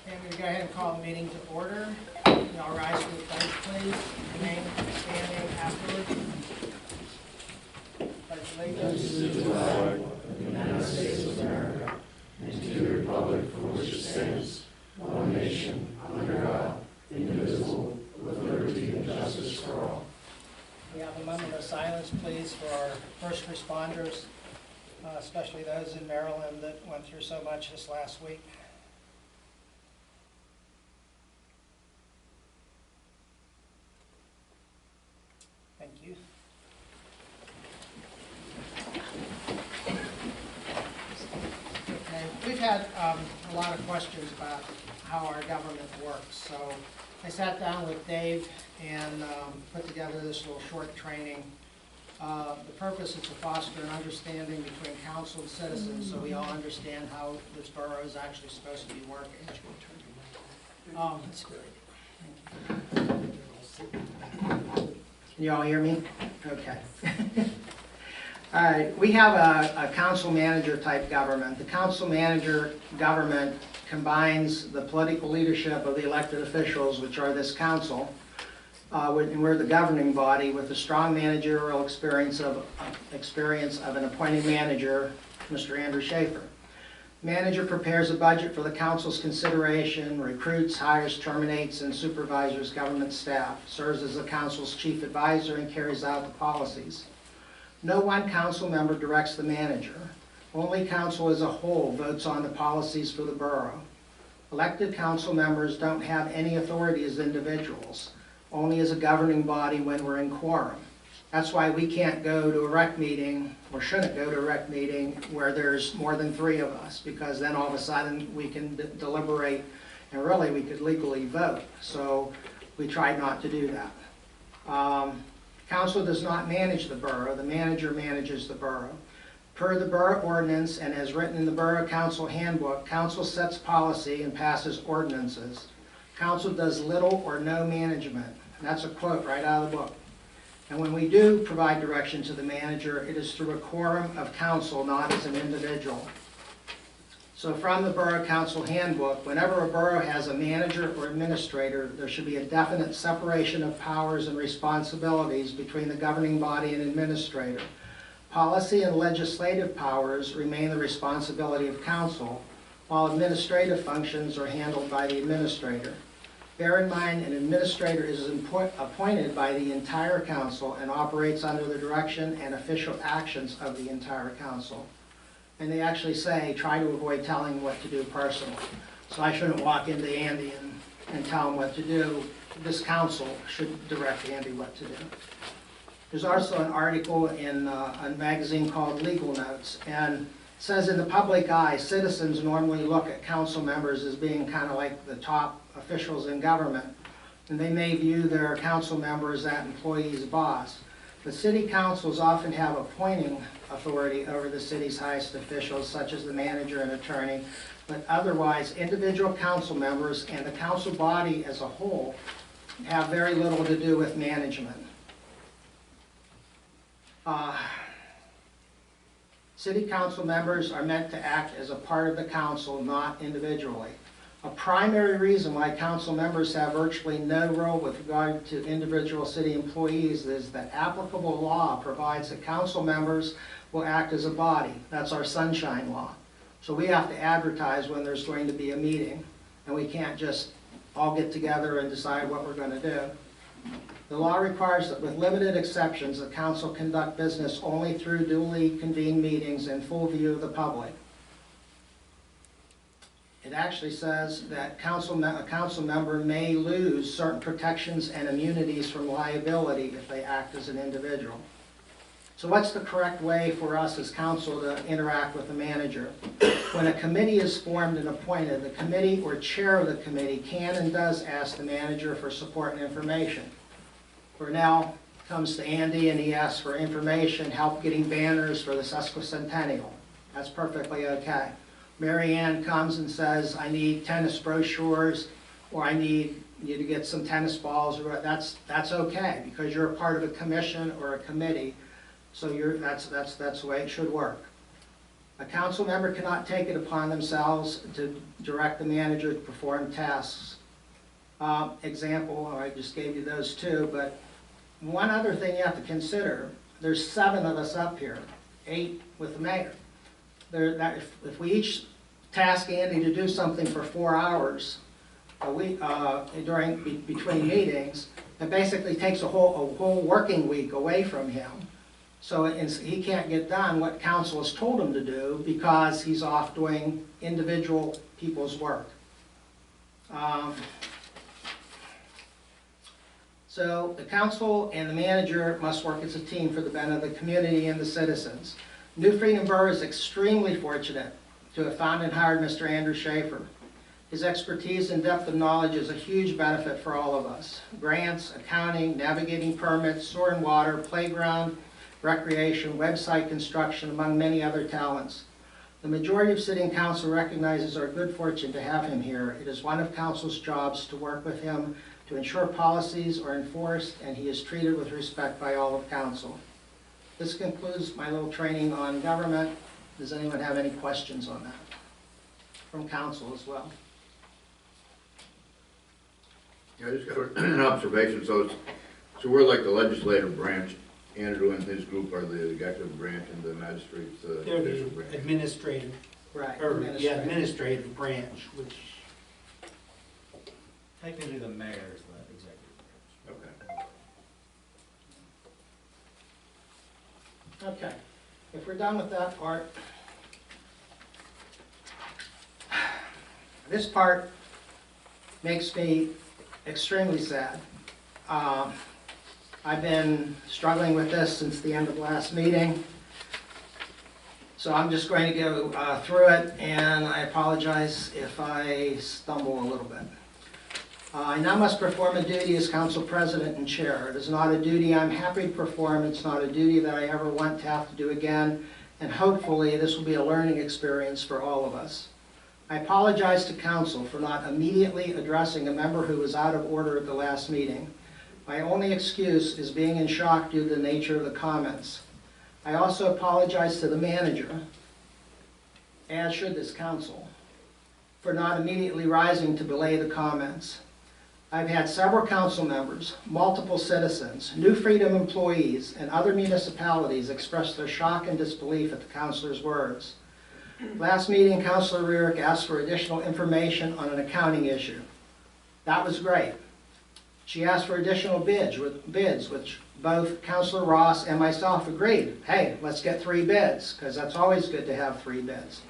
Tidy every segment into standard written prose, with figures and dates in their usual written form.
And we're going to go ahead and call the meeting to order. Y'all rise for the pledge, please. Remain standing afterwards. Pledge allegiance to the flag of the United States of America and to the republic for which it stands, one nation, under God, indivisible, with liberty and justice for all. We have a moment of silence, please, for our first responders, especially those in Maryland that went through so much this last week. Thank you. Okay, we've had a lot of questions about how our government works, so I sat down with Dave and put together this little short training. The purpose is to foster an understanding between council and citizens so we all understand how this borough is actually supposed to be working. That's good. Can you all hear me? Okay. All right, we have a council manager type government. The council manager government combines the political leadership of the elected officials, which are this council, and we're the governing body, with a strong managerial experience of an appointed manager, Mr. Andrew Schaefer. Manager prepares a budget for the council's consideration, recruits, hires, terminates, and supervises government staff, serves as the council's chief advisor, and carries out the policies. No one council member directs the manager. Only council as a whole votes on the policies for the borough. Elected council members don't have any authority as individuals, only as a governing body when we're in quorum. That's why we can't go to a rec meeting, or shouldn't go to a rec meeting, where there's more than 3 of us, because then all of a sudden we can deliberate, and really we could legally vote. So we tried not to do that. Council does not manage the borough. The manager manages the borough. Per the borough ordinance and as written in the Borough Council Handbook, council sets policy and passes ordinances. Council does little or no management. And that's a quote right out of the book. And when we do provide direction to the manager, it is through a quorum of council, not as an individual. So from the Borough Council Handbook, whenever a borough has a manager or administrator, there should be a definite separation of powers and responsibilities between the governing body and administrator. Policy and legislative powers remain the responsibility of council, while administrative functions are handled by the administrator. Bear in mind, an administrator is appointed by the entire council and operates under the direction and official actions of the entire council. And they actually say, try to avoid telling what to do personally. So I shouldn't walk into Andy and tell him what to do. This council should direct Andy what to do. There's also an article in a magazine called Legal Notes, and it says in the public eye, citizens normally look at council members as being kind of like the top officials in government, and they may view their council member as that employee's boss. But city councils often have appointing authority over the city's highest officials, such as the manager and attorney, but otherwise individual council members and the council body as a whole have very little to do with management. City council members are meant to act as a part of the council, not individually. A primary reason why council members have virtually no role with regard to individual city employees is that applicable law provides that council members will act as a body. That's our sunshine law. So we have to advertise when there's going to be a meeting, and we can't just all get together and decide what we're going to do. The law requires that with limited exceptions, the council conduct business only through duly convened meetings in full view of the public. It actually says that a council member may lose certain protections and immunities from liability if they act as an individual. So what's the correct way for us as council to interact with the manager? When a committee is formed and appointed, the committee or chair of the committee can and does ask the manager for support and information. Brunel comes to Andy and he asks for information, help getting banners for the sesquicentennial. That's perfectly okay. Mary Ann comes and says, I need tennis brochures, or I need you to get some tennis balls, or that's okay, because you're a part of a commission or a committee, so that's the way it should work. A council member cannot take it upon themselves to direct the manager to perform tasks. Example, I just gave you those two, but one other thing you have to consider, there's 7 of us up here, 8 with the mayor. If we each task Andy to do something for 4 hours between meetings, it basically takes a whole working week away from him. So he can't get done what council has told him to do because he's off doing individual people's work. So the council and the manager must work as a team for the benefit of the community and the citizens. New Freedom Borough is extremely fortunate to have found and hired Mr. Andrew Schaefer. His expertise and depth of knowledge is a huge benefit for all of us. Grants, accounting, navigating permits, sewer and water, playground, recreation, website construction, among many other talents. The majority of sitting council recognizes our good fortune to have him here. It is one of council's jobs to work with him to ensure policies are enforced and he is treated with respect by all of council. This concludes my little training on government. Does anyone have any questions on that? From council as well. Yeah, I just got an observation. So we're like the legislative branch. Andrew and his group are the executive branch and the magistrates. They're the administrative, Right. administrative branch, which Technically, the mayor is the executive branch. Okay. Okay. If we're done with that part, this part makes me extremely sad. I've been struggling with this since the end of last meeting. So I'm just going to go through it, and I apologize if I stumble a little bit. I now must perform a duty as council president and chair. It is not a duty I'm happy to perform. It's not a duty that I ever want to have to do again, and hopefully this will be a learning experience for all of us. I apologize to council for not immediately addressing a member who was out of order at the last meeting. My only excuse is being in shock due to the nature of the comments. I also apologize to the manager, as should this council, for not immediately rising to belay the comments. I've had several council members, multiple citizens, New Freedom employees, and other municipalities express their shock and disbelief at the councilor's words. Last meeting, Councilor Rearick asked for additional information on an accounting issue. That was great. She asked for additional bids, which both Councilor Ross and myself agreed. Hey, let's get 3 bids, because that's always good to have 3 bids.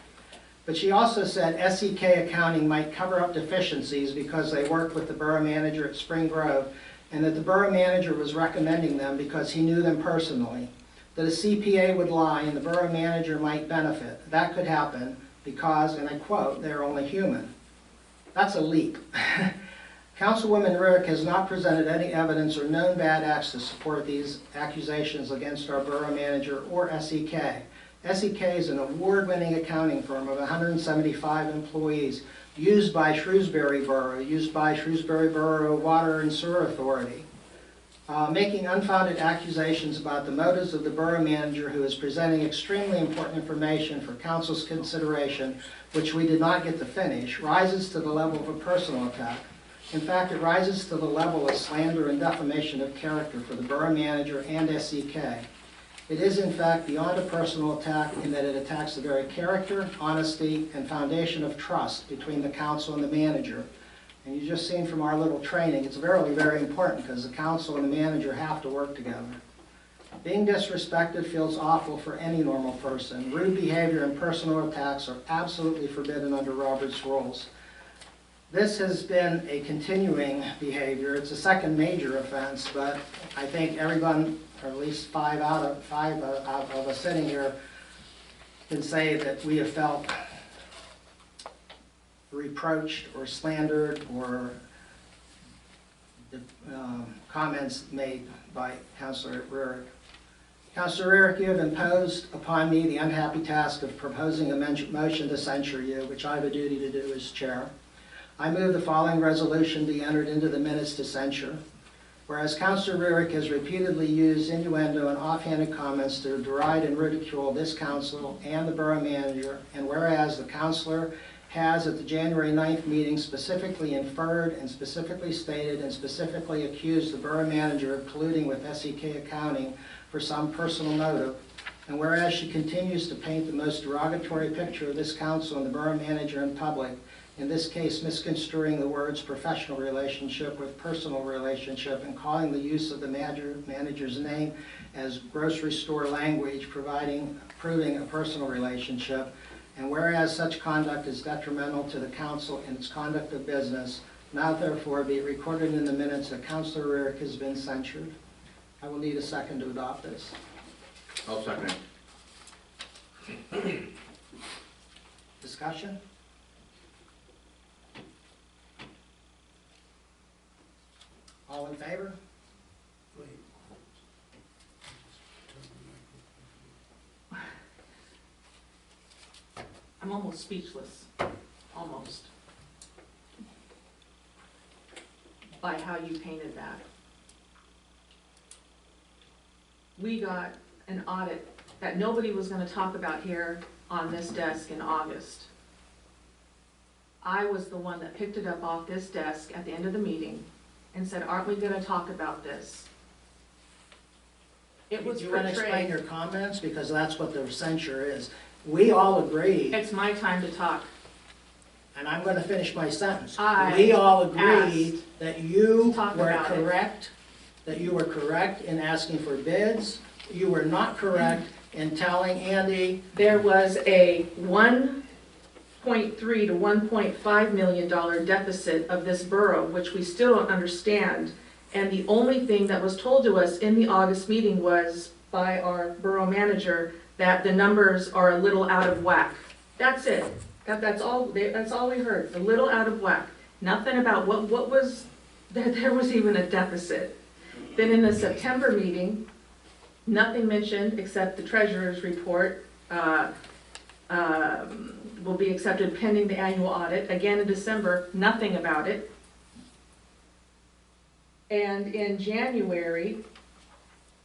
But she also said SEK accounting might cover up deficiencies because they worked with the borough manager at Spring Grove, and that the borough manager was recommending them because he knew them personally. That a CPA would lie and the borough manager might benefit. That could happen because, and I quote, they're only human. That's a leap. Councilwoman Rearick has not presented any evidence or known bad acts to support these accusations against our borough manager or SEK. SEK is an award-winning accounting firm of 175 employees used by Shrewsbury Borough, used by Shrewsbury Borough Water and Sewer Authority. Making unfounded accusations about the motives of the borough manager who is presenting extremely important information for council's consideration, which we did not get to finish, rises to the level of a personal attack. In fact, it rises to the level of slander and defamation of character for the borough manager and SEK. It is, in fact, beyond a personal attack in that it attacks the very character, honesty, and foundation of trust between the council and the manager. And you've just seen from our little training, it's very, very important because the council and the manager have to work together. Being disrespected feels awful for any normal person. Rude behavior and personal attacks are absolutely forbidden under Robert's rules. This has been a continuing behavior. It's a second major offense, but I think everyone, or at least 5 out of us sitting here, can say that we have felt reproached or slandered or comments made by Councilor Rearick. Councilor Rearick, you have imposed upon me the unhappy task of proposing a motion to censure you, which I have a duty to do as chair. I move the following resolution be entered into the minutes to censure. Whereas Counselor Rurick has repeatedly used innuendo and offhanded comments to deride and ridicule this council and the borough manager, and whereas the counselor has at the January 9th meeting specifically inferred and specifically stated and specifically accused the borough manager of colluding with SEK Accounting for some personal motive, and whereas she continues to paint the most derogatory picture of this council and the borough manager in public, in this case misconstruing the words professional relationship with personal relationship and calling the use of the manager's name as grocery store language, proving a personal relationship, and whereas such conduct is detrimental to the council in its conduct of business, now therefore be it recorded in the minutes that Councilor Rurick has been censured. I will need a second to adopt this. I'll second it. Discussion? All in favor? I'm almost speechless, almost, by how you painted that. We got an audit that nobody was gonna talk about here on this desk in August. I was the one that picked it up off this desk at the end of the meeting and said, aren't we gonna talk about this? It was Do you want to explain portrayed, your comments? Because that's what the censure is. We all agree, it's my time to talk. and I'm going to finish my sentence. I We all agreed asked that you talk were about it. correct, that you were correct in asking for bids. You were not correct in telling Andy, There was a $1.3 to $1.5 million deficit of this borough, which we still don't understand. And the only thing that was told to us in the August meeting was by our borough manager that the numbers are a little out of whack. That's it. That's all we heard, a little out of whack. Nothing about what was, that there was even a deficit. Then in the September meeting, nothing mentioned except the treasurer's report will be accepted pending the annual audit. Again in December, nothing about it. And in January,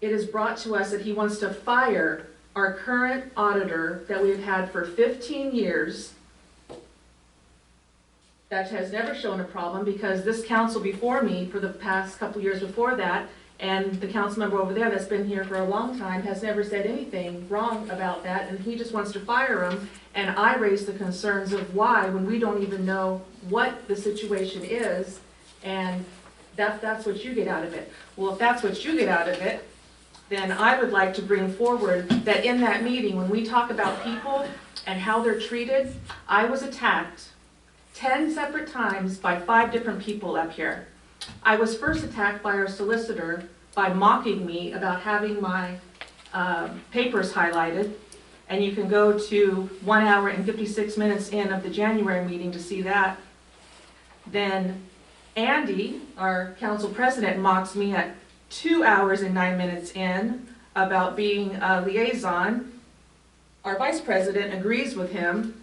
it is brought to us that he wants to fire our current auditor that we've had for 15 years that has never shown a problem, because this council before me for the past couple years before that, and the council member over there that's been here for a long time has never said anything wrong about that, and he just wants to fire him. And I raised the concerns of why, when we don't even know what the situation is, and that's what you get out of it. Well, if that's what you get out of it, then I would like to bring forward that in that meeting, when we talk about people and how they're treated, I was attacked 10 separate times by 5 different people up here. I was first attacked by our solicitor by mocking me about having my papers highlighted, and you can go to 1 hour and 56 minutes in of the January meeting to see that. Then Andy, our council president, mocks me at 2 hours and 9 minutes in about being a liaison. Our vice president agrees with him.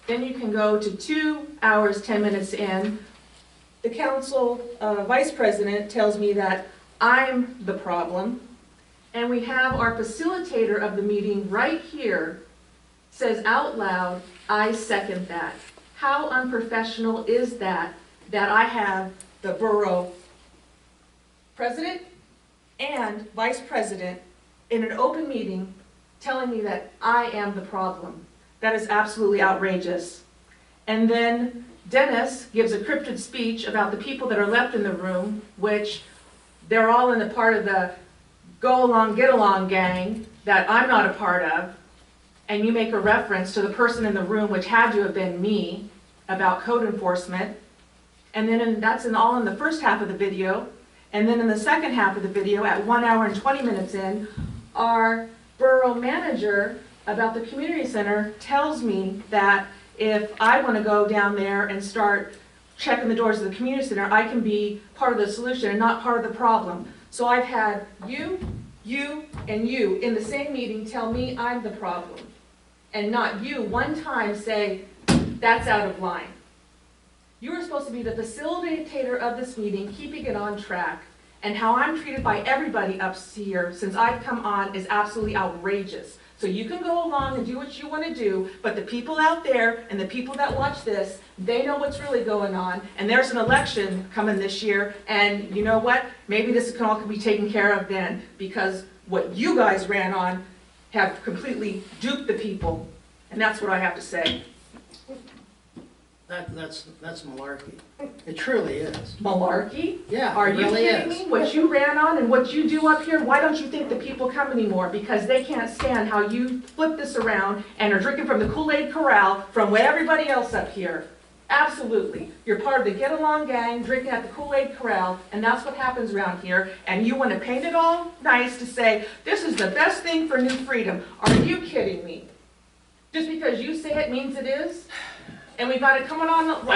Then you can go to 2 hours, 10 minutes in. The council vice president tells me that I'm the problem. And we have our facilitator of the meeting right here says out loud, I second that. How unprofessional is that, that I have the borough president and vice president in an open meeting telling me that I am the problem? That is absolutely outrageous. And then Dennis gives a cryptic speech about the people that are left in the room, which they're all in the part of the go along, get along gang that I'm not a part of. And you make a reference to the person in the room, which had to have been me, about code enforcement. And then that's all in the first half of the video. And then in the second half of the video, at 1 hour and 20 minutes in, our borough manager about the community center tells me that if I want to go down there and start checking the doors of the community center, I can be part of the solution and not part of the problem. So I've had you, and you in the same meeting tell me I'm the problem, and not you one time say, that's out of line. You were supposed to be the facilitator of this meeting, keeping it on track, And how I'm treated by everybody up here since I've come on is absolutely outrageous. So you can go along and do what you want to do, but the people out there and the people that watch this, they know what's really going on. And there's an election coming this year, and you know what? Maybe this can all be taken care of then, because what you guys ran on have completely duped the people. And that's what I have to say. That's malarkey. It truly is. Malarkey? Yeah, Are it you really kidding is. me? What you ran on and what you do up here, why don't you think the people come anymore? Because they can't stand how you flip this around and are drinking from the Kool-Aid Corral from everybody else up here. Absolutely. You're part of the get-along gang, drinking at the Kool-Aid Corral, and that's what happens around here. And you want to paint it all nice to say, this is the best thing for New Freedom. Are you kidding me? Just because you say it means it is? And we've got it coming on, we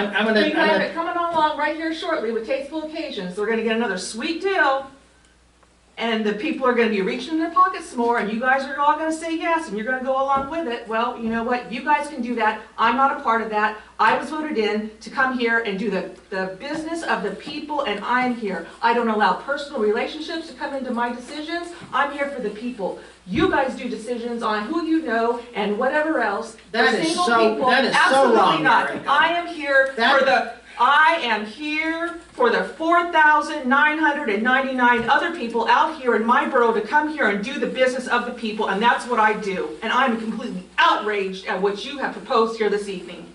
have it coming along right here shortly with Tasteful Occasions. We're gonna get another sweet deal. And the people are gonna be reaching in their pockets more, and you guys are all gonna say yes, and you're gonna go along with it. Well, you know what? You guys can do that. I'm not a part of that. I was voted in to come here and do the business of the people, and I'm here. I don't allow personal relationships to come into my decisions. I'm here for the people. You guys do decisions on who you know and whatever else. That For is single so- people, that is so absolutely wrong, not. Erica. I am here for the 4,999 other people out here in my borough to come here and do the business of the people, and that's what I do. And I'm completely outraged at what you have proposed here this evening.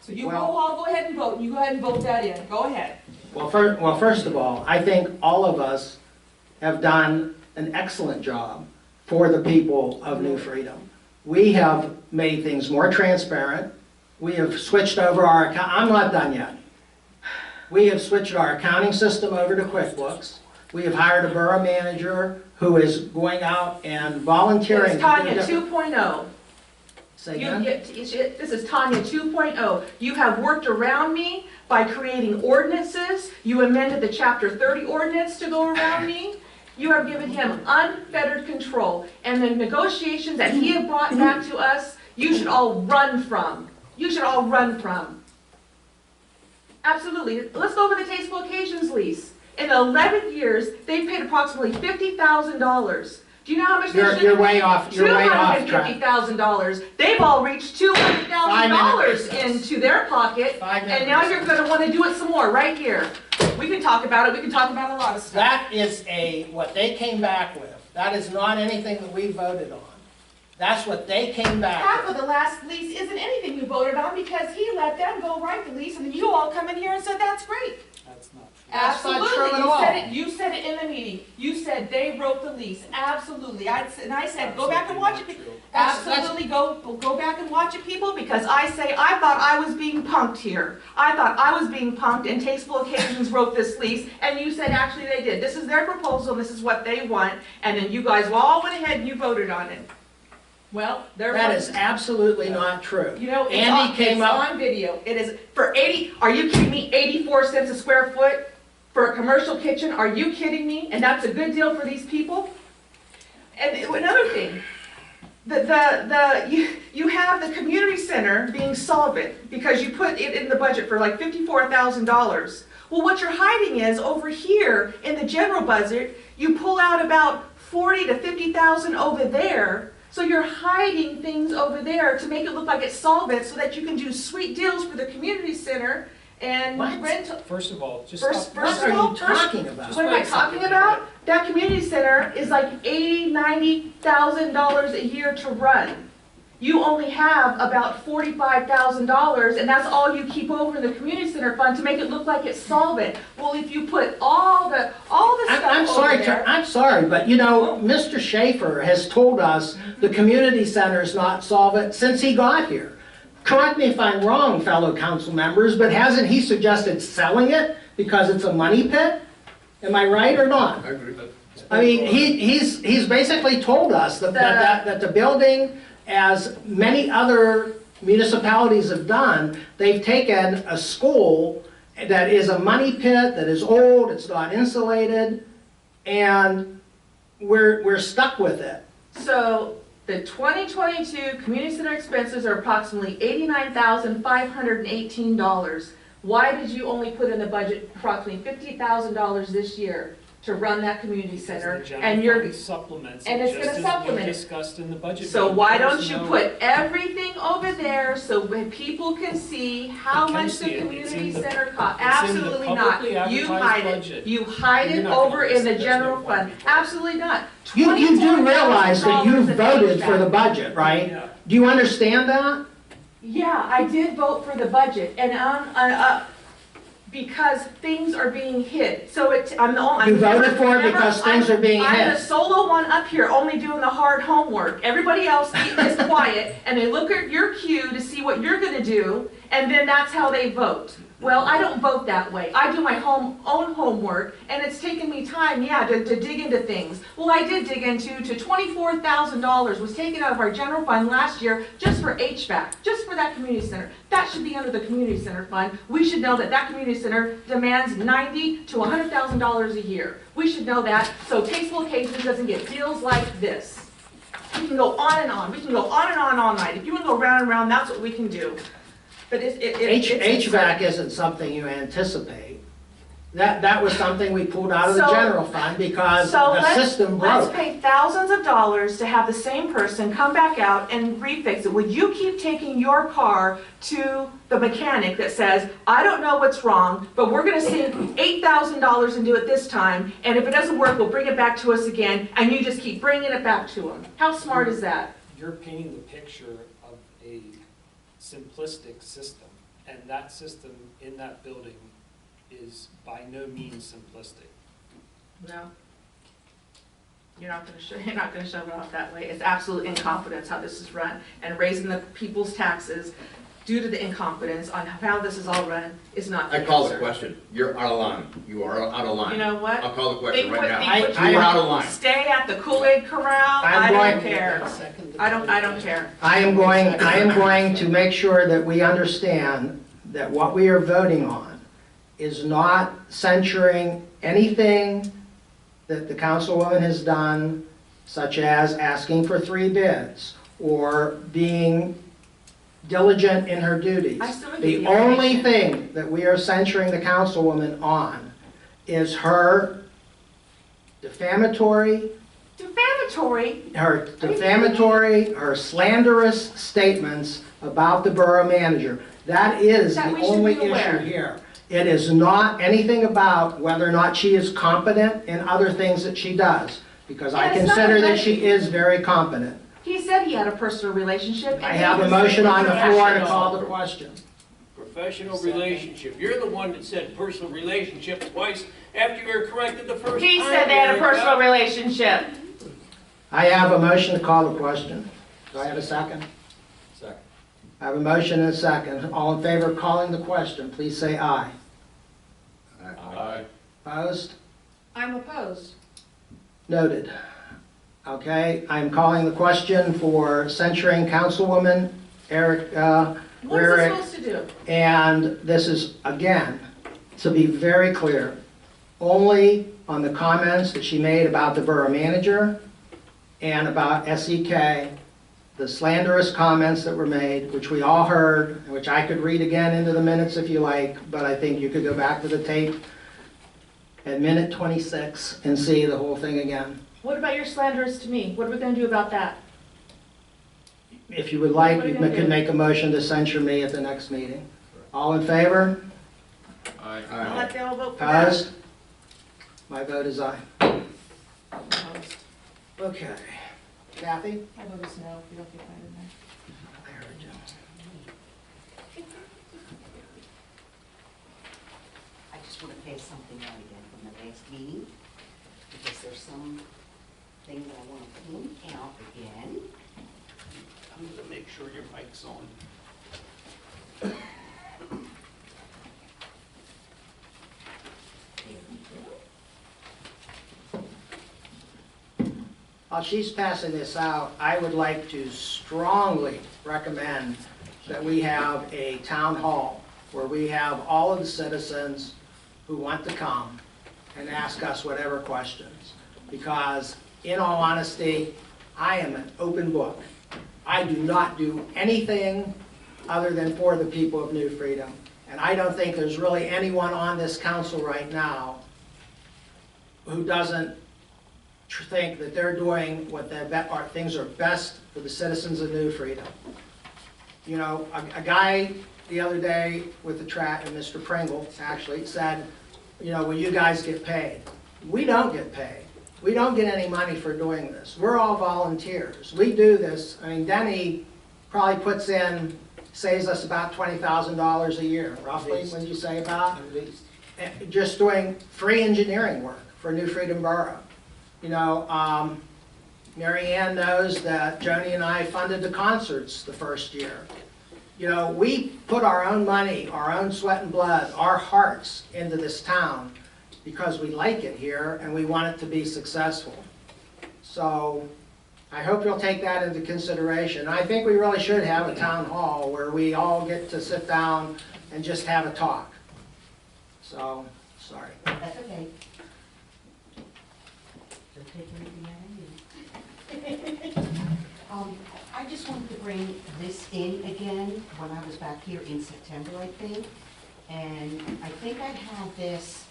So you all go ahead and vote. You go ahead and vote that in. Go ahead. Well, first of all, I think all of us have done an excellent job for the people of New Freedom. We have made things more transparent. We have switched over I'm not done yet. We have switched our accounting system over to QuickBooks. We have hired a borough manager who is going out and volunteering. It's Tanya 2.0. Say again? This is Tanya 2.0. You have worked around me by creating ordinances. You amended the Chapter 30 ordinance to go around me. You have given him unfettered control. And the negotiations that he has brought back to us, you should all run from. You should all run from. Absolutely. Let's go over the Tasteful Occasions lease. In 11 years, they've paid approximately $50,000. Do you know how much they should You're way off. You're way off track. $250,000. They've all reached $200,000 into their pocket, and now you're going to want to do it some more right here. We can talk about it. We can talk about a lot of stuff. That is what they came back with. That is not anything that we voted on. That's what they came back Half with. of the last lease isn't anything you voted on because he let them go write the lease, and then you all come in here and said that's great. That's not true. That's not Absolutely. true at all. You said it in the meeting. You said they wrote the lease. Absolutely. I said, go back and watch it. Absolutely, go back and watch it, people, because I thought I was being punked here. I thought I was being punked, and Tasteful Occasions wrote this lease, and you said actually they did. This is their proposal, this is what they want, and then you guys all went ahead and you voted on it. Well, That is absolutely not true. You know, Andy came up. on video. It is for 80, are you kidding me? 84 cents a square foot for a commercial kitchen? Are you kidding me? And that's a good deal for these people? And another thing, you have the community center being solvent because you put it in the budget for like $54,000. Well, what you're hiding is over here in the general budget, you pull out about 40 to 50,000 over there. So you're hiding things over there to make it look like it's solvent so that you can do sweet deals for the community center and What? rent. First of all, just First stop. What of are all, you talking about? What am I talking about? That community center is like $80,000, $90,000 a year to run. You only have about $45,000, and that's all you keep over in the community center fund to make it look like it's solvent. Well, if you put all the stuff I'm sorry, over there, I'm sorry, but you know, Mr. Schaefer has told us the community center is not solvent since he got here. Correct me if I'm wrong, fellow council members, but hasn't he suggested selling it because it's a money pit? Am I right or not? I agree. I mean, he's basically told us that the building, as many other municipalities have done, they've taken a school that is a money pit, that is old, it's not insulated, and we're stuck with it. So the 2022 community center expenses are approximately $89,518. Why did you only put in the budget approximately $50,000 this year to run that community center? Because the And general you're, fund supplements and it, it's just gonna as supplement we it. discussed in the budget. so meeting. why There's don't you no- put everything over there so when people can see how They can much see the it. It's community in the- center costs? it's in the Absolutely not. publicly You advertised hide it. budget. You hide You're it not gonna over in listen. the There's no general point fund. in talking. Absolutely not. You do realize that you $24,000 in voted for the HVAC. budget, right? Yeah. Do you understand that? Yeah, I did vote for the budget, and because things are being hid. So I'm the only. You voted for it remember, because things are being I'm hid. the solo one up here, only doing the hard homework. Everybody else is quiet, and they look at your cue to see what you're gonna do, and then that's how they vote. Well, I don't vote that way. I do my own homework, and it's taken me time, yeah, to dig into things. Well, I did dig into $24,000 was taken out of our general fund last year just for HVAC, just for that community center. That should be under the community center fund. We should know that that community center demands $90,000 to $100,000 a year. We should know that, so Tasteful Occasions doesn't get deals like this. We can go on and on. We can go on and on all night. If you want to go round and round, that's what we can do. But it's HVAC isn't something you anticipate. That was something we pulled out of the So- general fund because So the system let's broke. pay thousands of dollars to have the same person come back out and refix it. Would you keep taking your car to the mechanic that says, I don't know what's wrong, but we're gonna save $8,000 and do it this time, and if it doesn't work, we'll bring it back to us again, and you just keep bringing it back to them? How smart is that? You're painting the picture of a simplistic system, and that system in that building is by no means simplistic. No. You're not gonna shove it off that way. It's absolute incompetence how this is run, and raising the people's taxes due to the incompetence on how this is all run is not the I call the answer. question. You're out of line. You are out of line. You know what? I'll call the question Think right what- now. think what I- You are out of line. Stay at the Kool-Aid Corral, I'm I going- don't care. I don't care. I am going to make sure that we understand that what we are voting on is not censuring anything that the councilwoman has done, such as asking for 3 bids or being diligent in her duties. I still give The you only information. thing that we are censuring the councilwoman on is her defamatory, her slanderous statements about the borough manager. That is That the we should only be aware. issue here. It is not anything about whether or not she is competent in other things that she does, because I Yeah, it's not consider that about- she is very competent. He said he had a personal relationship. and I he have a was motion on the floor to professional. call the question. Professional relationship. You're the one that said personal relationship twice after you were corrected the first time. He said they had a Erica. personal relationship. I have a motion to call the question. Do I have a second? Second. I have a motion and a second. All in favor of calling the question, please say aye. Aye. Opposed? I'm opposed. Noted. Okay, I'm calling the question for censuring Councilwoman Erica What is it Rarick. supposed to do? And this is, again, to be very clear, only on the comments that she made about the borough manager and about SEK, the slanderous comments that were made, which we all heard, which I could read again into the minutes if you like, but I think you could go back to the tape at minute 26 and see the whole thing again. What about your slanderous to me? What are we gonna do about that? If you would like, What are you you gonna could do? make a motion to censure me at the next meeting. All in favor? I'll Aye. let they all vote for that. Opposed? My vote is aye. Opposed. Okay. Kathy? I vote is no, if you don't get that in there. I heard you. I just want to pay something out again from the last meeting, because there's some things I want to point out again. I'm gonna make sure your mic's on. There we go. While she's passing this out, I would like to strongly recommend that we have a town hall where we have all of the citizens who want to come and ask us whatever questions. Because in all honesty, I am an open book. I do not do anything other than for the people of New Freedom. And I don't think there's really anyone on this council right now who doesn't think that they're doing what things are best for the citizens of New Freedom. You know, a guy the other day with the track, and Mr. Pringle actually said, you know, will you guys get paid? We don't get paid. We don't get any money for doing this. We're all volunteers. We do this. I mean, Denny probably puts in, saves us about $20,000 a year, roughly, would you say about? At least. Just doing free engineering work for New Freedom Borough. You know, Mary Ann knows that Joni and I funded the concerts the first year. You know, we put our own money, our own sweat and blood, our hearts into this town because we like it here and we want it to be successful. So I hope you'll take that into consideration. I think we really should have a town hall where we all get to sit down and just have a talk. So, sorry. That's okay. Don't take anything out of you. I just wanted to bring this in again when I was back here in September, I think. And I think I had this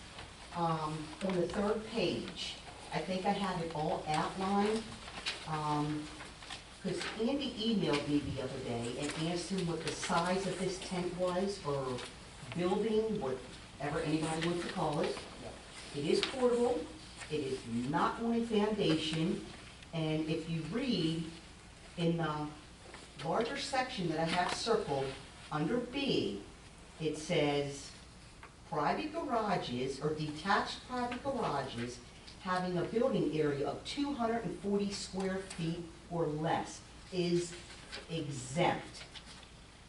on the third page. I think I had it all outlined. Because Andy emailed me the other day and asked him what the size of this tent was, or building, whatever anybody wants to call it. It is portable, it is not on a foundation, and if you read in the larger section that I have circled, under B, it says, private garages or detached private garages having a building area of 240 square feet or less is exempt.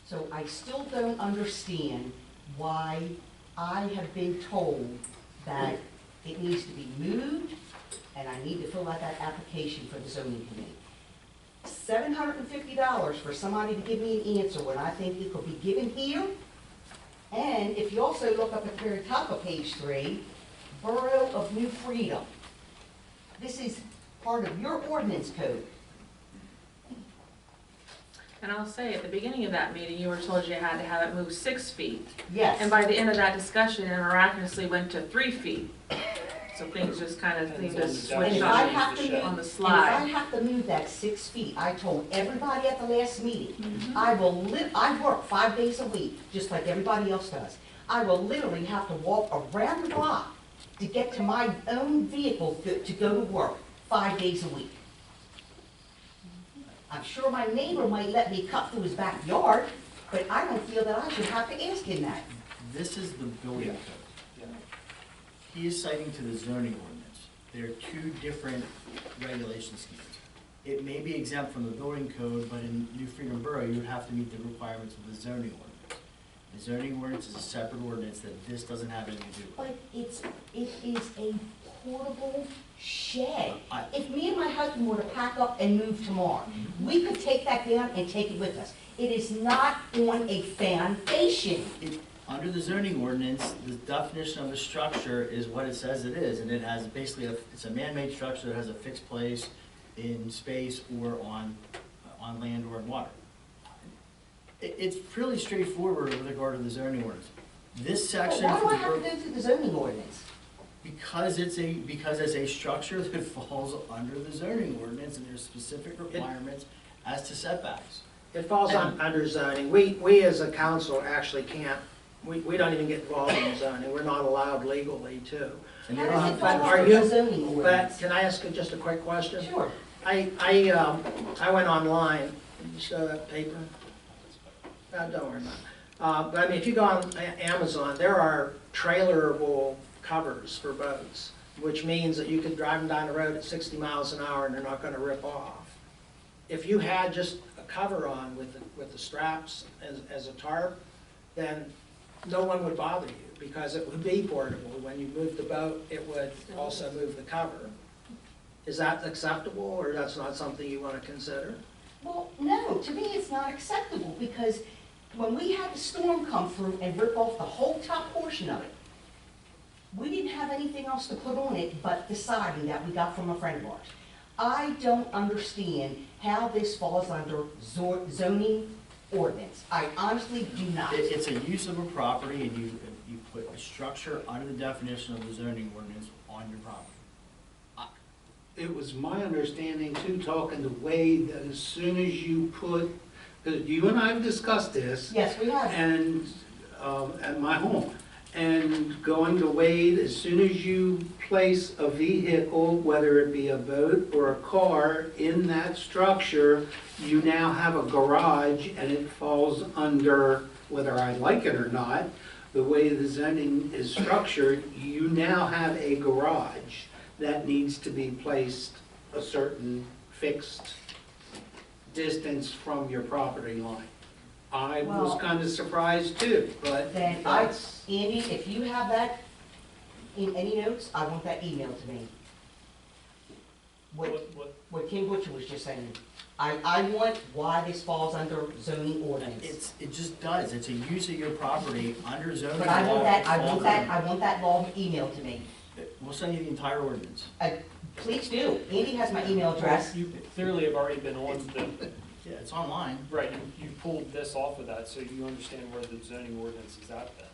So I still don't understand why I have been told that it needs to be moved and I need to fill out that application for the zoning committee. $750 for somebody to give me an answer when I think it could be given here. And if you also look up at the very top of page 3, Borough of New Freedom. This is part of your ordinance code. And I'll say, at the beginning of that meeting, you were told you had to have it moved 6 feet. Yes. And by the end of that discussion, it miraculously went to 3 feet. So things just kind of seemed to And switch if I on have to move, on the and if I slide. have to move that 6 feet, I told everybody at the last meeting, I work 5 days a week, just like everybody else does. I will literally have to walk around the block to get to my own vehicle to go to work 5 days a week. I'm sure my neighbor might let me cut through his backyard, but I don't feel that I should have to ask him that. This is the building Yeah. code. Yeah. He is citing to the zoning ordinance. There are 2 different regulation schemes. It may be exempt from the building code, but in New Freedom Borough, you would have to meet the requirements of the zoning ordinance. The zoning ordinance is a separate ordinance that this doesn't have anything to do with. But it is a portable shed. I- If me and my husband were to pack up and move tomorrow, we could take that down and take it with us. It is not on a foundation. Under the zoning ordinance, the definition of a structure is what it says it is, and it has basically it's a man-made structure that has a fixed place in space or on land or in water. It's pretty straightforward with regard to the zoning ordinance. This section. Why do I have to go through the zoning ordinance? Because it's a structure that falls under the zoning ordinance, and there's specific requirements as to setbacks. It falls under zoning. We as a council actually can't, we don't even get involved in zoning. We're not allowed legally to. And How there does are- it But fall are under you- the zoning But ordinance? can I ask just a quick question? Sure. I went online, did you show that paper? No, don't worry about it. But I mean, if you go on Amazon, there are trailerable covers for boats, which means that you could drive them down the road at 60 miles an hour and they're not gonna rip off. If you had just a cover on with the straps as a tarp, then no one would bother you, because it would be portable. When you move the boat, it would also move the cover. Is that acceptable, or that's not something you want to consider? Well, no, to me, it's not acceptable, because when we had the storm come through and rip off the whole top portion of it, we didn't have anything else to put on it but the siding that we got from a friend of ours. I don't understand how this falls under zoning ordinance. I honestly do not. It's a use of a property, and you put a structure under the definition of the zoning ordinance on your property. It was my understanding too, talking to Wade, that as soon as you put, because you and I have discussed this, Yes, we have. and, at my home, and going to Wade, as soon as you place a vehicle, whether it be a boat or a car, in that structure, you now have a garage, and it falls under, whether I like it or not, the way the zoning is structured, you now have a garage that needs to be placed a certain fixed distance from your property line. I was Well- kind of surprised too, but Then that's, Andy, if you have that in any notes, I want that emailed to me. What Kim Butcher was just saying. I want why this falls under zoning ordinance. It just does, it's a use of your property under zoning law. But I want that, I It want falls that, under. I want that law emailed to me. We'll send you the entire ordinance. Please do. Andy has my email address. You clearly have already been on the, Yeah, it's online. right, you pulled this off of that, so you understand where the zoning ordinance is at then.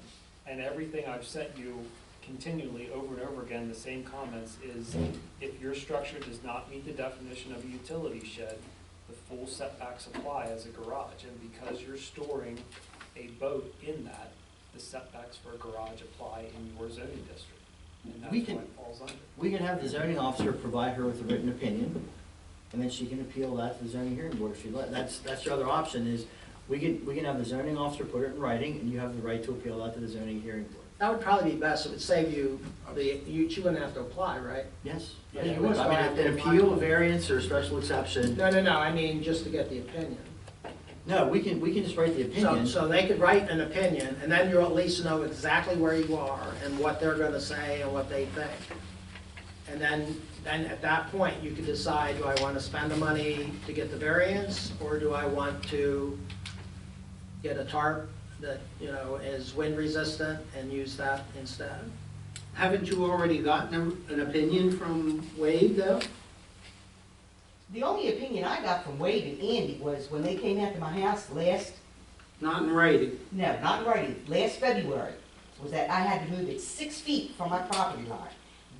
And everything I've sent you continually, over and over again, the same comments is, if your structure does not meet the definition of a utility shed, the full setbacks apply as a garage. And because you're storing a boat in that, the setbacks for a garage apply in your zoning district. And that's We what can- it falls under. We can have the zoning officer provide her with a written opinion, and then she can appeal that to the zoning hearing board if she'd like. That's your other option, is we can have the zoning officer put it in writing, and you have the right to appeal that to the zoning hearing board. That would probably be best, it would save you, you wouldn't have to apply, right? Yes. Yeah, Yeah, you would still have I to mean, an apply. appeal, a variance, or a special exception. No, I mean, just to get the opinion. No, we can just write the opinion. So they could write an opinion, and then you'll at least know exactly where you are, and what they're gonna say, and what they think. And then at that point, you could decide, do I wanna spend the money to get the variance, or do I want to get a tarp that, is wind resistant and use that instead? haven't you already gotten an opinion from Wade though? The only opinion I got from Wade and Andy was when they came out to my house last, Not in writing. no, not in writing, last February, was that I had to move it 6 feet from my property line.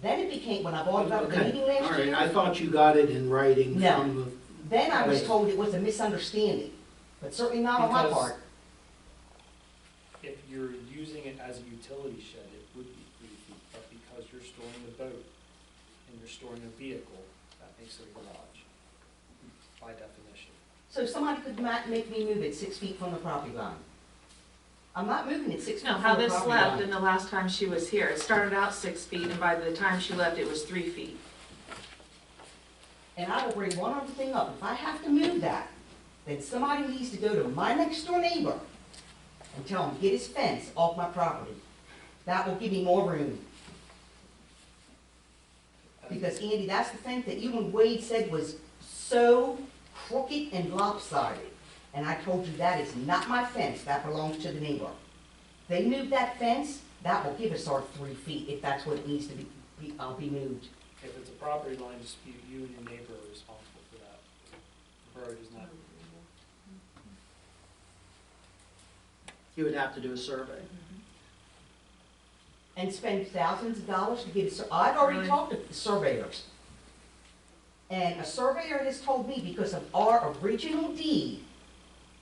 Then it became, when I bought it up at the Okay, meeting all last right, I year, thought you got it in writing No. from the, then I was Wait. told it was a misunderstanding, but certainly not on my Because- part. If you're using it as a utility shed, it would be 3 feet, but because you're storing a boat and you're storing a vehicle, that makes it a garage, by definition. So somebody could make me move it 6 feet from the property line. I'm not moving it 6 feet No, from how the this property left line. in the last time she was here, it started out 6 feet, and by the time she left, it was 3 feet. And I will bring one other thing up. If I have to move that, then somebody needs to go to my next door neighbor and tell him to get his fence off my property. That will give me more room. Because Andy, that's the thing that you and Wade said was so crooked and lopsided. And I told you that is not my fence, that belongs to the neighbor. They moved that fence, that will give us our 3 feet if that's what it needs to be moved. If it's a property line dispute, you and your neighbor are responsible for that. The borough does not. You would have to do a survey. And spend thousands of dollars to get I've already Really? talked to the surveyors. And a surveyor has told me, because of our original deed,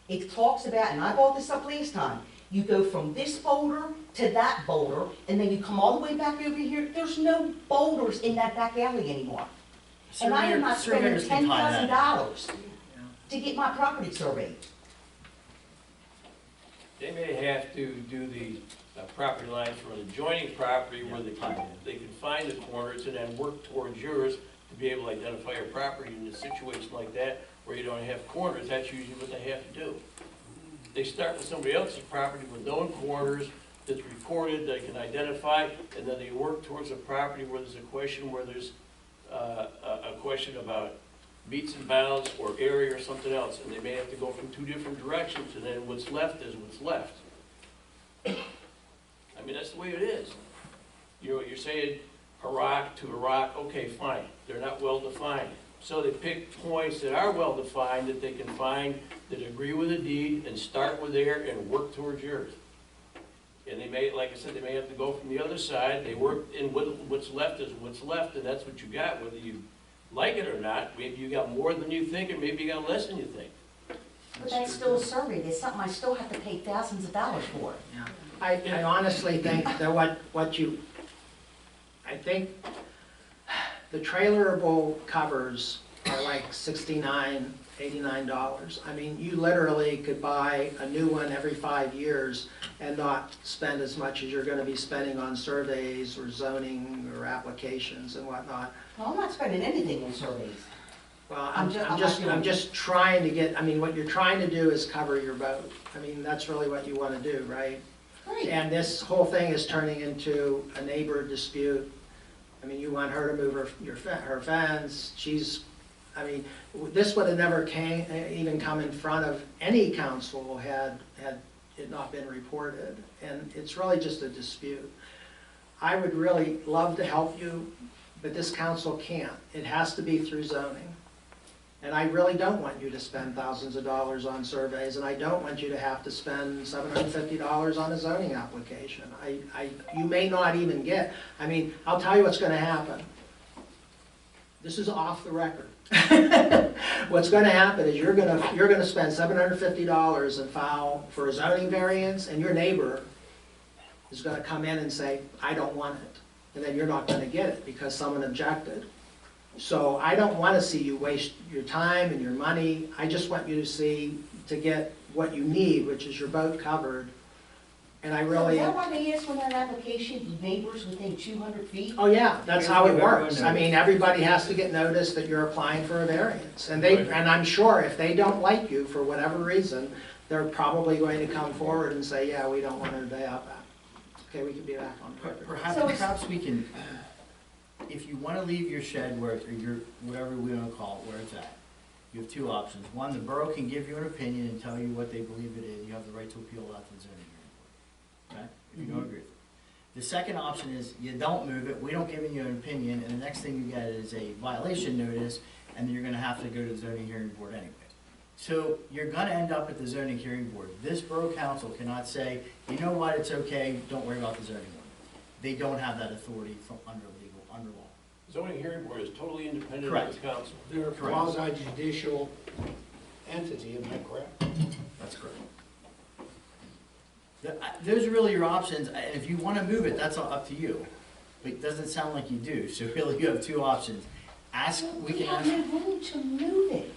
it talks about, and I brought this up last time, you go from this boulder to that boulder, and then you come all the way back over here. There's no boulders in that back alley anymore. And I am not spending Surveyors can tie that. $10,000 to get my property surveyed. They may have to do the property lines for an adjoining property where they can find the corners and then work towards yours to be able to identify your property in a situation like that where you don't have corners. That's usually what they have to do. They start with somebody else's property with known corners that's recorded, they can identify, and then they work towards a property where there's a question, where there's a question about meets and bounds or area or something else, and they may have to go from 2 different directions, and then what's left is what's left. I mean, that's the way it is. You're saying a rock to a rock, okay, fine, they're not well defined. So they pick points that are well-defined, that they can find, that agree with the deed, and start with there and work towards yours. And they may, like I said, they may have to go from the other side, they work, and what's left is what's left, and that's what you got, whether you like it or not. Maybe you got more than you think, and maybe you got less than you think. But that's still a survey, there's something I still have to pay thousands of dollars for. Yeah. I honestly think that I think the trailerable covers are like $69, $89. I mean, you literally could buy a new one every 5 years and not spend as much as you're gonna be spending on surveys or zoning or applications and whatnot. Well, I'm not spending anything on surveys. Well, I'm I'm just trying to get, I mean, what you're trying to do is cover your boat. I mean, that's really what you wanna do, right? Great. And this whole thing is turning into a neighbor dispute. I mean, you want her to move her fence, I mean, this would have never even come in front of any council had it not been reported. And it's really just a dispute. I would really love to help you, but this council can't. It has to be through zoning. And I really don't want you to spend thousands of dollars on surveys, and I don't want you to have to spend $750 on a zoning application. You may not even get, I mean, I'll tell you what's gonna happen. This is off the record. What's gonna happen is you're gonna spend $750 and file for a zoning variance, and your neighbor is gonna come in and say, I don't want it. And then you're not gonna get it because someone objected. So I don't want to see you waste your time and your money. I just want you to get what you need, which is your boat covered. And I really. Is that why they ask for that application, neighbors within 200 feet? Oh, yeah, that's how it works. I mean, everybody has to get notice that you're applying for a variance. And and I'm sure if they don't like you for whatever reason, they're probably going to come forward and say, yeah, we don't want to obey that. Okay, we can be back on record. Perhaps we can, if you want to leave your shed or your, whatever we want to call it, where it's at, you have two options. One, the borough can give you an opinion and tell you what they believe it is. You have the right to appeal that to the zoning hearing board, okay? If you don't agree with it. The second option is you don't move it, we don't give you an opinion, and the next thing you get is a violation notice, and then you're going to have to go to the zoning hearing board anyway. So you're going to end up at the zoning hearing board. This borough council cannot say, you know what, it's okay, don't worry about the zoning board. They don't have that authority from under law. Zoning hearing board is totally independent Correct. of the council. They're a Correct. quasi-judicial entity, am I correct? That's correct. Those are really your options, and if you want to move it, that's up to you. But it doesn't sound like you do, so really you have two options. We can ask. We have no room to move it.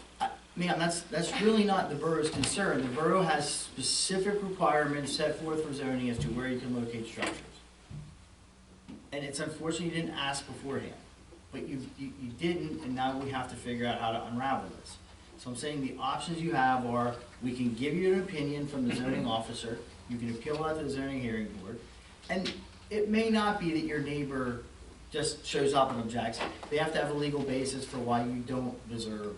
Ma'am, that's really not the borough's concern. The borough has specific requirements set forth for zoning as to where you can locate structures. And it's unfortunate you didn't ask beforehand, but you didn't, and now we have to figure out how to unravel this. So I'm saying the options you have are, we can give you an opinion from the zoning officer, you can appeal that to the zoning hearing board, and it may not be that your neighbor just shows up and objects. They have to have a legal basis for why you don't deserve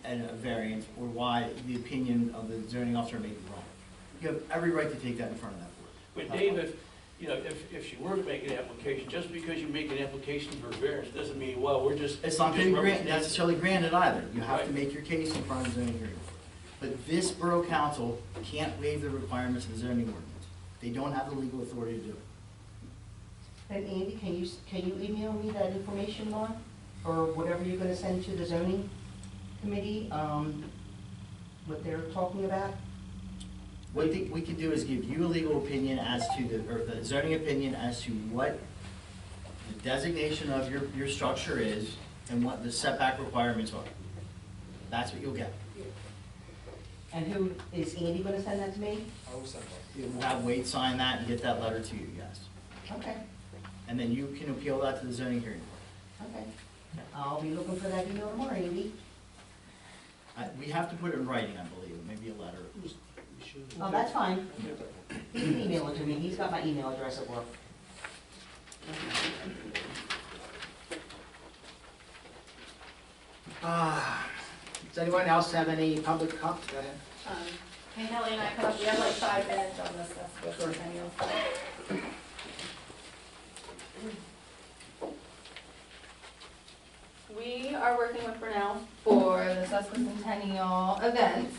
a variance, or why the opinion of the zoning officer may be wrong. You have every right to take that in front of that board. But Dave, if she were to make an application, just because you make an application for a variance doesn't mean, well, we're just. It's not going to be represent- necessarily granted either. You have to Right. make your case in front of the zoning hearing board. But this borough council can't waive the requirements of the zoning ordinance. They don't have the legal authority to do it. And Andy, can you email me that information, Mark? Or whatever you're gonna send to the zoning committee, what they're talking about? What we can do is give you a legal opinion as to the zoning opinion as to what the designation of your structure is and what the setback requirements are. That's what you'll get. And who, is Andy gonna send that to me? I will send that. We'll have Wade sign that and get that letter to you, yes. Okay, And then you can appeal that to the zoning hearing board. okay. I'll be looking for that email tomorrow, Andy. We have to put it in writing, I believe, maybe a letter. Oh, that's fine. He can email it to me, he's got my email address at work. Does anyone else have any public comments? Go ahead. Hey, Kelly and I, we have like 5 minutes on this stuff before anyone. We are working with sesquicentennial events.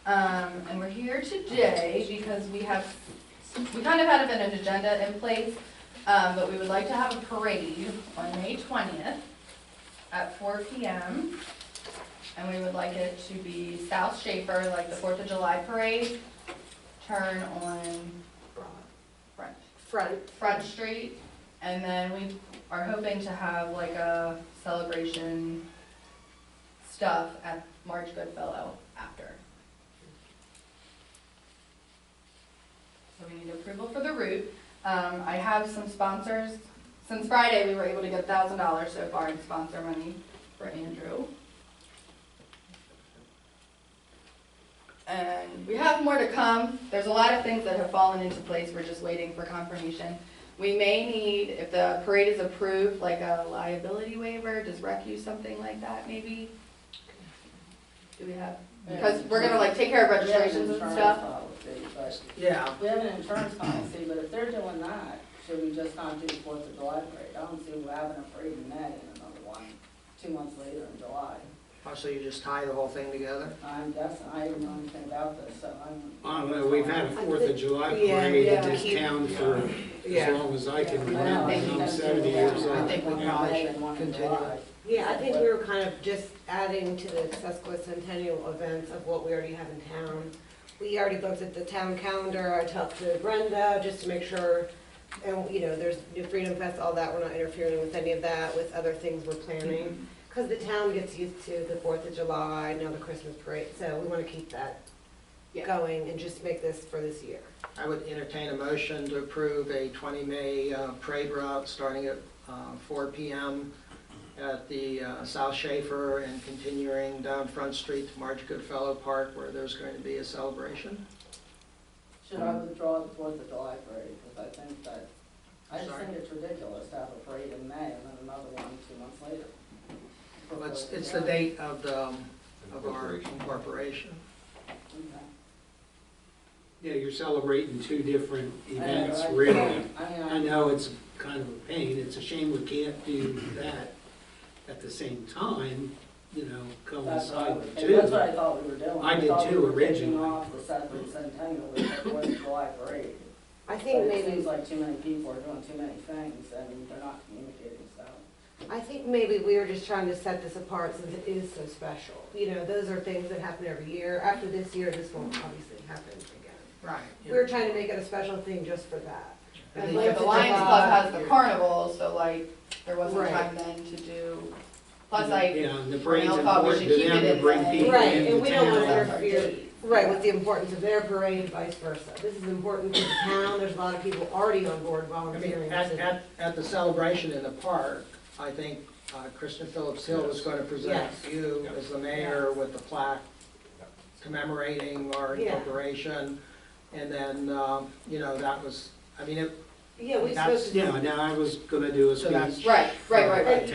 And we're here today because we kind of had an agenda in place, but we would like to have a parade on May 20th at 4 p.m. And we would like it to be South Schaefer, like the 4th of July parade, turn on Front Street. And then we are hoping to have like a celebration stuff at March Goodfellow after. So we need approval for the route. I have some sponsors. Since Friday, we were able to get $1,000 so far in sponsor money for Andrew. And we have more to come. There's a lot of things that have fallen into place. We're just waiting for confirmation. We may need, if the parade is approved, like a liability waiver. Does rec use something like that maybe? Do we have? Because we're gonna like take care of registrations and stuff. Yeah, We have an insurance policy, but if they're doing that, should we just not do the 4th of July parade? I don't see we're having a parade in May and another one 2 months later in July. so you just tie the whole thing together? I'm guessing, I didn't know anything about this, so I don't know, we've had a 4th of July Yeah, parade in yeah. this town for Yeah. as long as I can Yeah. remember, and I'm 70 years I old. think we probably should continue. Yeah, I think we were kind of just adding to the sesquicentennial events of what we already have in town. We already looked at the town calendar, I talked to Brenda just to make sure, and, you know, there's New Freedom Fest, all that, we're not interfering with any of that, with other things we're planning. Because the town gets used to the 4th of July, now the Christmas parade, so we want to keep that going and just make this for this year. I would entertain a motion to approve a 20 May parade route starting at 4 p.m. at the South Schaefer and continuing down Front Street to March Goodfellow Park where there's going to be a celebration. should I withdraw the 4th of July parade? Because I think that, I just Sorry? think it's ridiculous to have a parade in May and then another one 2 months later. Well, it's the date of our incorporation. Okay. Yeah, you're celebrating two different events, I know, really. I I know it's kind of a pain, it's a shame we can't do that at the same time, you know, coincide the two. That's what I thought we were doing. I did thought we too, were kicking originally. off the sesquicentennial with the 4th of July parade. I But think it maybe, seems like too many people are doing too many things and they're not communicating, so. I think maybe we were just trying to set this apart since it is so special. You know, those are things that happen every year. After this year, this won't obviously happen again. Right. We were trying to make it a special thing just for that. And Like the Lions Club has the carnival, so like, there wasn't Right. time then to do, plus I, Yeah, and the parade's Neil thought we important should to keep them it to in bring May. people Right, into and we don't want to town. interfere, right, with the importance of their parade, vice versa. This is important to the town, there's a lot of people already on board I mean, volunteering. at the celebration in the park, I think Kristen Phillips Hill is going to present Yes. you as the mayor with the plaque commemorating our Yeah. incorporation. And then, you know, that was, I mean, it, Yeah, we That's- supposed to. Yeah, now I was gonna do a So that's- speech. right.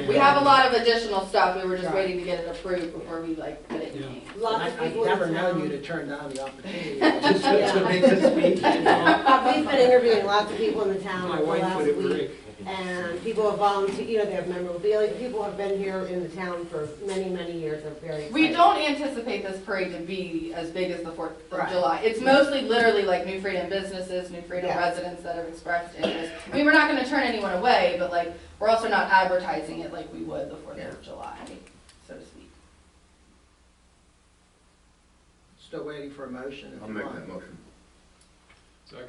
We have a lot of additional stuff, we were just Right. waiting to get it approved before we like put it in. Yeah. ink. Lots of I've people in never town. known you to turn down the opportunity. Just to make the speech, you know. We've been interviewing lots of people in the town My the wife last put it week, great. and people have volunteered, you know, they have memorabilia, people have been here in the town for many, many years, they're very excited. We don't anticipate this parade to be as big as the 4th of Right. July. It's mostly literally like New Freedom businesses, New Freedom Yeah. residents that have expressed interest. I mean, we're not gonna turn anyone away, but like, we're also not advertising it like we would the 4th Yeah. of July, so to speak. Still waiting for a motion if I'll you make want. that motion.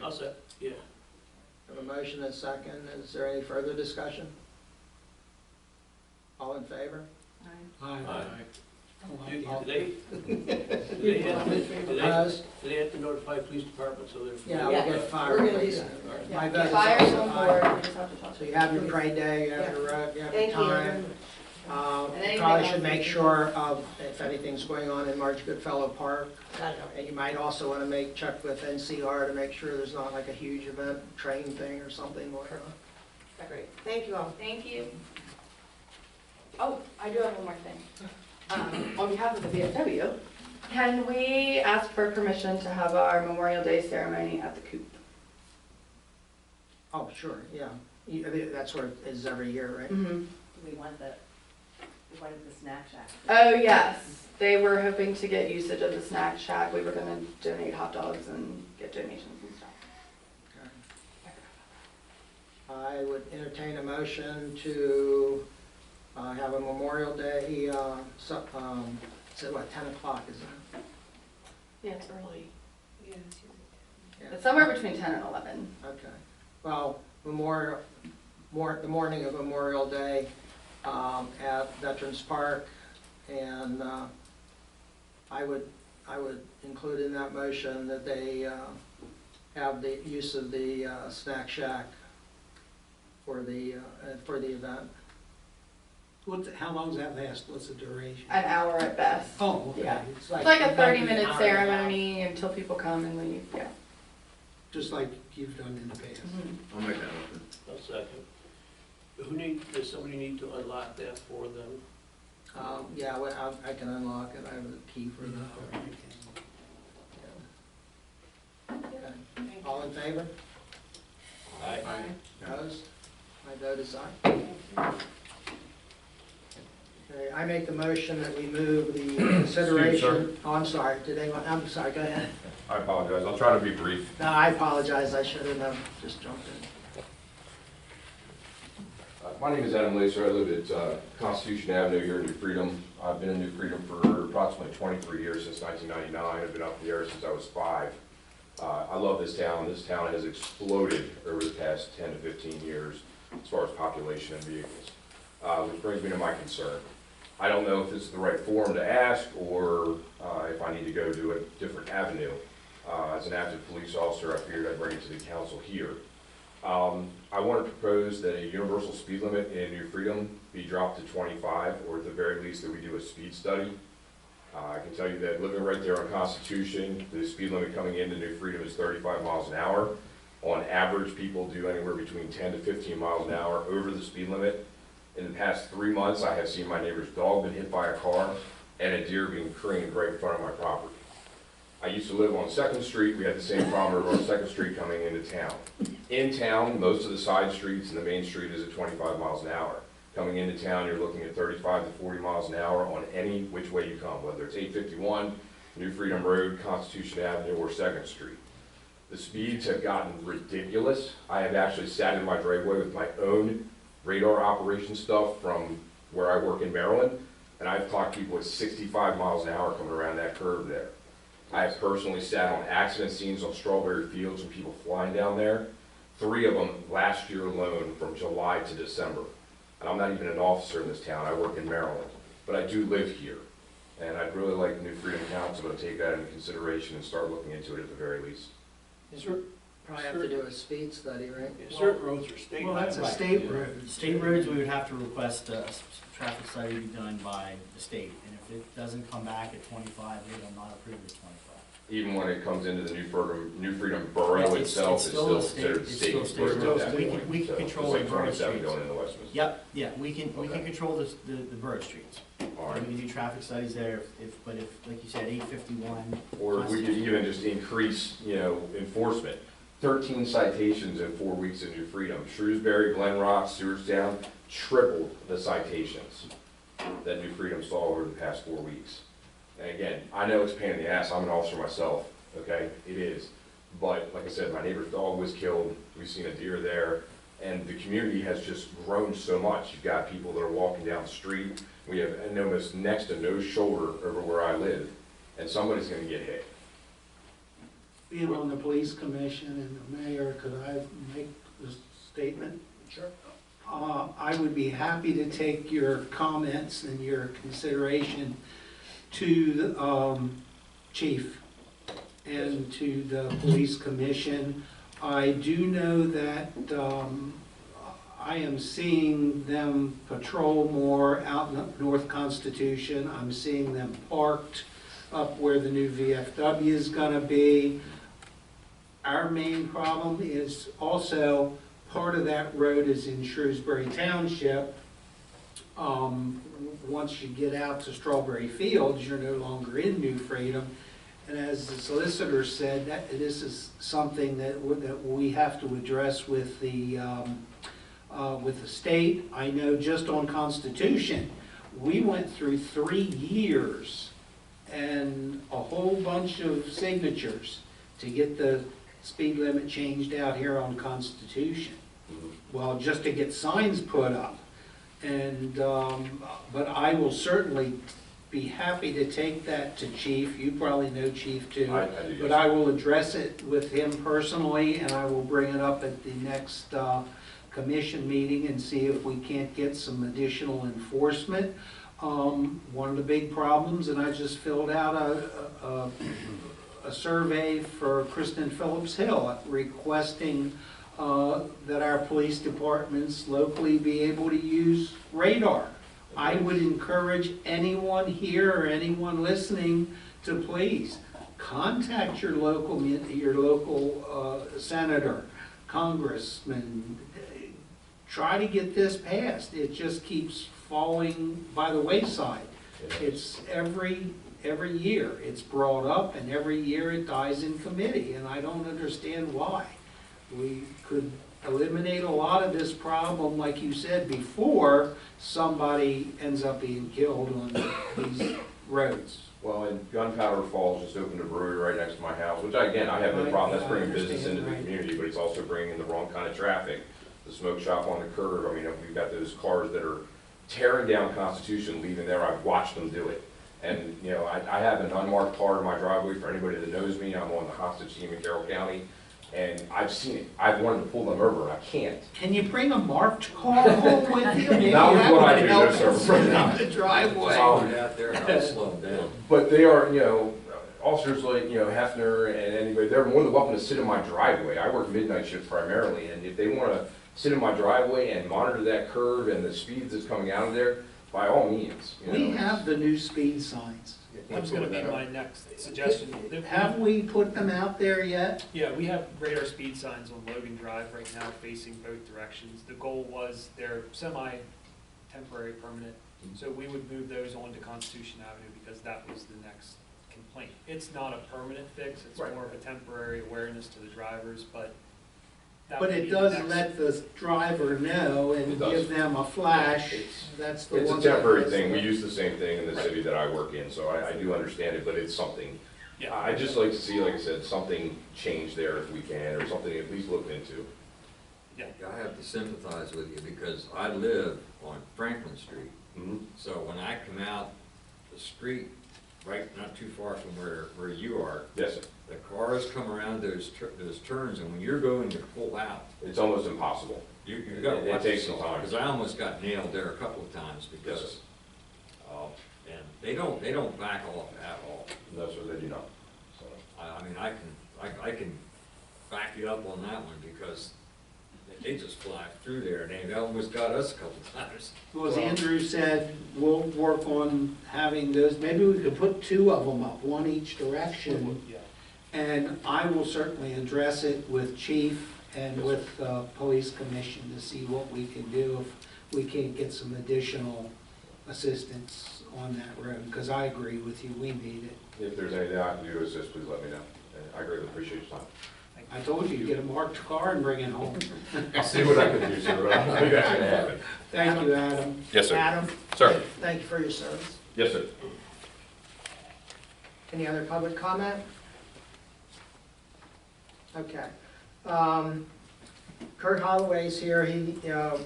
I'll say, yeah. Have a motion and a second. Is there any further discussion? All in favor? Aye. Do they Opposed? have to notify police department so they're. Yeah, we'll Yeah. get We're fired. gonna do that. My Yeah, vote is fire's also on aye. board, we just have to talk. So you have your parade day, you have Yeah. your road, you have your Thank you very time. much. And anything Probably else should we make can- sure of if anything's going on in March Goodfellow Park. Got it. And you might also want to check with NCR to make sure there's not like a huge event, train thing or something going on. Great, thank you all. Thank you. Oh, I do have one more thing. On behalf of the VFW, can we ask for permission to have our Memorial Day ceremony at the Coop? Oh, sure, yeah. That's what it is every year, right? Mm-hmm. We want that. Why did the snack shack? Oh, yes, they were hoping to get usage of the snack shack. We were gonna donate hot dogs and get donations and stuff. I would entertain a motion to have a Memorial Day, is it what, 10 o'clock, is it? Yeah, it's early. Yeah. It's somewhere between 10 and 11. Okay. Well, the morning of Memorial Day at Veterans Park, and I would include in that motion that they have the use of the snack shack for the event. How long does that last? What's the duration? An hour at best. Oh, okay. Yeah. It's It's like a it might be an 30-minute hour and a half. ceremony until people come and leave, yeah. just like you've done in the past. Mhm. I'll make that motion. A second. Does somebody need to unlock that for them? Yeah, well, I can unlock it, I have a key for that. Okay. All in favor? Aye. Opposed? My vote is aye. Okay, I make the motion that we move the consideration, oh, I'm sorry, I'm sorry, go ahead. I apologize, I'll try to be brief. No, I apologize, I should have just jumped in. My name is Adam Lacer, I live at Constitution Avenue here in New Freedom. I've been in New Freedom for approximately 23 years, since 1999. I've been up here since I was 5. I love this town. This town has exploded over the past 10 to 15 years as far as population and vehicles, which brings me to my concern. I don't know if this is the right forum to ask, or if I need to go to a different avenue. As an active police officer, I figured I'd bring it to the council here. I want to propose that a universal speed limit in New Freedom be dropped to 25, or at the very least that we do a speed study. I can tell you that living right there on Constitution, the speed limit coming into New Freedom is 35 miles an hour. On average, people do anywhere between 10 to 15 miles an hour over the speed limit. In the past 3 months, I have seen my neighbor's dog been hit by a car and a deer being creamed right in front of my property. I used to live on 2nd Street. We had the same problem on 2nd Street coming into town. In town, most of the side streets and the main street is at 25 miles an hour. Coming into town, you're looking at 35 to 40 miles an hour on any which way you come, whether it's 851, New Freedom Road, Constitution Avenue, or 2nd Street. The speeds have gotten ridiculous. I have actually sat in my driveway with my own radar operation stuff from where I work in Maryland, and I've clocked people at 65 miles an hour coming around that curve there. I have personally sat on accident scenes on Strawberry Fields and people flying down there. 3 of them last year alone from July to December. And I'm not even an officer in this town, I work in Maryland, but I do live here. And I'd really like New Freedom Council to take that into consideration and start looking into it at the very least. Probably have to do a speed study, right? Certain roads are state. Well, that's a highway. state road. State roads, we would have to request a traffic study be done by the state, and if it doesn't come back at 25, they will not approve it at 25. Even when it comes into the New Freedom Borough It's itself, it's still a state- considered it's state. still state road road. at that We can- point. we can So control it's the like borough 27 streets. going into Westminster. Yep, yeah, we can Okay. control the borough streets. All right. We can do traffic studies there, but if, like you said, 851. Or if we could even just increase, enforcement. 13 citations in 4 weeks in New Freedom. Shrewsbury, Glen Rock, Stewartstown, tripled the citations that New Freedom saw over the past 4 weeks. And again, I know it's a pain in the ass, I'm an officer myself, okay? It is. But like I said, my neighbor's dog was killed, we've seen a deer there, and the community has just grown so much. You've got people that are walking down the street, we have almost next to no shoulder over where I live, and somebody's gonna get hit. Being on the police commission and the mayor, could I make a statement? Sure. I would be happy to take your comments and your consideration to the chief and to the police commission. I do know that I am seeing them patrol more out in North Constitution. I'm seeing them parked up where the new VFW is gonna be. Our main problem is also, part of that road is in Shrewsbury Township. Once you get out to Strawberry Fields, you're no longer in New Freedom. And as the solicitor said, that this is something that we have to address with the state. I know just on Constitution, we went through 3 years and a whole bunch of signatures to get the speed limit changed out here on Constitution. Well, just to get signs put up. And, but I will certainly be happy to take that to Chief. You probably know Chief too. I do, yes. But I will address it with him personally, and I will bring it up at the next commission meeting and see if we can't get some additional enforcement. One of the big problems, and I just filled out a survey for Kristen Phillips Hill requesting that our police departments locally be able to use radar. I would encourage anyone here or anyone listening to please contact your local senator, congressman. Try to get this passed. It just keeps falling by the wayside. It's every year it's brought up, and every year it dies in committee, and I don't understand why. We could eliminate a lot of this problem, like you said, before somebody ends up being killed on these roads. Well, and Gunpowder Falls just opened a brewery right next to my house, which again, I have no problem, that's bringing business into the community, but it's also bringing in the wrong kind of traffic. The smoke shop on the curb, I mean, we've got those cars that are tearing down Constitution, leaving there, I've watched them do it. And, you know, I have an unmarked car in my driveway, for anybody that knows me, I'm on the hostage team in Carroll County, and I've seen it. I've wanted to pull them over, and I can't. Can you bring a marked car home with you? Maybe Not with that what I would do, help no, sir. us in the driveway. Out there, I'll slow them down. But they are, you know, officers like, you know, Hefner and anybody, they're more than welcome to sit in my driveway. I work midnight shift primarily, and if they want to sit in my driveway and monitor that curve and the speeds that's coming out of there, by all means. You know. We have the new speed signs. That was gonna be my next suggestion. Have we put them out there yet? Yeah, we have radar speed signs on Logan Drive right now facing both directions. The goal was they're semi-temporary, permanent, so we would move those onto Constitution Avenue because that was the next complaint. It's not a permanent fix, it's Right. more of a temporary awareness to the drivers, but that But would it be does next. let the driver know and It does. give them a flash. It's- That's the It's one. a temporary that- thing, we use the same thing in the city that I work in, so I do understand it, but it's something. Yeah. I'd just like to see, like I said, something change there if we can, or something at least looked into. Yeah. I have to sympathize with you because I live on Franklin Street. Mhm. So when I come out the street, right, not too far from where you are, Yes, sir. the cars come around those turns, and when you're going to pull out, It's almost impossible. you gotta It watch takes some yourself. time. Because I almost got nailed there a couple of times Yes, because, sir. and they don't back off at all. No, sir, they do not. So, I mean, I can back you up on that one because they just fly through there, and they almost got us a couple times. Well, as Andrew said, we'll work on having those, maybe we could put 2 of them up, one each direction. Yeah. And I will certainly address it with Chief and with Police Commission to see what we can do if we can't get some additional assistance on that road, because I agree with you, we need it. if there's anything I can do to assist, please let me know. And I greatly appreciate your time. I told you, get a marked car and bring it home. I'll see what I can do, sir, but I don't think that's gonna happen. Thank you, Adam. Yes, sir. Adam, Sir. thank you for your service. Yes, sir. Any other public comment? Okay. Kurt Holloway's here, he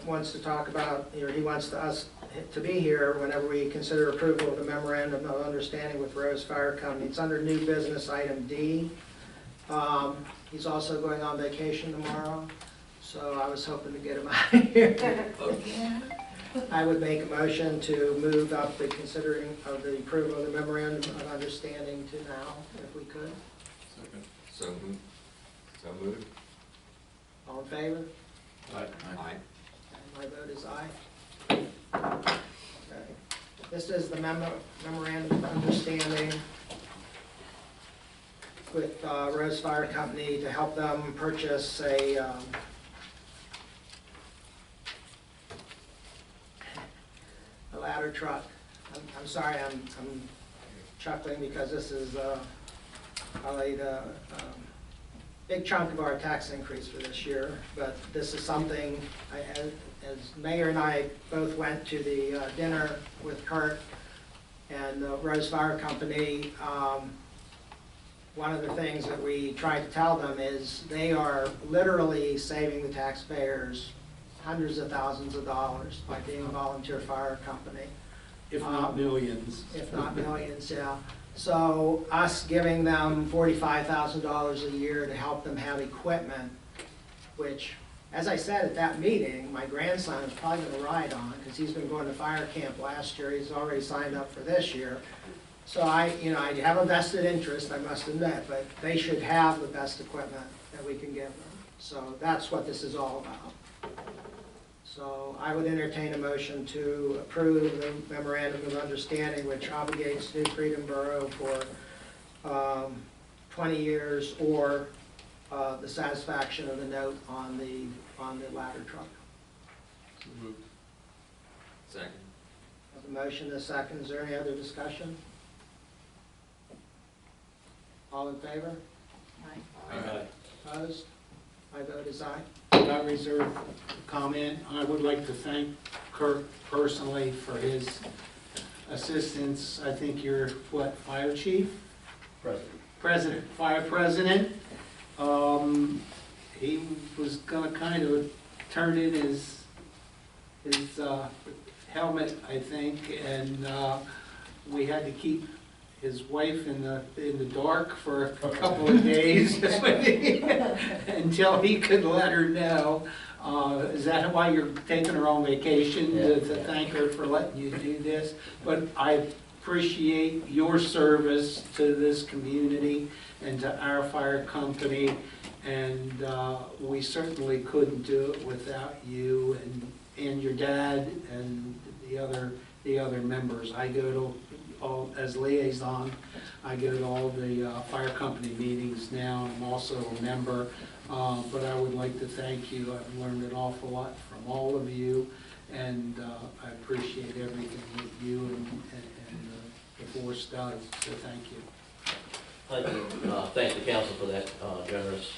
wants to talk about, or he wants us to be here whenever we consider approval of the memorandum of understanding with Rose Fire Company. It's under new business item D. He's also going on vacation tomorrow, so I was hoping to get him out of here. I would make a motion to move up the considering of the approval of the memorandum of understanding to now, if we could. So moved. All in favor? Aye. And my vote is aye. Okay. This is the memorandum of understanding with Rose Fire Company to help them purchase a ladder truck. I'm sorry, I'm chuckling because this is probably the big chunk of our tax increase for this year, but this is something, as Mayor and I both went to the dinner with Kurt and the Rose Fire Company, one of the things that we tried to tell them is they are literally saving the taxpayers hundreds of thousands of dollars by being a volunteer fire company. If not millions. If not millions, yeah. So us giving them $45,000 a year to help them have equipment, which, as I said at that meeting, my grandson is probably gonna ride on, because he's been going to fire camp last year, he's already signed up for this year. So I have a vested interest, I must admit, but they should have the best equipment that we can give them. So that's what this is all about. So I would entertain a motion to approve the memorandum of understanding which obligates New Freedom Borough for 20 years or the satisfaction of the note on the ladder truck. So moved. Second. Have a motion and a second. Is there any other discussion? All in favor? Aye. Opposed? My vote is aye. I reserve comment. I would like to thank Kirk personally for his assistance. I think you're, what, fire chief? President. Fire president. He was gonna kind of turn in his helmet, I think, and we had to keep his wife in the dark for a couple of days until he could let her know. Is that why you're taking her on vacation, to thank her for letting you do this? But I appreciate your service to this community and to our fire company, and we certainly couldn't do it without you and your dad and the other members. I go to all, as liaison, I go to all the fire company meetings now, and I'm also a member. But I would like to thank you. I've learned an awful lot from all of you, and I appreciate everything that you and the force does, so thank you. I'd like to thank the council for that generous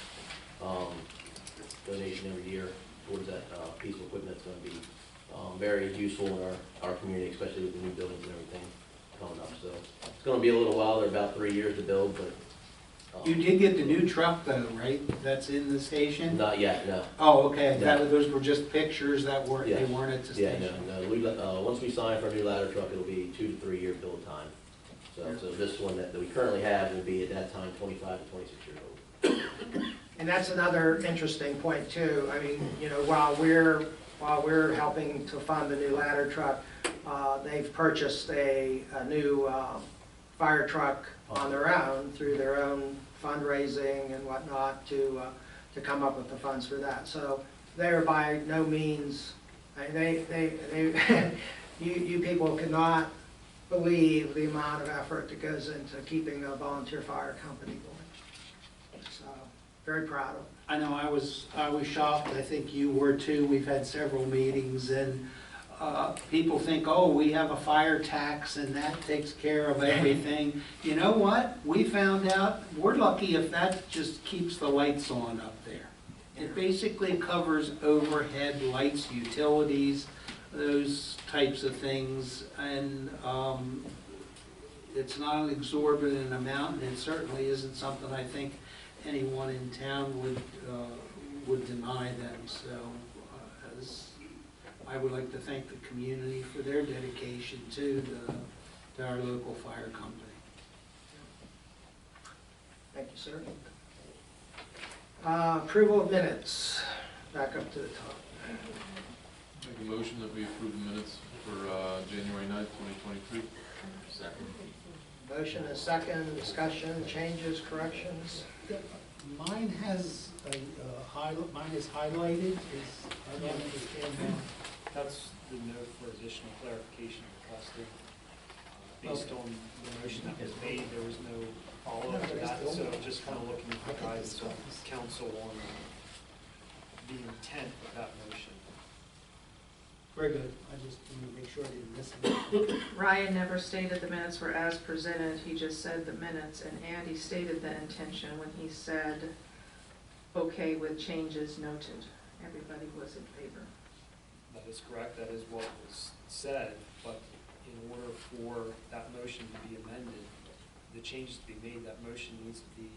donation every year towards that piece of equipment. It's going to be very useful in our community, especially with the new buildings and everything coming up. So it's going to be a little while. They're about 3 years to build, but You did get the new truck though, right? That's in the station? not yet, no. Oh, okay, No. those were just pictures that weren't, they Yeah. weren't at the Yeah, station? no. Once we sign for a new ladder truck, it'll be 2 to 3 year build time. So this one that we currently have will be at that time 25 to 26 years old. And that's another interesting point too. I mean, while we're helping to fund the new ladder truck, they've purchased a new fire truck on their own through their own fundraising and whatnot to come up with the funds for that. So they're by no means, you people cannot believe the amount of effort that goes into keeping a volunteer fire company going. So very proud of them. I know I was shocked, I think you were too. We've had several meetings, and people think, oh, we have a fire tax and that takes care of everything. You know what? We found out we're lucky if that just keeps the lights on up there. It basically covers overhead lights, utilities, those types of things, and it's not an exorbitant amount, and it certainly isn't something I think anyone in town would deny them. So as I would like to thank the community for their dedication to our local fire company. Thank you, sir. Approval of minutes, back up to the top. Make a motion that we approve the minutes for January 9th, 2023. Second. Motion is second, discussion, changes, corrections. Mine has mine is highlighted. I don't understand that. That's the note for additional clarification requested. Based on the motion that was made, there was no follow-up to that, so just kind of looking for guidance from council on the intent of that motion. Very good. I just wanted to make sure I didn't miss anything. Ryan never stated the minutes were as presented, he just said the minutes, and Andy stated the intention when he said okay with changes noted. Everybody was in favor. That is correct, that is what was said, but in order for that motion to be amended, the changes to be made, that motion needs to be,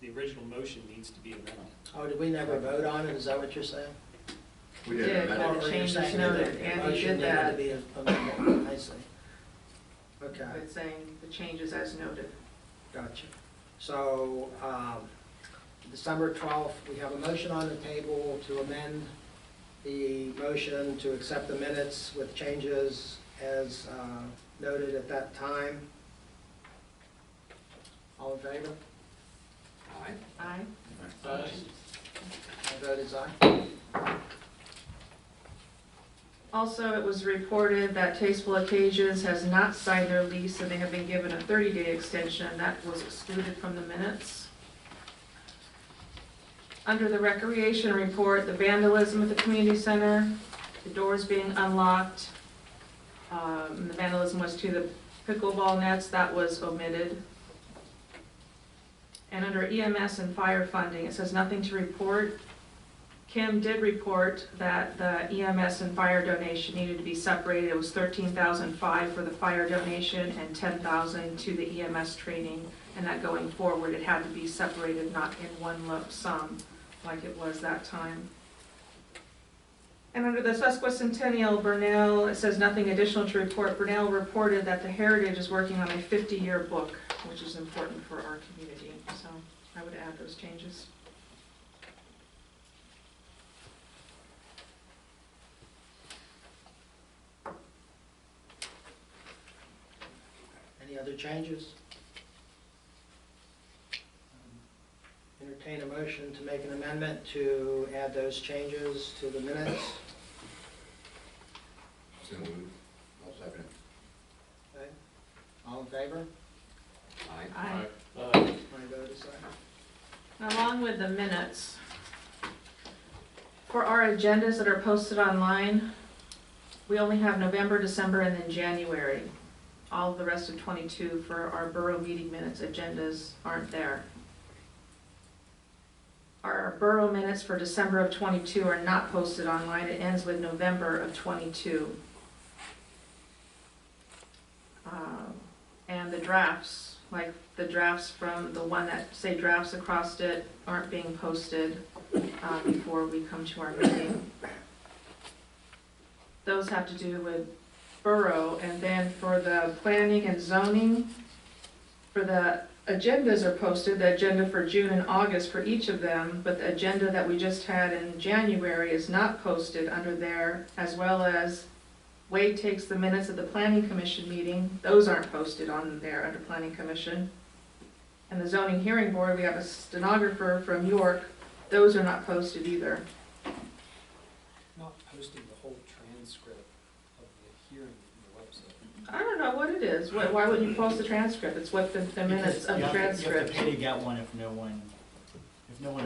the original motion needs to be amended. Oh, did we never vote on it? Is that what you're saying? We Did, didn't but amend Or it. the you're changes saying that noted, the Andy motion did that. needed to be amended? I see. Okay, But saying the changes as noted. gotcha. So, December 12th, we have a motion on the table to amend the motion to accept the minutes with changes as noted at that time. All in favor? Aye. Aye. My vote is aye. Also, it was reported that Tasteful Occasions has not signed their lease and they have been given a 30-day extension. That was excluded from the minutes. Under the recreation report, the vandalism at the community center, the doors being unlocked, the vandalism was to the pickleball nets, that was omitted. And under EMS and fire funding, it says nothing to report. Kim did report that the EMS and fire donation needed to be separated. It was $13,500 for the fire donation and $10,000 to the EMS training. And that going forward, it had to be separated, not in one lump sum like it was that time. And under the Sesquicentennial, Burnell, it says nothing additional to report. Burnell reported that the Heritage is working on a 50-year book, which is important for our community. So I would add those changes. Any other changes? Entertain a motion to make an amendment to add those changes to the minutes. So moved. I'll second it. Okay. All in favor? Aye. Aye. My vote is aye. Along with the minutes, for our agendas that are posted online, we only have November, December, and then January. All of the rest of 22 for our borough meeting minutes agendas aren't there. Our borough minutes for December of 22 are not posted online. It ends with November of 22. And the drafts, like the drafts from the one that say drafts across it, aren't being posted before we come to our meeting. Those have to do with borough, and then for the planning and zoning, for the agendas are posted, the agenda for June and August for each of them, but the agenda that we just had in January is not posted under there, as well as Wade takes the minutes of the planning commission meeting, those aren't posted on there under planning commission. And the zoning hearing board, we have a stenographer from York, those are not posted either. Not posting the whole transcript of the hearing on the website. I don't know what it is, why wouldn't you post the transcript? It's what the minutes of the You have transcript. to pay to get one if no one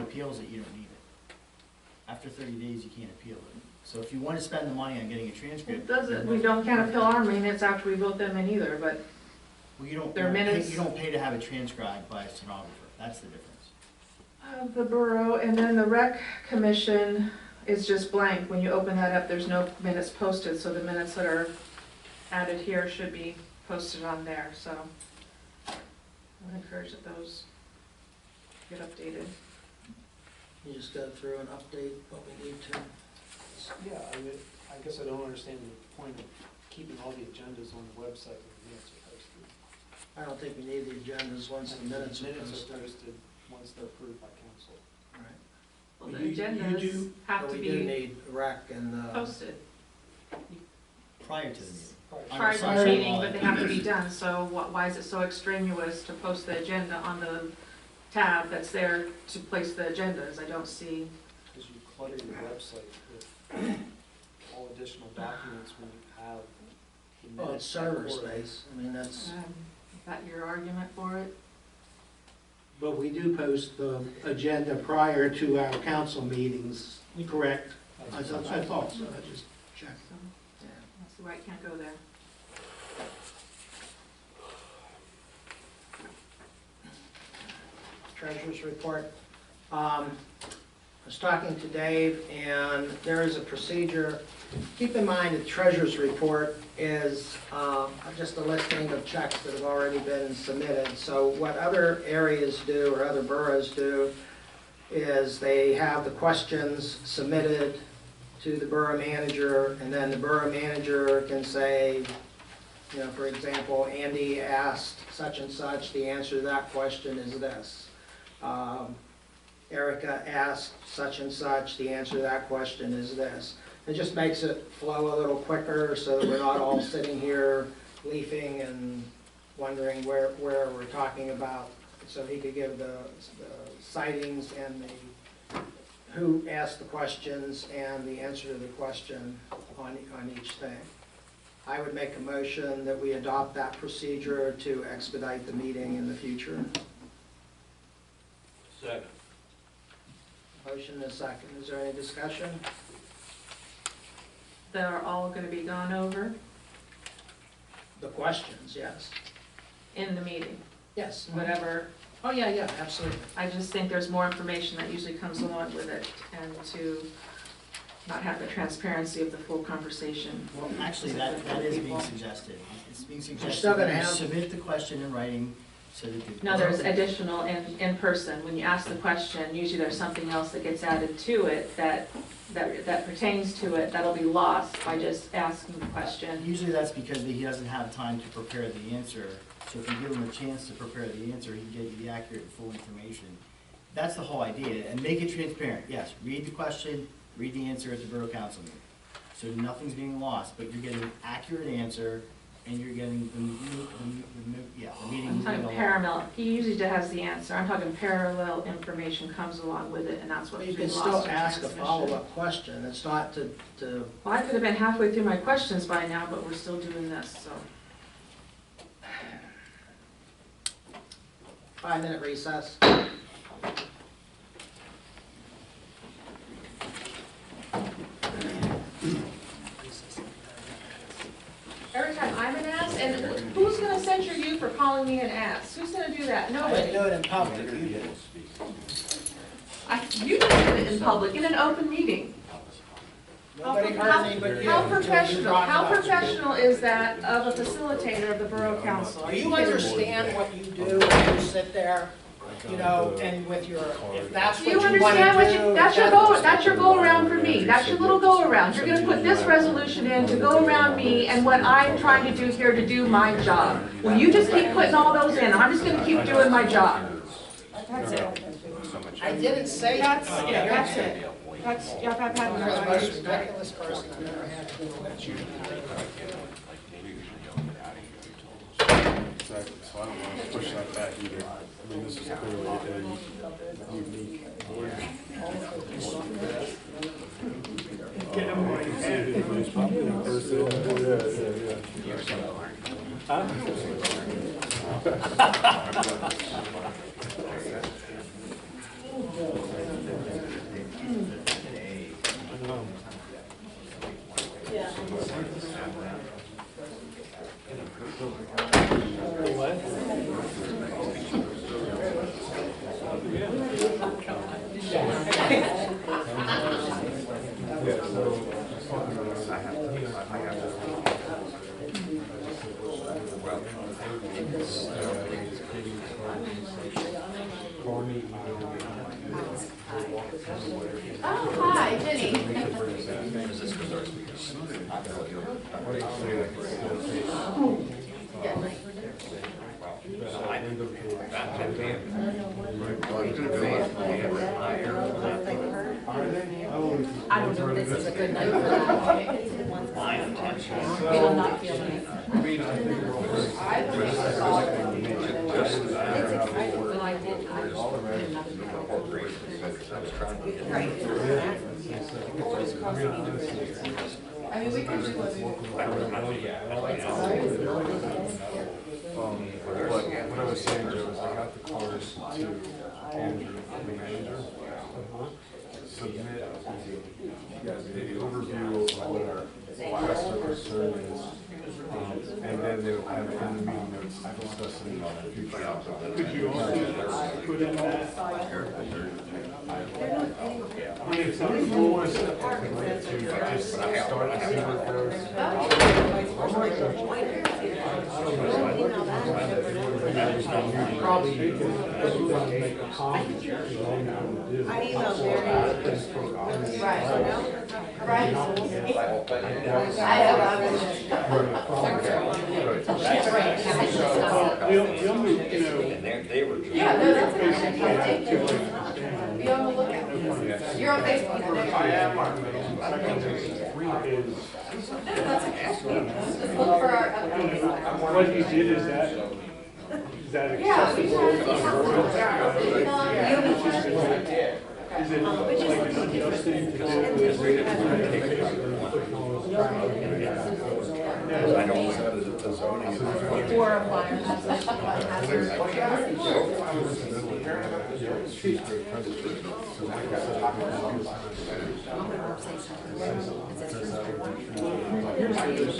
appeals it, you don't need it. After 30 days, you can't appeal it. So if you want to spend the money on getting a transcript. Can't appeal our minutes after we vote them in either, but Well, you don't, their minutes. you don't pay to have it transcribed by a stenographer, that's the difference. The borough, and then the rec commission is just blank. When you open that up, there's no minutes posted, so the minutes that are added here should be posted on there, so I would encourage that those get updated. You just go through and update what we need to. Yeah, I guess I don't understand the point of keeping all the agendas on the website when the minutes are posted. I don't think we need the agendas once the minutes are posted. posted once they're approved by council. Right. Well, the You agendas do- have but to we do be need rec and, posted Prior to the meeting. prior to the Sunshine meeting, law. but they have to be done, so why is it so extraneous to post the agenda on the tab that's there to place the agendas? I don't see. Because you clutter your website with all additional documents when you have the minutes. well, it's server recorded. space. I mean, that's, Is that your argument for it? But we do post the agenda prior to our council meetings, correct? I thought so, I just checked. So, yeah, that's why it can't go there. treasurer's report. I was talking to Dave, and there is a procedure. Keep in mind, the treasurer's report is just a listing of checks that have already been submitted. So what other areas do, or other boroughs do, is they have the questions submitted to the borough manager, and then the borough manager can say, you know, for example, Andy asked such and such, the answer to that question is this. Erica asked such and such, the answer to that question is this. It just makes it flow a little quicker so that we're not all sitting here leafing and wondering where we're talking about. So he could give the citings and who asked the questions and the answer to the question on each thing. I would make a motion that we adopt that procedure to expedite the meeting in the future. Second. Motion and a second. Is there any discussion? They're all gonna be gone over The questions, yes. in the meeting, Yes. whatever. Oh, yeah, absolutely. I just think there's more information that usually comes along with it, and to not have the transparency of the full conversation. Well, actually, that is being suggested. It's being suggested still gonna that you have- submit the question in writing so that the. No, there's additional in person. When you ask the question, usually there's something else that gets added to it that pertains to it, that'll be lost by just asking the question. Usually that's because he doesn't have time to prepare the answer. So if you give him a chance to prepare the answer, he can get you the accurate, full information. That's the whole idea, and make it transparent. Yes, read the question, read the answer at the Borough Council meeting. So nothing's being lost, but you're getting an accurate answer, and you're getting the meeting I'm moving talking along. parallel. He usually has the answer. I'm talking parallel information comes along with it, and that's You what's can being still lost in ask a transmission. follow-up question. It's not to, Well, I could have been halfway through my questions by now, but we're still doing this, so. 5-minute recess. Every time I'm an ass, and who's gonna censure you for calling me an ass? Who's gonna do that? Nobody. Do it in public, you do. You did it in public, in an open meeting. Nobody heard me but you. How until you professional, brought it how up. professional is that of a facilitator of the Borough Council? Do you understand what you do when you sit there, you know, and with your, if that's Do what you you want to understand what do? you, that's your go around for me, that's your little go around. You're gonna put this resolution in to go around me and what I'm trying to do here to do my job. Well, you just keep putting all those in, I'm just gonna keep doing my job. That's it. I didn't say That's, that. yeah, that's it. That's, yeah, I've had You're the my most ridiculous person I've ever had to deal with. Exactly, so I don't want to push that back either. I mean, this is clearly a unique board. Get him away. Oh, hi, Jenny. I don't know if this is a good night for that. Will not feel nice. I believe it's all. It's exciting, but I did, I mean, we can do what we But what I was saying, Joe, is I got the cars to Andrew, the manager. Submit the overview of what our last concern is. And then they'll have in the meeting notes discussing future. Could you also put in that? If some floors, Just start to see what goes. Probably. I emailed Mary. Right. Right. I have, the only, yeah, no, that's an idea. Thank you. Be on the lookout. You're on Facebook, I know. I am on Just look for our updates. what he did is that Yeah, we accessible? have. Is it like an unjust thing to do? Or a flyer.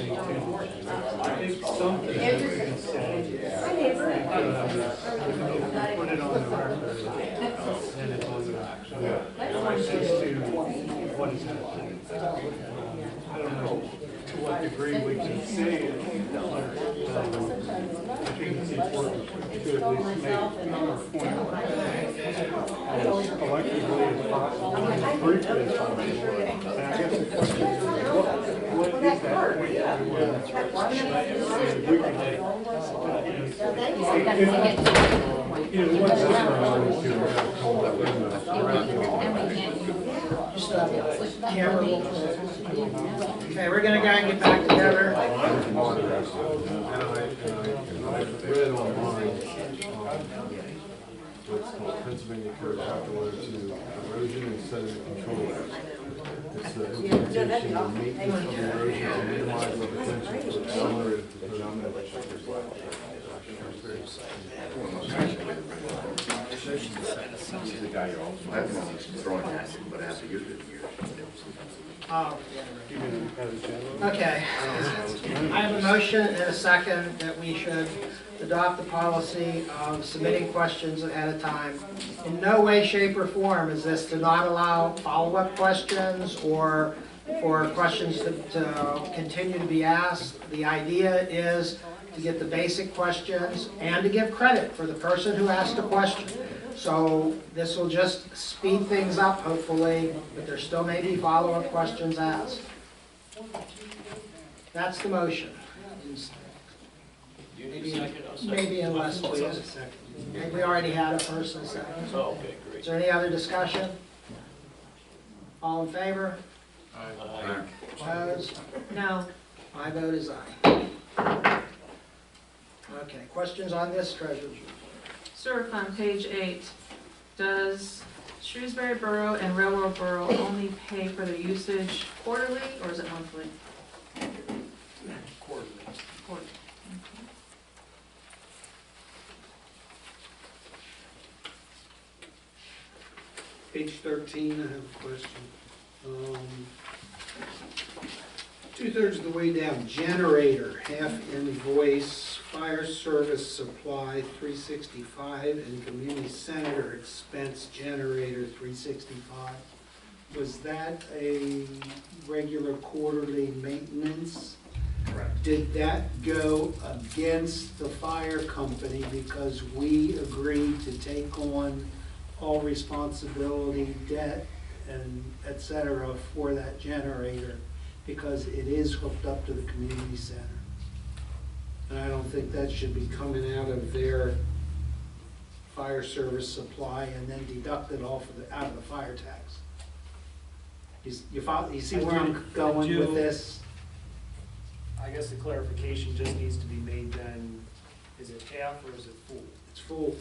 I think something can be said. Put it on the record. And it's on the access to what is happening. I don't know to what degree we can say it. I think it's important to at least make our point as collectively as possible, as briefly as possible. And I guess the question is, what is that point that we want to we can, what's Camera. Okay, we're gonna go and get back together. And I read online, what's called Pennsylvania Code Chapter 102, Erosion and Sediment Control Act. It's the implementation and maintenance of erosion to minimize the potential for accelerated The guy you're also, I haven't been throwing acid, but after you did here. Oh, okay. I have a motion and a second that we should adopt the policy of submitting questions ahead of time. In no way, shape, or form is this to not allow follow-up questions or for questions to continue to be asked. The idea is to get the basic questions and to give credit for the person who asked the question. So this will just speed things up, hopefully, but there still may be follow-up questions asked. That's the motion. Maybe unless we already had a first and second. Oh, okay, great. Is there any other discussion? All in favor? Aye. Opposed? No. My vote is aye. Okay, questions on this, Treasurer's report? Sewer fund, page 8. Does Shrewsbury Borough and Railroad Borough only pay for their usage quarterly, or is it monthly? Quarterly. Quarterly. Page 13, I have a question. 2/3 of the way down, generator, half invoice, fire service supply, 365, and community center expense generator, 365. Was that a regular quarterly maintenance? Correct. Did that go against the fire company because we agreed to take on all responsibility, debt, and et cetera for that generator? Because it is hooked up to the community center. And I don't think that should be coming out of their fire service supply and then deducted off of out of the fire tax. You see where I'm going with this? I guess the clarification just needs to be made then, is it half or is it full? It's full.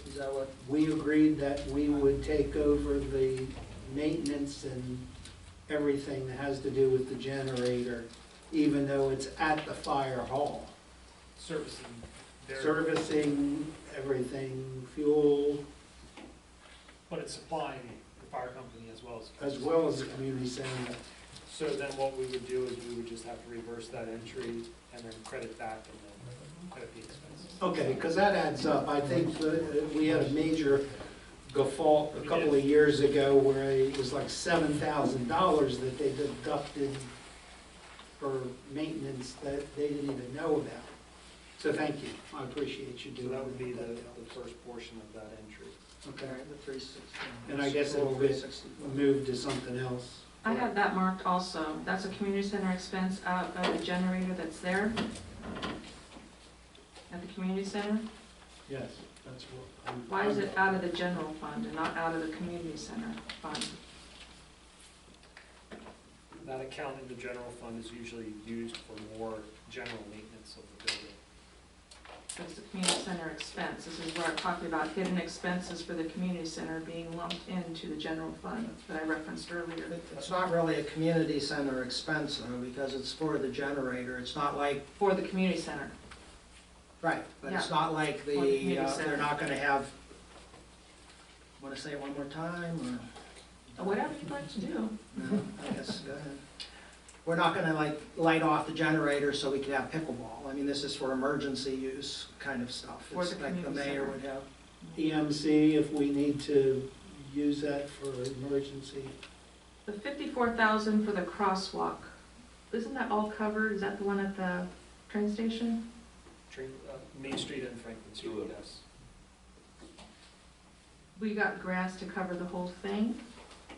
Is that what? We agreed that we would take over the maintenance and everything that has to do with the generator, even though it's at the fire hall. Servicing their. Servicing, everything, fuel, But it's supplying the fire company as well as. as the community center. So then what we would do is we would just have to reverse that entry and then credit back and then credit the expenses. Okay, because that adds up. I think that we had a major guffaw a couple of years ago where it was like $7,000 that they deducted for maintenance that they didn't even know about. So thank you. I appreciate you So doing that would be the that. first portion of that entry. Okay, The 360. and I guess it'll get moved to something else. I have that marked also. That's a community center expense out of the generator that's there at the community center. Yes, that's what. Why is it out of the general fund and not out of the community center fund? That account in the general fund is usually used for more general maintenance of the building. That's the community center expense. This is where I'm talking about hidden expenses for the community center being lumped into the general fund that I referenced earlier. It's not really a community center expense though, because it's for the generator. It's not like, For the community center. right, but it's Yeah. not like For the community center. they're not gonna have, want to say it one more time, Or whatever you'd like to do. or, no, I guess, go ahead. We're not gonna like light off the generator so we can have pickleball. I mean, this is for emergency use kind of stuff. For It's the like the community mayor center. would have. EMC, if we need to use that for emergency. The 54,000 for the crosswalk, isn't that all covered? Is that the one at the train station? Main Street and Franklin Street, yes. We got grants to cover the whole thing.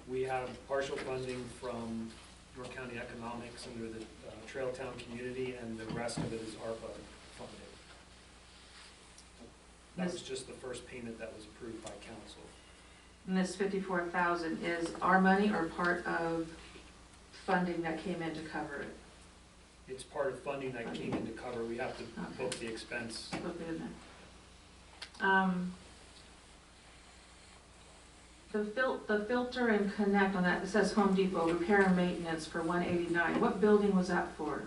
We have partial funding from York County Economics under the Trail Town Community, and the rest of it is ARPA funding. That was just the first payment that was approved by council. And this 54,000 is our money or part of funding that came in to cover it? It's part of funding that came in to cover, we have to Okay. book the expense. Put it in there. The filter and connect on that, it says Home Depot, repair and maintenance for 189. What building was that for?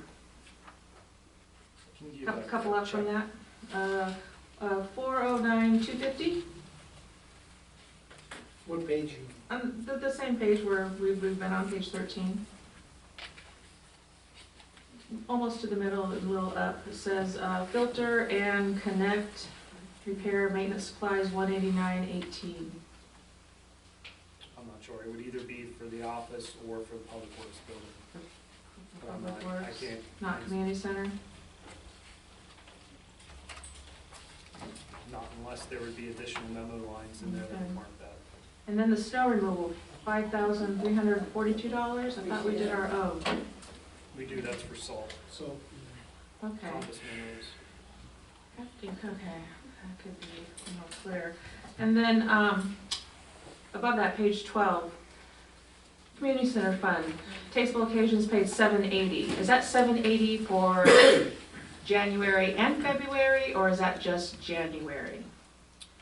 Can you give that a Couple up from check? that. 409-250? What page? The same page where we've been on, page 13. Almost to the middle, a little up. It says filter and connect, repair, maintenance supplies, 189.18. I'm not sure, it would either be for the office or for the public works building. But I'm Public not, I Works, can't. not community center. Not unless there would be additional memo lines in there that Okay. would mark that. And then the snow removal, $5,342. I thought we did our own. We do, that's for salt, So, Okay. compass memos. Okay, that could be more clear. And then, above that, page 12, Community Center Fund, tasteful occasions paid $780. Is that $780 for January and February, or is that just January?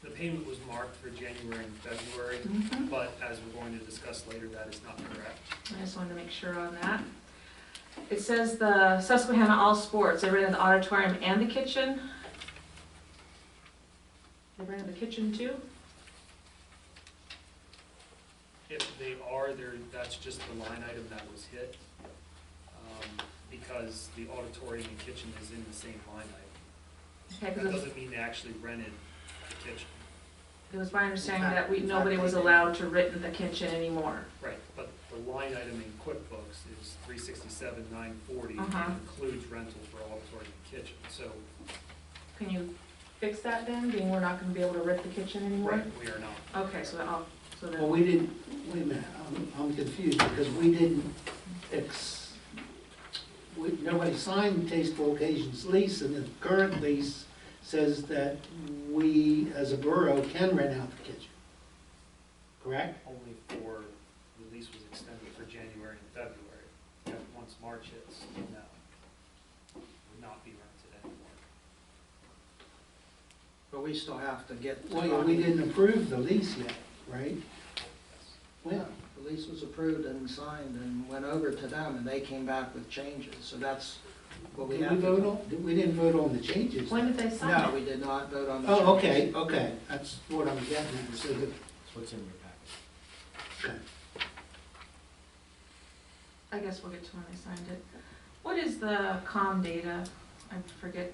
The payment was marked for January and February, Mhm. but as we're going to discuss later, that is not correct. I just wanted to make sure on that. It says the Susquehanna All Sports, they rented the auditorium and the kitchen. They rented the kitchen too? If they are, there, that's just the line item that was hit, because the auditorium and kitchen is in the same line item. Okay, That 'cause doesn't mean they actually rented the kitchen. it was my understanding that nobody was allowed to rent the kitchen anymore. Right, but the line item in QuickBooks is $367,940, Uh-huh. and includes rental for auditorium and kitchen, so, Can you fix that then, being we're not gonna be able to rent the kitchen anymore? right, we are not. Okay, so well, then, we didn't, wait a minute, I'm confused because we didn't nobody signed Tasteful Occasions lease, and the current lease says that we, as a borough, can rent out the kitchen. Correct? Only for, the lease was extended for January and February. And once March hits, no, would not be rented anymore. But we still have to get. Well, we didn't approve the lease yet, right? Yes. When? The lease was approved and signed and went over to them, and they came back with changes, so that's what we Did have we to vote do. on, we didn't vote on the changes. when did they sign No, it? we did not vote on the Oh, changes. okay, that's what I'm getting at, so that, That's what's in your packet. okay. I guess we'll get to when I signed it. What is the com data? I forget.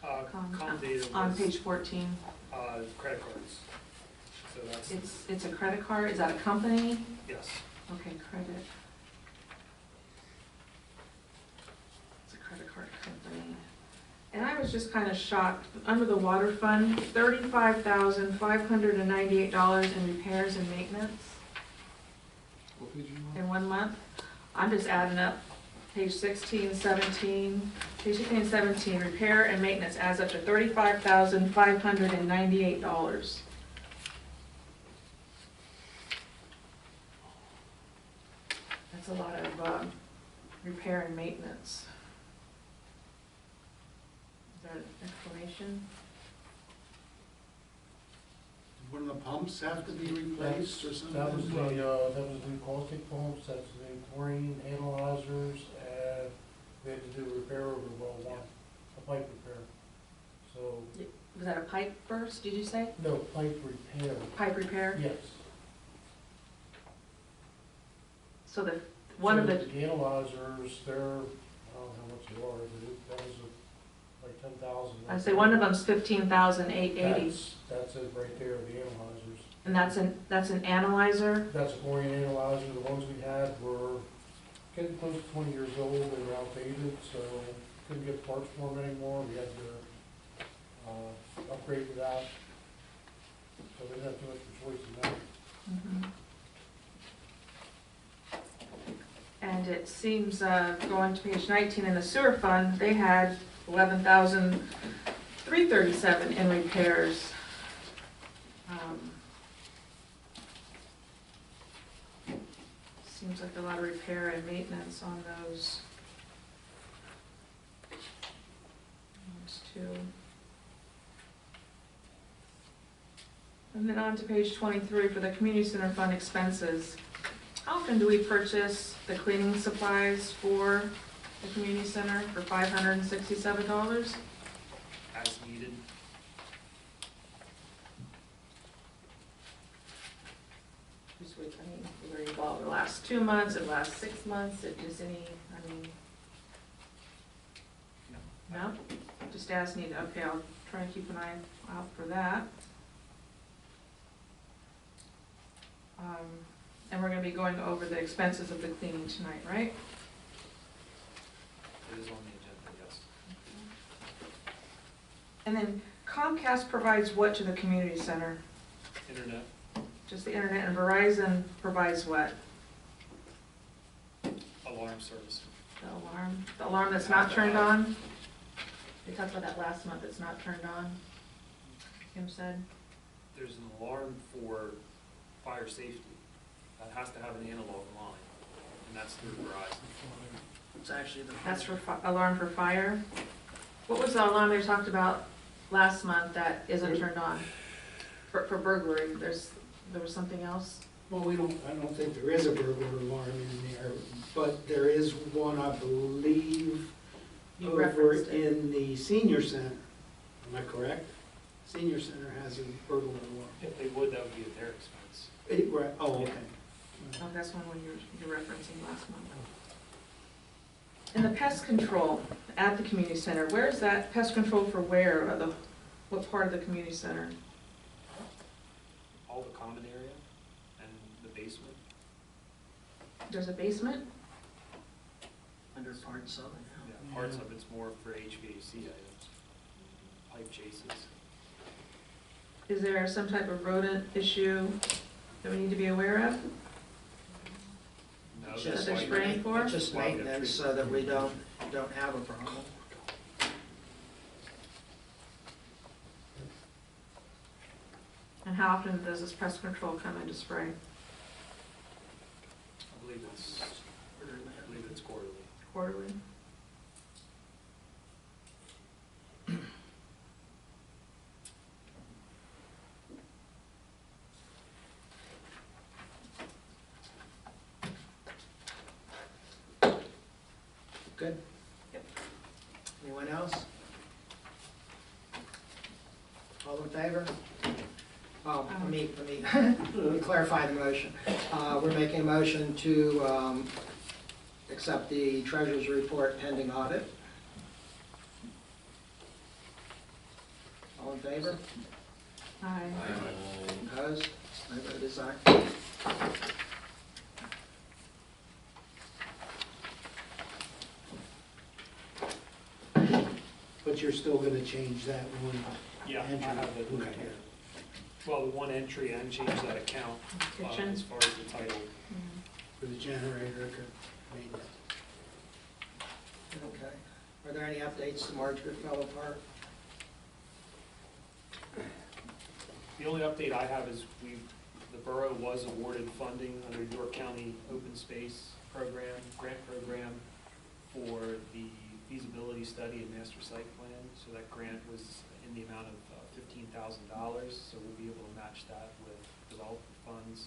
Com data On was, page 14. credit cards. So that's, It's a credit card, is that a company? yes. Okay, credit. It's a credit card company. And I was just kind of shocked, under the water fund, $35,598 in repairs and maintenance in 1 month. I'm just adding up page 16, 17, page 16 and 17, repair and maintenance adds up to $35,598. That's a lot of repair and maintenance. Is that an explanation? One of the pumps have to be replaced or something? That was the caustic pumps, that's the chlorine analyzers, and we had to do repair over well one, a pipe repair. So, Was that a pipe burst, did you say? no, pipe repair, Pipe repair? yes. So one of So the, analyzers, they're, I don't know how much they are, but that was like 10,000. I say one of them's 15,880, That's it right there, the analyzers. and that's an analyzer? That's a chlorine analyzer, the ones we had were getting close to 20 years old, they were outdated, so couldn't get parts for them anymore, we had to upgrade to that. So we didn't have too much of a choice in that. Mhm. And it seems, going to page 19 in the sewer fund, they had 11,337 in repairs. Seems like a lot of repair and maintenance on those. Those two. And then on to page 23 for the community center fund expenses. How often do we purchase the cleaning supplies for the community center for $567? As needed. Just with, I mean, were you involved the last 2 months, the last 6 months, it just any, I mean, no? Just as needed, okay, I'll try and keep an eye out for that. And we're gonna be going over the expenses of the cleaning tonight, right? It is on the agenda, yes. And then Comcast provides what to the community center? Internet, Just the internet, and Verizon provides what? alarm service. The alarm that's not turned on? We talked about that last month, it's not turned on, Kim said. There's an alarm for fire safety. That has to have an analog line, and that's through Verizon. It's actually the. That's for alarm for fire? What was the alarm they talked about last month that isn't turned on? For burglary, there was something else? Well, I don't think there is a burglar alarm in there, but there is one, I believe, You over referenced it. in the senior center. Am I correct? Senior center has a burglar alarm. If they would, that would be at their expense. Right, oh, okay. Oh, that's one when you're referencing last month. And the pest control at the community center, where is that pest control for where? What part of the community center? All the common area and the basement. There's a basement? Under parts of it. Yeah, parts of it's more for HVAC items, pipe chases. Is there some type of rodent issue that we need to be aware of? No, It's that's just, why they're you- spraying for? it's just maintenance so that we don't have a problem. And how often does this pest control come into spray? I believe it's quarterly. Quarterly? Good? Yep. Anyone else? All in favor? Let me clarify the motion. We're making a motion to accept the treasurer's report pending audit. All in favor? Aye. Opposed? My vote is aye. But you're still gonna change that one Yeah, I entry? have it Okay. right here. Well, the one entry and change that account Kitchen. as far as the title. For the generator, maintenance. Okay. Are there any updates to Marge Goodfellow Park? The only update I have is the borough was awarded funding under York County Open Space Program, grant program for the feasibility study and master site plan. So that grant was in the amount of $15,000. So we'll be able to match that with development funds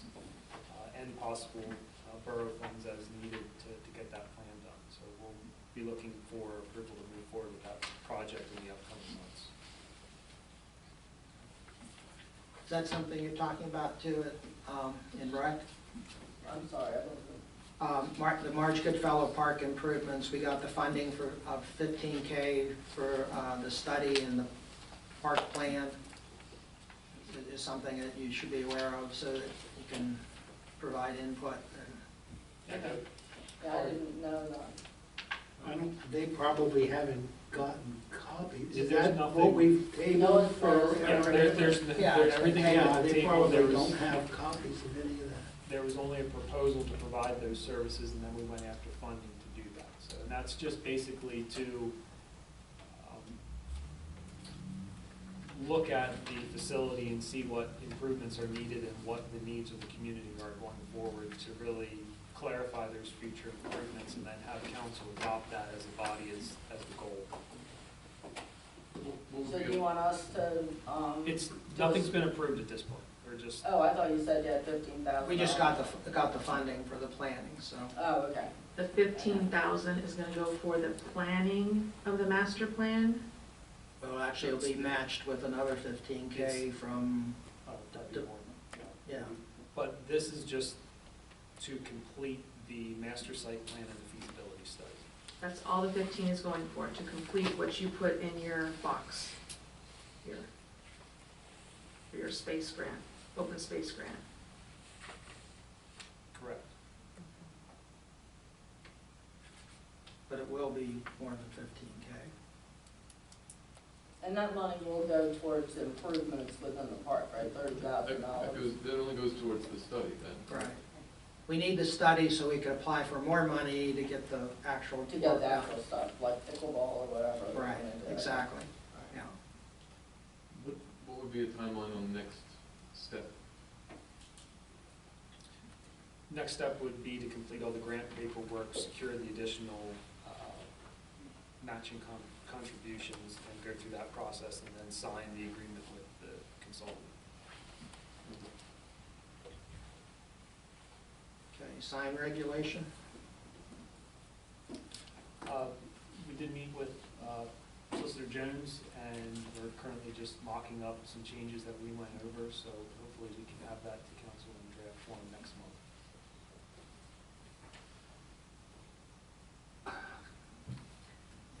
and possible borough funds as needed to get that plan done. So we'll be looking for approval to move forward with that project in the upcoming months. Is that something you're talking about too in rec? I'm sorry, I wasn't. The Marge Goodfellow Park improvements, we got the funding of $15K for the study and the park plan. It is something that you should be aware of so that you can provide input. Yeah, I didn't know that. They probably haven't gotten copies. Is There's that nothing- what we've No, tabled it's for? not. Yeah, there's everything Yeah, on the they table. probably There don't was, have copies of any of that. there was only a proposal to provide those services, and then we went after funding to do that. So, and that's just basically to look at the facility and see what improvements are needed and what the needs of the community are going forward to really clarify those future improvements and then have council adopt that as a body as the goal. So you want us to, Nothing's been approved at this point. We're just, oh, I thought you said you had 15,000. We just got the funding for the planning, so. Oh, okay. The 15,000 is gonna go for the planning of the master plan? Well, actually, it'll be matched with another $15K from, that'd be more, yeah. yeah. But this is just to complete the master site plan and the feasibility study. That's all the 15 is going for, to complete what you put in your box here. For your space grant, open space grant. Correct. But it will be more than 15K. And that money will go towards improvements within the park, right, $30,000? That only goes towards the study then. Right. We need the study so we can apply for more money to get the actual. To get the actual stuff, like pickleball or whatever. they're Right, gonna do. exactly, yeah. What would be a timeline on the next step? Next step would be to complete all the grant paperwork, secure the additional matching contributions, and go through that process, and then sign the agreement with the consultant. Okay, sign regulation? We did meet with Solicitor Jones, and we're currently just mocking up some changes that we went over, so hopefully we can have that to council in draft form next month.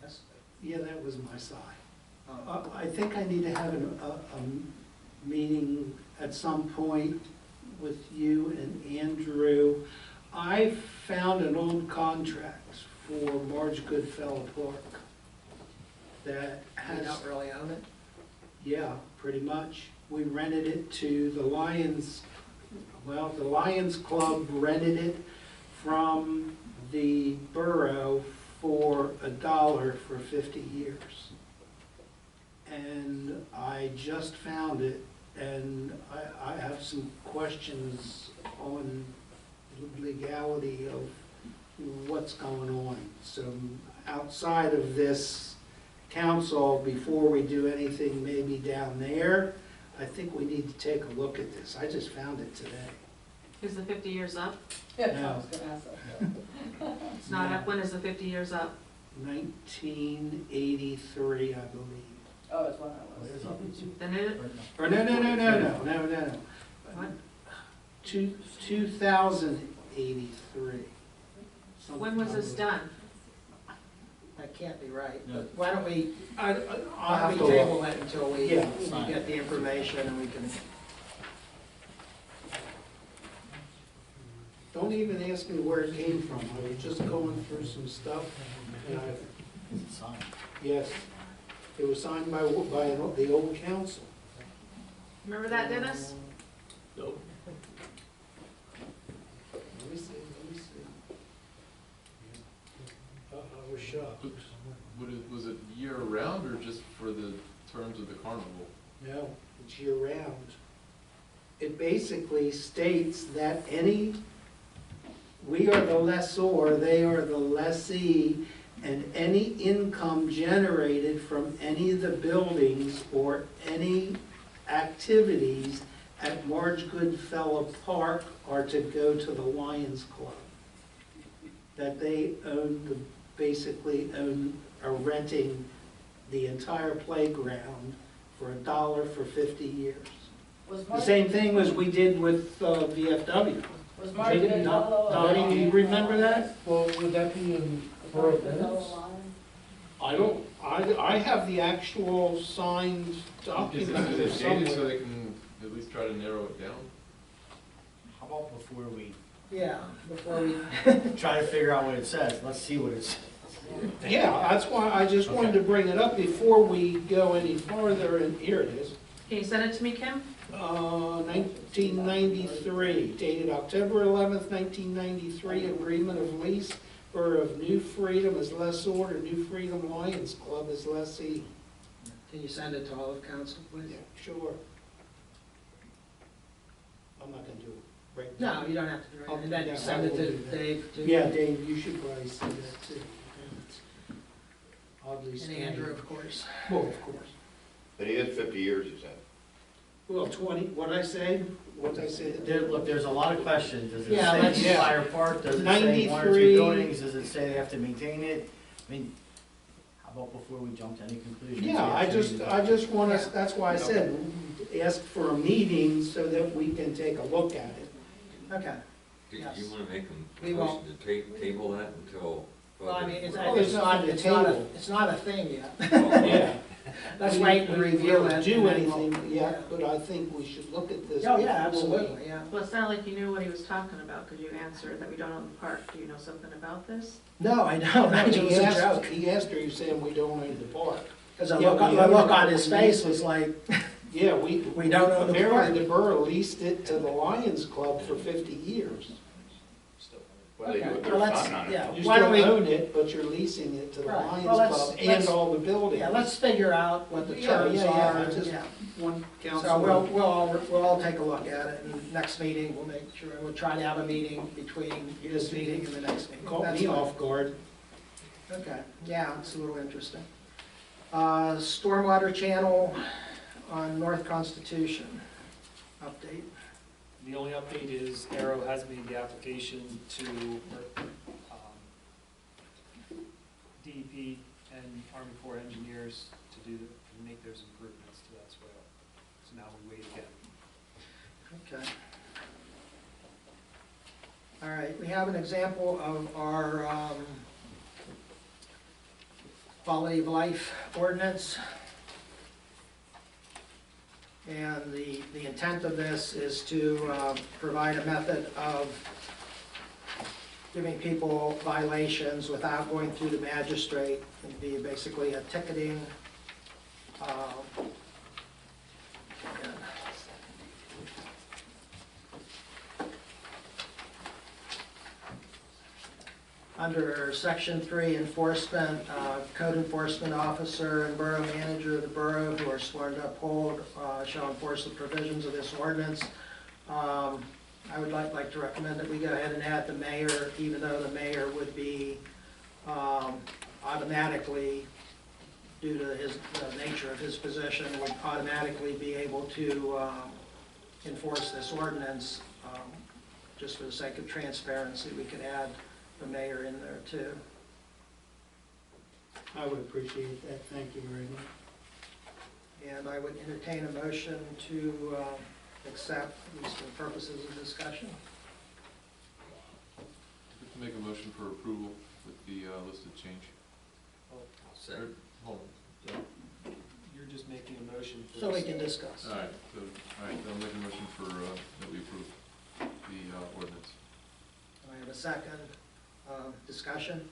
Yes? Yeah, that was my side. I think I need to have a meeting at some point with you and Andrew. I found an old contract for Marge Goodfellow Park that We has, don't really own it? yeah, pretty much. We rented it to the Lions, well, the Lions Club rented it from the borough for $1 for 50 years. And I just found it, and I have some questions on the legality of what's going on. So outside of this council, before we do anything maybe down there, I think we need to take a look at this. I just found it today. Is the 50 years up? Yeah, I No. was gonna ask that. It's not up, when is the 50 years up? 1983, I believe. Oh, it's one I What was. is up? Then it, Or no. what? 2083. When was this done? That can't be right, No. but why don't we, I'll why have don't to we look. table it until we Yeah. get the information and we can, Don't even ask me where it came from, I was just going through some stuff, and I, It's signed. yes, it was signed by the old council. Remember that, Dennis? Nope. Let me see. I was shocked. Was it year round or just for the terms of the carnival? No, it's year round. It basically states that we are the lessor, they are the lessee, and any income generated from any of the buildings or any activities at Marge Goodfellow Park are to go to the Lions Club. That they are renting the entire playground for $1 for 50 years. Was The Mark, same thing as we did with VFW. was Mark They did Goodfellow? Donnie, do you remember that? Well, would that be in Mark Borough minutes? Goodfellow line? I have the actual signed Is document it here dated so somewhere. they can at least try to narrow it down? How about before we yeah, before we, try to figure out what it says, let's see what it says. Yeah, that's why I just wanted to bring it up before we go any farther, and here it is. Can you send it to me, Kim? 1993, dated October 11th, 1993, agreement of lease, Borough of New Freedom as lessor, to New Freedom Lions Club as lessee. can you send it to all of council, please? Yeah, sure. I'm not gonna do it right No, now. you don't have to do it, and then Yeah, you send I it will to do that. Dave, too? Yeah, Dave, you should probably see that too. Oddly And standard. Andrew, of course. Well, of course. But he had 50 years, he said. Well, 20, what'd I say? What'd I say? Look, there's a lot of questions. Does it Yeah, say let's- entire park? Does it say one or 93. two buildings? Does it say they have to maintain it? I mean, how about before we jump to any conclusions? Yeah, I just want us, that's why I said, ask for a meeting so that we can take a look at it. Okay. Do Yes. you want to make We a won't. motion to table that until? Well, I mean, it's Oh, there's nothing to table. it's not a thing yet. Yeah. Let's wait and review it. Do and then we'll- anything yet, but I think we should look at this. Oh, yeah, before we- absolutely, yeah. Well, it sounded like you knew what he was talking about, because you answered that we don't own the park. Do you know something about this? No, I don't, I He just a asked, joke. he asked her, you saying we don't own the park. Because the Yeah, look, we the own look it, on but his we face lease was it. like, Yeah, we don't own the park. apparently the borough leased it to the Lions Club for 50 years. Well, they Okay, do with their well, let's- sign on it. yeah. You Why don't still we- own it, but you're leasing it to the Right. Lions Well, Club and let's- all the buildings. yeah, let's figure out what the Yeah, terms yeah, yeah, are. I and- just- yeah. One So council. we'll all take a look at it, and next meeting, we'll make sure, we'll try to have a meeting between this meeting and the next meeting. Caught That's me fine. off guard. Okay, yeah, it's a little interesting. Stormwater channel on North Constitution, update. The only update is Arrow has made the application to DEP and Army Corps of Engineers to make those improvements to that swale. So now we wait again. Okay. All right, we have an example of our quality of life ordinance. And the intent of this is to provide a method of giving people violations without going through the magistrate. It'd be basically a ticketing. Under section 3, enforcement, code enforcement officer and borough manager of the borough who are sworn to uphold shall enforce the provisions of this ordinance. I would like to recommend that we go ahead and add the mayor, even though the mayor would be automatically, due to the nature of his position, would automatically be able to enforce this ordinance. Just for the sake of transparency, we could add the mayor in there too. I would appreciate that, thank you very much. And I would entertain a motion to accept, at least for purposes of discussion. Make a motion for approval with the listed change. Second. Hold on. You're just making a motion for. So we can discuss. All right, so, I'll make a motion for, that we approve the ordinance. I have a second discussion.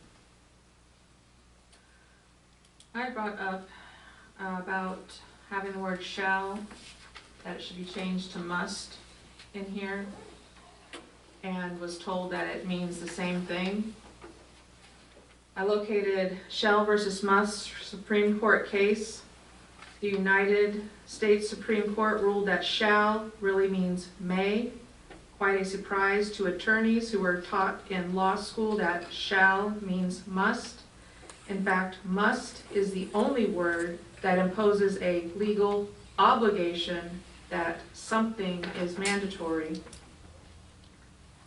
I brought up about having the word shall, that it should be changed to must in here, and was told that it means the same thing. I located shall versus must Supreme Court case. The United States Supreme Court ruled that shall really means may. Quite a surprise to attorneys who were taught in law school that shall means must. In fact, must is the only word that imposes a legal obligation that something is mandatory.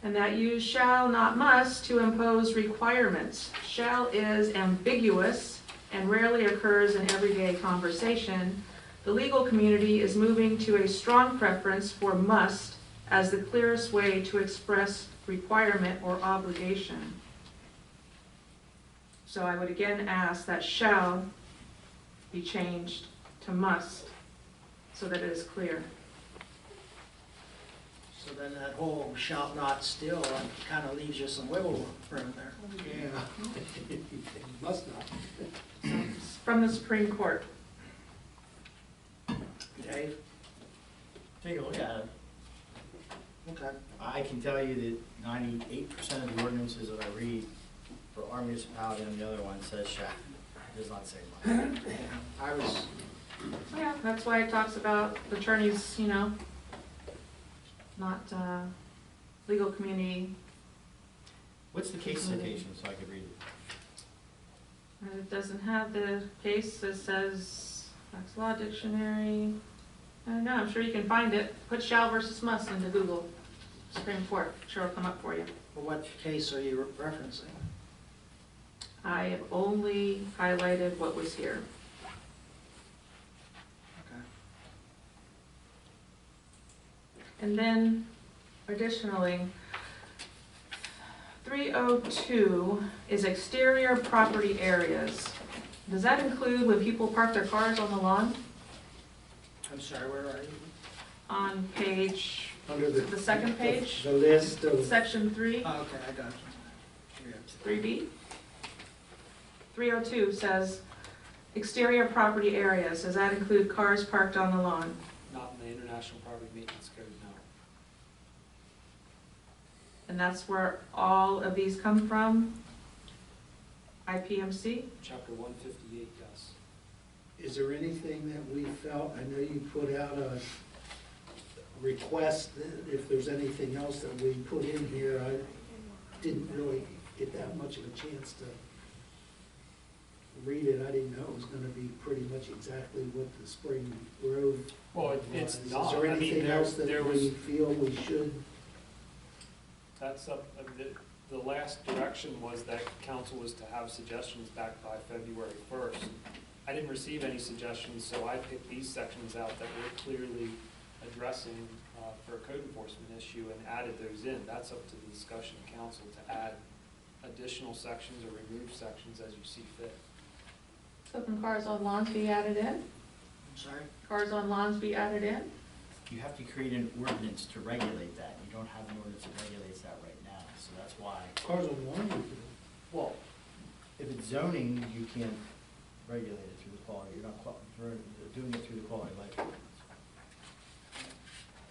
And that use shall, not must, to impose requirements. Shall is ambiguous and rarely occurs in everyday conversation. The legal community is moving to a strong preference for must as the clearest way to express requirement or obligation. So I would again ask that shall be changed to must so that it is clear. So then that whole shall not steal kind of leaves you some wiggle room there. Yeah. Must not. It's from the Supreme Court. Dave? Take a look at it. Okay. I can tell you that 98% of the ordinances that I read for our municipality and the other one says shall. It does not say must. Yeah, I was, Yeah, that's why it talks about attorneys, you know, not legal community. What's the case citation so I could read it? And it doesn't have the case, it says, Black's Law Dictionary. I don't know, I'm sure you can find it. Put shall versus must into Google, Supreme Court, sure it'll come up for you. well, what case are you referencing? I have only highlighted what was here. Okay. And then additionally, 302 is exterior property areas. Does that include when people park their cars on the lawn? I'm sorry, where are you? On page, Under the second page, The list of, section 3, Oh, okay, I got you. 3B. 302 says exterior property areas. Does that include cars parked on the lawn? Not in the International Property Maintenance Code, no. And that's where all of these come from? IPMC? Chapter 158, yes. is there anything that we felt, I know you put out a request, that if there's anything else that we put in here, I didn't really get that much of a chance to read it. I didn't know it was gonna be pretty much exactly what the Spring Grove Well, was. it's Is not. there I mean, anything else that there we was, feel we should? that's up, the last direction was that council was to have suggestions back by February 1st. I didn't receive any suggestions, so I picked these sections out that were clearly addressing for a code enforcement issue and added those in. That's up to the discussion of council to add additional sections or remove sections as you see fit. So can cars on lawns be added in? I'm sorry? Cars on lawns be added in? You have to create an ordinance to regulate that. You don't have an ordinance that regulates that right now, so that's why. Cars on lawn, you could- Well, if it's zoning, you can't regulate it through the quality, you're not doing it through the quality of life ordinance.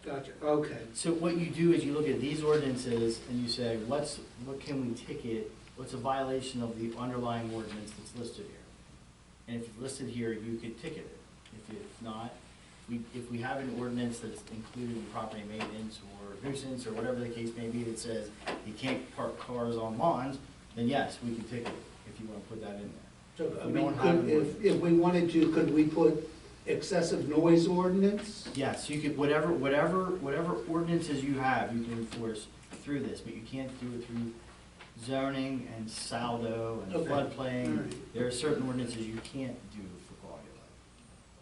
Gotcha, okay. So what you do is you look at these ordinances and you say, what can we ticket, what's a violation of the underlying ordinance that's listed here? And if it's listed here, you could ticket it. If it's not, if we have an ordinance that's included in property maintenance or nuisance or whatever the case may be that says you can't park cars on lawns, then yes, we can ticket it if you want to put that in there. So, I We mean, don't have could, an if we wanted to, could we put excessive noise ordinance? Yes, you could, whatever ordinances you have, you can enforce through this, but you can't do it through zoning and saldo and Okay. floodplain. All right. There are certain ordinances you can't do for quality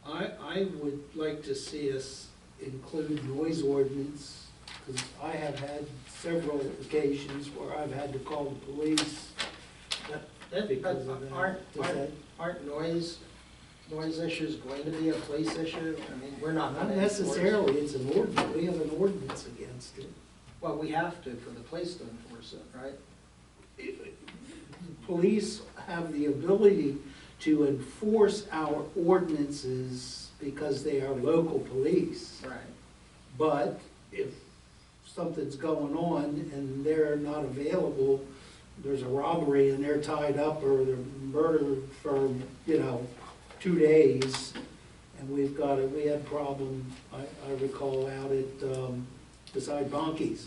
of I would like to see us include noise ordinance, because I have had several occasions where I've had to call the police because of that. Aren't noise issues going to be a police issue? I mean, we're not. Not gonna enforce- necessarily, it's an ordinance, we have an ordinance against it. Well, we have to for the police to enforce it, right? Police have the ability to enforce our ordinances because they are local police. Right. But if something's going on and they're not available, there's a robbery and they're tied up or they're murdered for, 2 days, and we had problem, I recall out at, beside Bonkies.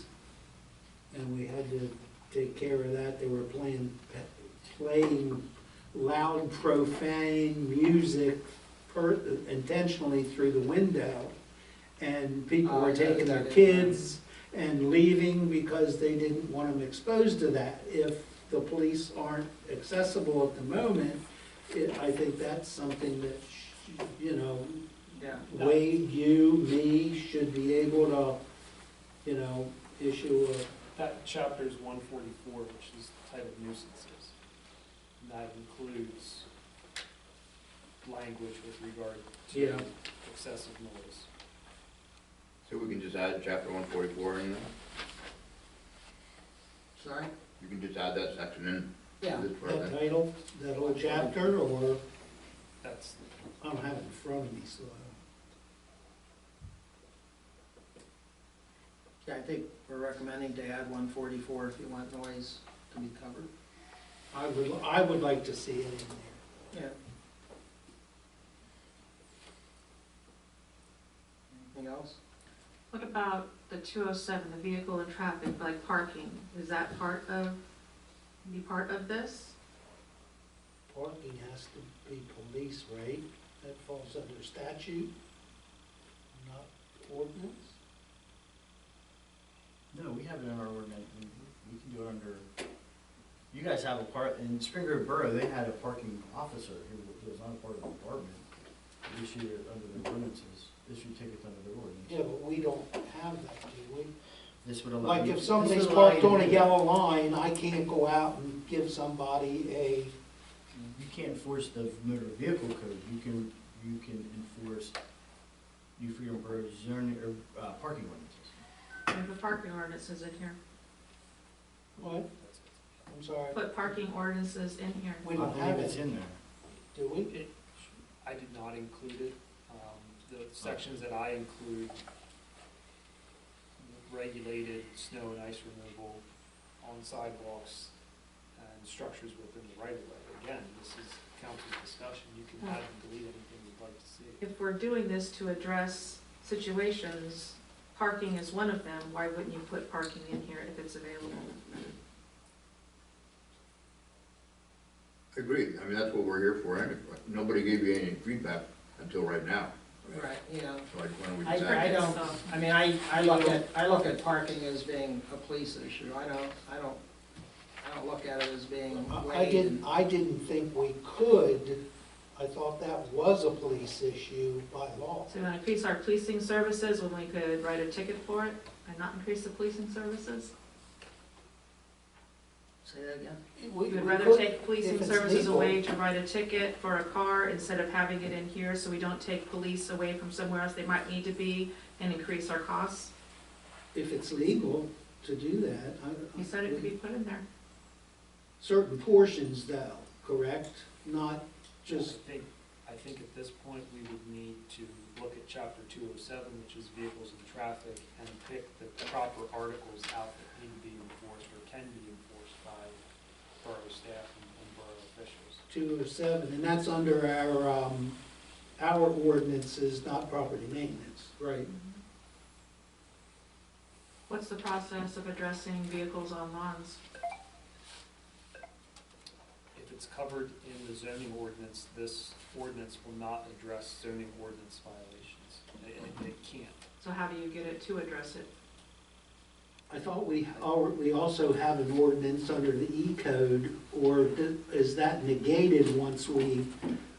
And we had to take care of that. They were playing loud, profane music intentionally through the window. And people were taking their kids and leaving because they didn't want them exposed to that. If the police aren't accessible at the moment, I think that's something that, Yeah. Wade, you, me, should be able to, issue a, That chapter is 144, which is titled nuisances. And that includes language with regard Yeah. to excessive noise. So we can just add chapter 144 in there? Sorry? You can just add that section in? Yeah. This part that then? title, that whole chapter, or, That's, I don't have it in front of me, so. Yeah, I think we're recommending to add 144 if you want noise to be covered. I would like to see it in there. Yeah. Anything else? What about the 207, the vehicle and traffic, like parking? Is that part of this? Parking has to be police, right? That falls under statute, not ordinance. No, we have it in our ordinance, we can do it under, you guys have a part, in Spring Grove Borough, they had a parking officer who was not a part of the department. They issued it under the ordinances, issued tickets under the ordinance. Yeah, but we don't have that, do we? This would allow. Like you- if this somebody's would allow parked you on to a do yellow line, I can't go out and give somebody a, You can't enforce the motor vehicle code, you can enforce New Freedom Borough's zoning, or, parking ordinances. We have the parking ordinances in here. what? I'm sorry, Put parking ordinances in here. we I don't believe have it's it, in there. do we? I did not include it. The sections that I include regulated snow and ice removal on sidewalks and structures within the right of way. Again, this is council's discussion. You can add and delete anything you'd like to see. If we're doing this to address situations, parking is one of them, why wouldn't you put parking in here if it's available? Agreed, I mean, that's what we're here for, anyway. Nobody gave you any feedback until right now. Right, So why don't we just I add? don't, I mean, I look at parking as being a police issue. I don't look at it as being I didn't think we could, I thought that was a police issue by law. So we want to increase our policing services when we could write a ticket for it and not increase the policing services? Say that again? We You would rather could, take policing if it's services legal. away to write a ticket for a car instead of having it in here, so we don't take police away from somewhere else they might need to be and increase our costs? If it's legal to do that. You said it could be put in there. Certain portions though, correct? Not just, I think at this point, we would need to look at chapter 207, which is vehicles and traffic, and pick the proper articles out that need to be enforced or can be enforced by borough staff and borough officials. 207, and that's under our ordinances, not property maintenance, right? What's the process of addressing vehicles on lawns? If it's covered in the zoning ordinance, this ordinance will not address zoning ordinance violations. It can't. So how do you get it to address it? I thought we also have an ordinance under the E code, or is that negated once we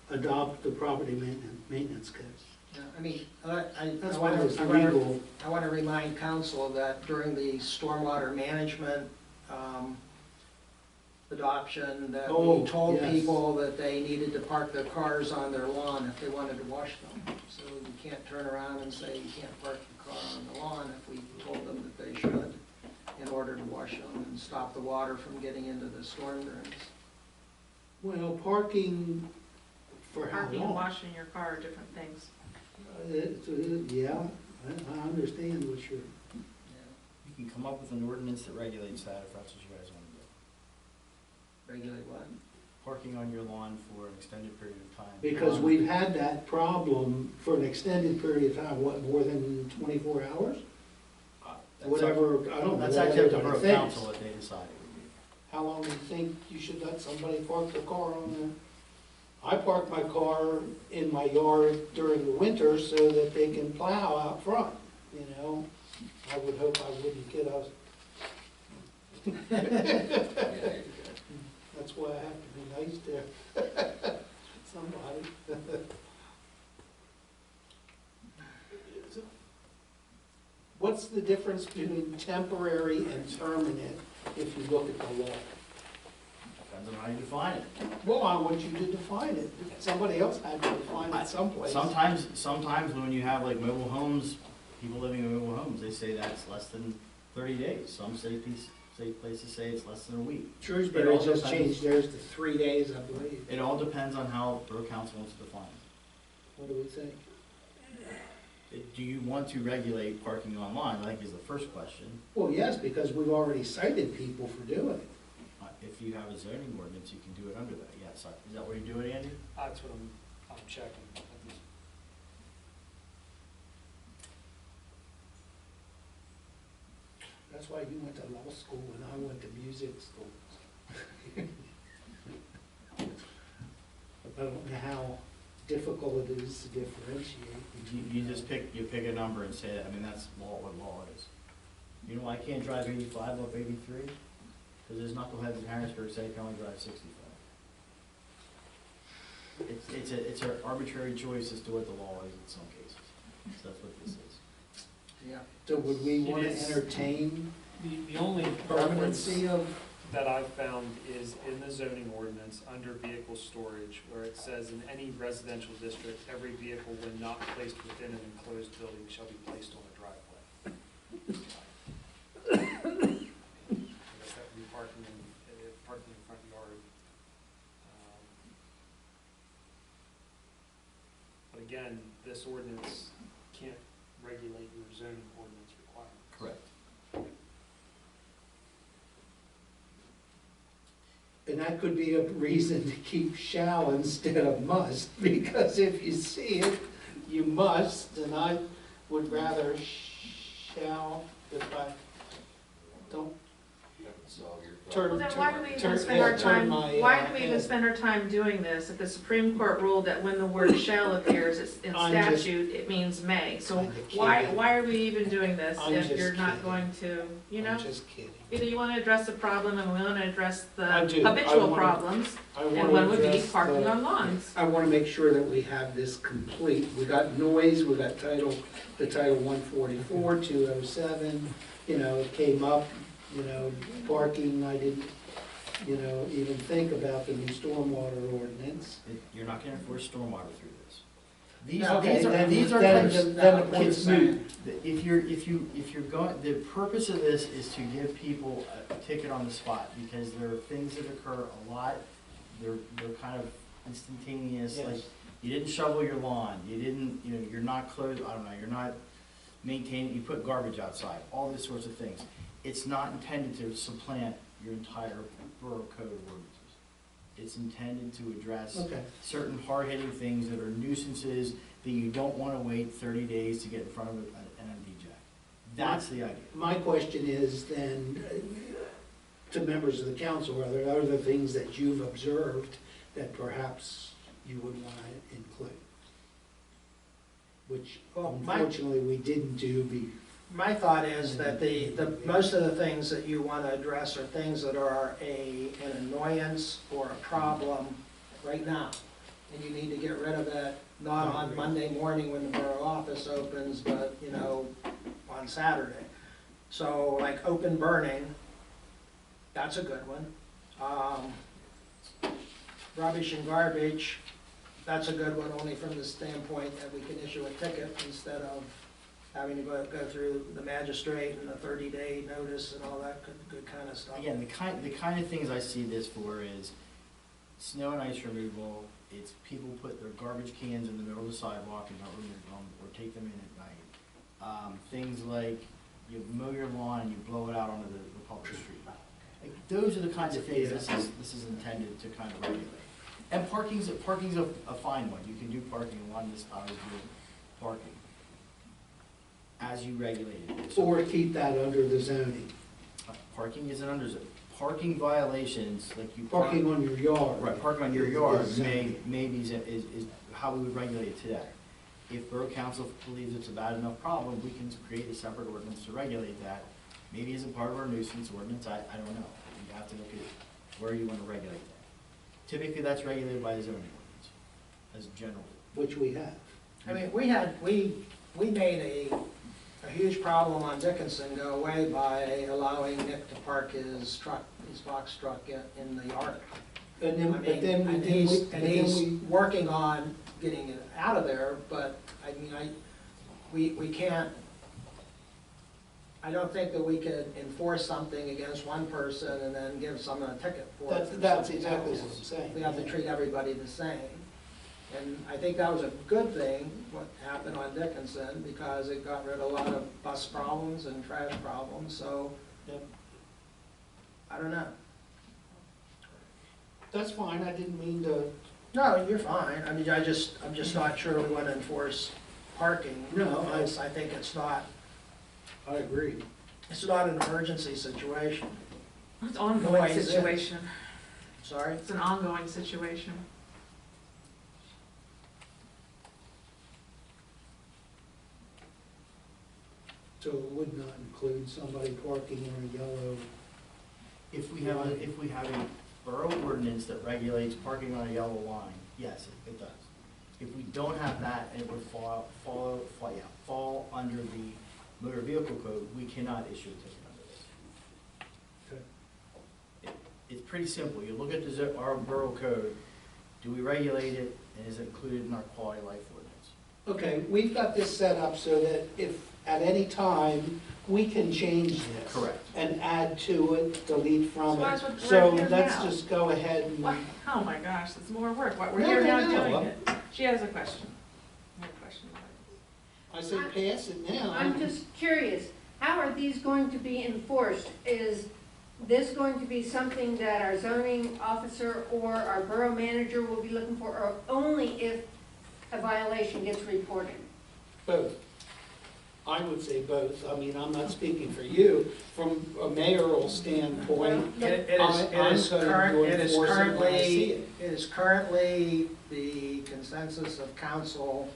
adopt the property maintenance? maintenance codes. Yeah, I mean, That's why there's legal. I want to remind council that during the stormwater management adoption, that Oh, we told yes. people that they needed to park their cars on their lawn if they wanted to wash them. So you can't turn around and say you can't park your car on the lawn if we told them that they should in order to wash them and stop the water from getting into the storm drains. Well, parking for how Parking and long? washing your car are different things. Yeah, I understand what you're, You can come up with an ordinance that regulates that if that's what you guys want to do. Regulate what? Parking on your lawn for an extended period of time. because we've had that problem for an extended period of time, what, more than 24 hours? That's Whatever, I don't know. That's what actually up to everybody Borough thinks. Council what they decide it would be. How long do you think you should let somebody park their car on the? I park my car in my yard during the winter so that they can plow out front, you know? I would hope I wouldn't get us. That's why I have to be nice to somebody. What's the difference between temporary and permanent if you look at the law? Depends on how you define it. Well, I want you to define it. Somebody else had to define it someplace. Sometimes when you have like mobile homes, people living in mobile homes, they say that's less than 30 days. Some places say it's less than a week. Shrewsbury just changed theirs to 3 days, I believe. It all depends on how Borough Council wants to define it. What do we think? Do you want to regulate parking online, I think is the first question. Well, yes, because we've already cited people for doing it. If you have a zoning ordinance, you can do it under that, yes. Is that what you're doing, Andy? That's what I'm checking. That's why you went to law school and I went to music school. I don't know how difficult it is to differentiate. You just pick a number and say that, I mean, that's what law is. You know, I can't drive 85 up 83, because there's knuckleheads in Harrisburg say I can only drive 65. It's an arbitrary choice as to what the law is in some cases. So that's what this is. Yeah. So would we want to It is- entertain The only reference permanency of? that I've found is in the zoning ordinance under vehicle storage, where it says in any residential district, every vehicle when not placed within an enclosed building shall be placed on a driveway. I guess that would be parking in front yard. But again, this ordinance can't regulate your zoning ordinance requirements. Correct. And that could be a reason to keep shall instead of must, because if you see it, you must, and I would rather shall if I don't turn. Well, then why do we even turn- spend our turn time, my, why do we even head. spend our time doing this? If the Supreme Court ruled that when the word shall appears in I'm just- statute, it means may. So I'm just why kidding. are we even doing this I'm if just you're not kidding. going to, you know? I'm just kidding. Either you want to address the problem and we want to address the I do. I habitual wanna- problems, I and wanna one would be address parking the- on lawns. I want to make sure that we have this complete. We got noise, we got the title 144, 207, you know, it came up, you know, parking, I didn't, you know, even think about the new stormwater ordinance. You're not gonna enforce stormwater through this. Okay, then These are then things, the point it's is moot. moot. If you're going, the purpose of this is to give people a ticket on the spot, because there are things that occur a lot, they're kind of instantaneous, Yes. like, you didn't shovel your lawn, you didn't, you know, you're not closed, I don't know, you're not maintaining, you put garbage outside, all these sorts of things. It's not intended to supplant your entire borough code of ordinances. It's intended to address Okay. certain hard-hitting things that are nuisances that you don't want to wait 30 days to get in front of an MD jack. That's the idea. My question is then, to members of the council, are there other things that you've observed that perhaps you would want to include? Which Well, unfortunately we didn't do My thought is that most of the things that you want to address are things that are an annoyance or a problem right now. and you need to get rid of it, not on Monday morning when the borough office opens, but, you know, on Saturday. So like open burning, that's a good one. Rubbish and garbage, that's a good one, only from the standpoint that we can issue a ticket instead of having to go through the magistrate and the 30-day notice and all that good kind of stuff. Again, the kind of things I see this for is snow and ice removal. It's people put their garbage cans in the middle of the sidewalk and not remove them, or take them in at night. Things like you mow your lawn and you blow it out onto the public street. Like, those are the kinds of things this is intended to kind of regulate. And parking's a fine one. You can do parking, and one of this time is doing parking as you regulate it. So, Or keep that under the zoning. parking isn't under zone. Parking violations, like you Parking on your yard. Right, parking on your yard maybe is how we would regulate it today. If Borough Council believes it's a bad enough problem, we can create a separate ordinance to regulate that. Maybe as a part of our nuisance ordinance, I don't know. You have to look at where you want to regulate that. Typically, that's regulated by the zoning ordinance, as general. Which we have. I mean, we made a huge problem on Dickinson go away by allowing Nick to park his box truck in the yard. And then, I mean, and he's working on getting it out of there, but I mean, we can't, I don't think that we could enforce something against one person and then give someone a ticket for it. That's exactly what I'm saying. We have to treat everybody the same. And I think that was a good thing, what happened on Dickinson, because it got rid of a lot of bus problems and trash problems, so, Yep. I don't know. That's fine, I didn't mean to. No, you're fine. I mean, I'm just not sure we want to enforce parking. No, because I think it's not an emergency situation. It's an ongoing Noise in. situation. Sorry? It's an ongoing situation. So it would not include somebody parking on a yellow. If we have a borough ordinance that regulates parking on a yellow line, yes, it does. If we don't have that, and it would fall under the motor vehicle code, we cannot issue a ticket under this. Okay. It's pretty simple. You look at our borough code, do we regulate it, and is it included in our quality of life ordinance? Okay, we've got this set up so that if at any time, we can change this. Correct. And add to it, delete from So it. that's what So we're here let's now. just go ahead and. What? Oh my gosh, it's more work. What, we're No, here no, now no. doing it. She has a question. I have a question. I say pass it now. I'm just curious, how are these going to be enforced? Is this going to be something that our zoning officer or our borough manager will be looking for, or only if a violation gets reported? Both. I would say both. I mean, I'm not speaking for you. From a mayoral standpoint, It is currently the consensus of council.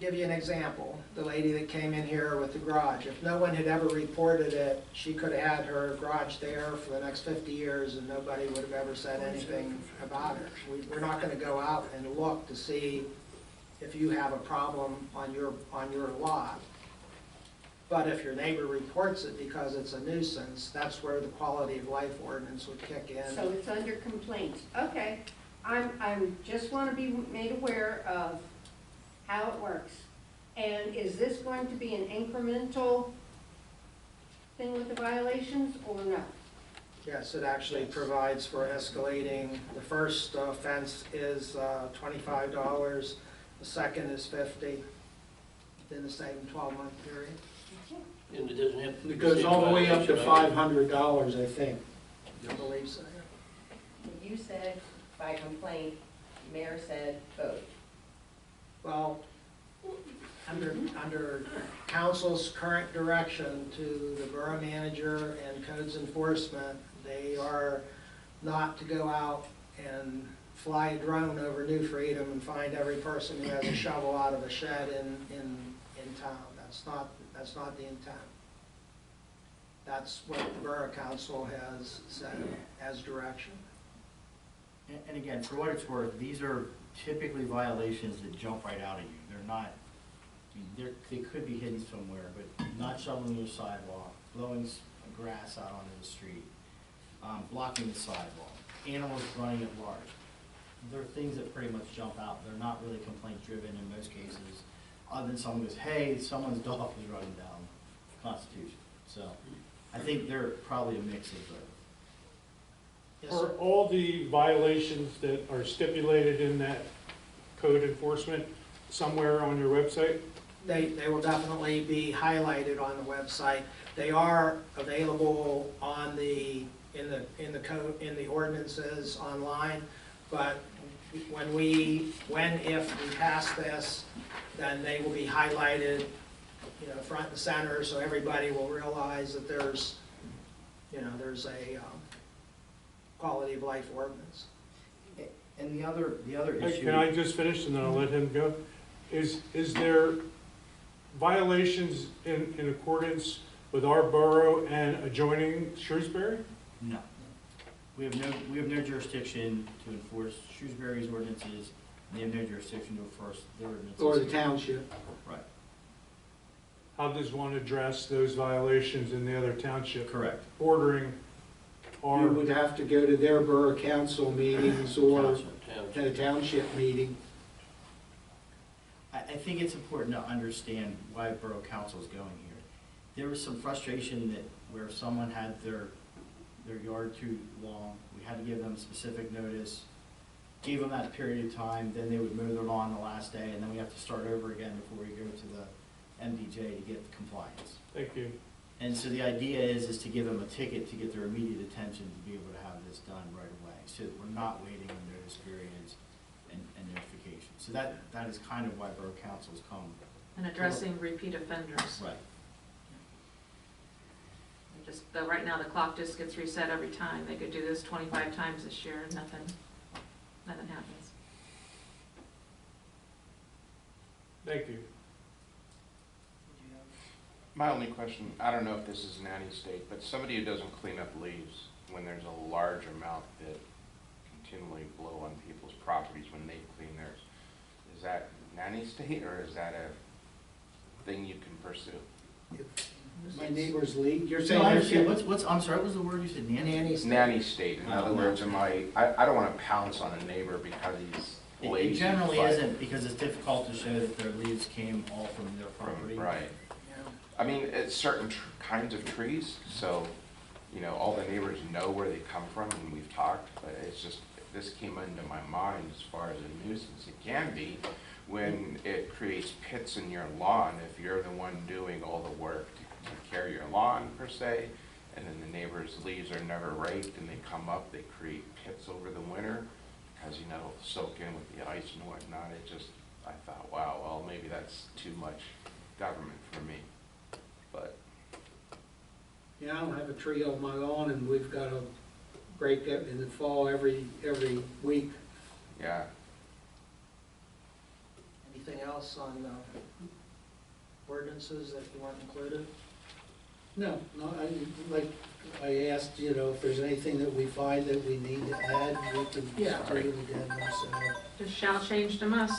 Give you an example, the lady that came in here with the garage, if no one had ever reported it, she could have had her garage there for the next 50 years and nobody would have ever said anything about it. We're not gonna go out and look to see if you have a problem on your lot. But if your neighbor reports it because it's a nuisance, that's where the quality of life ordinance would kick in. So it's under complaints. Okay, I'm just want to be made aware of how it works. And is this going to be an incremental thing with the violations or no? Yes, it actually provides for escalating. The first offense is $25, the second is $50, within the same 12-month period. And it doesn't have to be. it goes all the way up to $500, I think. I believe so. You said by complaint, mayor said both. Well, under council's current direction to the borough manager and codes enforcement, they are not to go out and fly a drone over New Freedom and find every person who has a shovel out of a shed in town. That's not the intent. That's what the borough council has said as direction. And again, for what it's worth, these are typically violations that jump right out at you. They're not, I mean, they could be hidden somewhere, but not shoveling your sidewalk, blowing grass out onto the street, blocking the sidewalk, animals running at large. They're things that pretty much jump out. They're not really complaint driven in most cases, other than someone goes, hey, someone's dog is running down Constitution. So I think they're probably a mix of both. Yes, Are sir. all the violations that are stipulated in that code enforcement somewhere on your website? They will definitely be highlighted on the website. They are available on in the code, in the ordinances online, but if we pass this, then they will be highlighted, you know, front and center, so everybody will realize that there's a quality of life ordinance. And the other issue. Can I just finish and then I'll let him go? Is there violations in accordance with our borough and adjoining Shrewsbury? No. We have no jurisdiction to enforce Shrewsbury's ordinances, and they have no jurisdiction to enforce their ordinances. Or the township. Right, How does one address those violations in the other township correct. bordering You our? would have to go to their borough council meetings or Township. to a township meeting. I think it's important to understand why Borough Council is going here. There was some frustration that where someone had their yard too long, we had to give them specific notice, gave them that period of time, then they would mow their lawn the last day, and then we have to start over again before we go to the MDJ to get the compliance. Thank you. And so the idea is to give them a ticket to get their immediate attention to be able to have this done right away. So that we're not waiting on notice periods and notification. So that is kind of why Borough Council's come. And addressing repeat offenders. Right. Right now, the clock just gets reset every time. They could do this 25 times this year, and nothing happens. Thank you. My only question, I don't know if this is nanny state, but somebody who doesn't clean up leaves when there's a large amount that continually blow on people's properties when they clean theirs, is that nanny state or is that a thing you can pursue? My neighbor's leak, you're No, saying I there's. understand. I'm sorry, what was the word you said? Nanny state. Nanny state, in other Oh, words, I don't want to pounce on a neighbor because he's It lazy. generally but- isn't, because it's difficult to show that their leaves came all from their property. Right. I mean, it's certain kinds of trees, so, you know, all the neighbors know where they come from and we've talked, but it's just, this came into my mind as far as a nuisance. It can be when it creates pits in your lawn, if you're the one doing all the work to take care of your lawn per se, and then the neighbors' leaves are never raked and they come up, they create pits over the winter, because, you know, soak in with the ice and whatnot. It just, I thought, wow, well, maybe that's too much government for me. But Yeah, I don't have a tree on my lawn and we've got to break it in the fall every week. yeah, Anything else on ordinances that you want included? No, like I asked, you know, if there's anything that we find that we need to add, we can Yeah. do it again ourselves. Just shall change to must.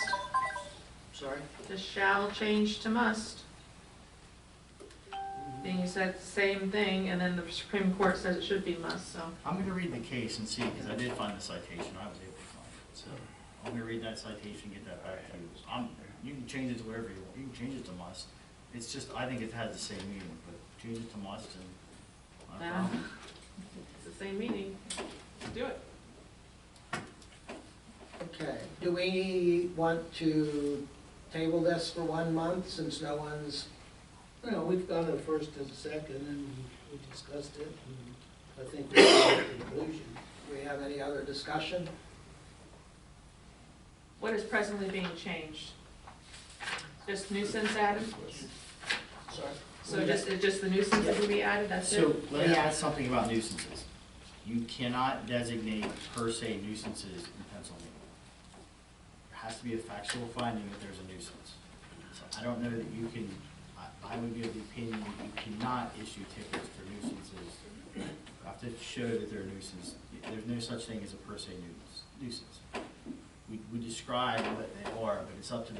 Sorry? Just shall change to must. Then you said the same thing, and then the Supreme Court says it should be must, so. I'm gonna read the case and see, because I did find the citation, I was able to find it, so I'm gonna read that citation, get that back to you. You can change it to whatever you want, you can change it to must. It's just, I think it has the same meaning, but change it to must and, not a problem. It's the same meaning. Do it. Okay, do we want to table this for 1 month since no one's, You know, we've got a first and a second and we discussed it and I think we're at a conclusion. do we have any other discussion? What is presently being changed? Just nuisance added? Sorry? So just the nuisance that will be added, that's it? So, let me add something about nuisances. You cannot designate per se nuisances in Pennsylvania. There has to be a factual finding that there's a nuisance. So I don't know that you can, I would be of the opinion that you cannot issue tickets for nuisances. You have to show that they're a nuisance. There's no such thing as a per se nuisance. We describe what they are, but it's up to the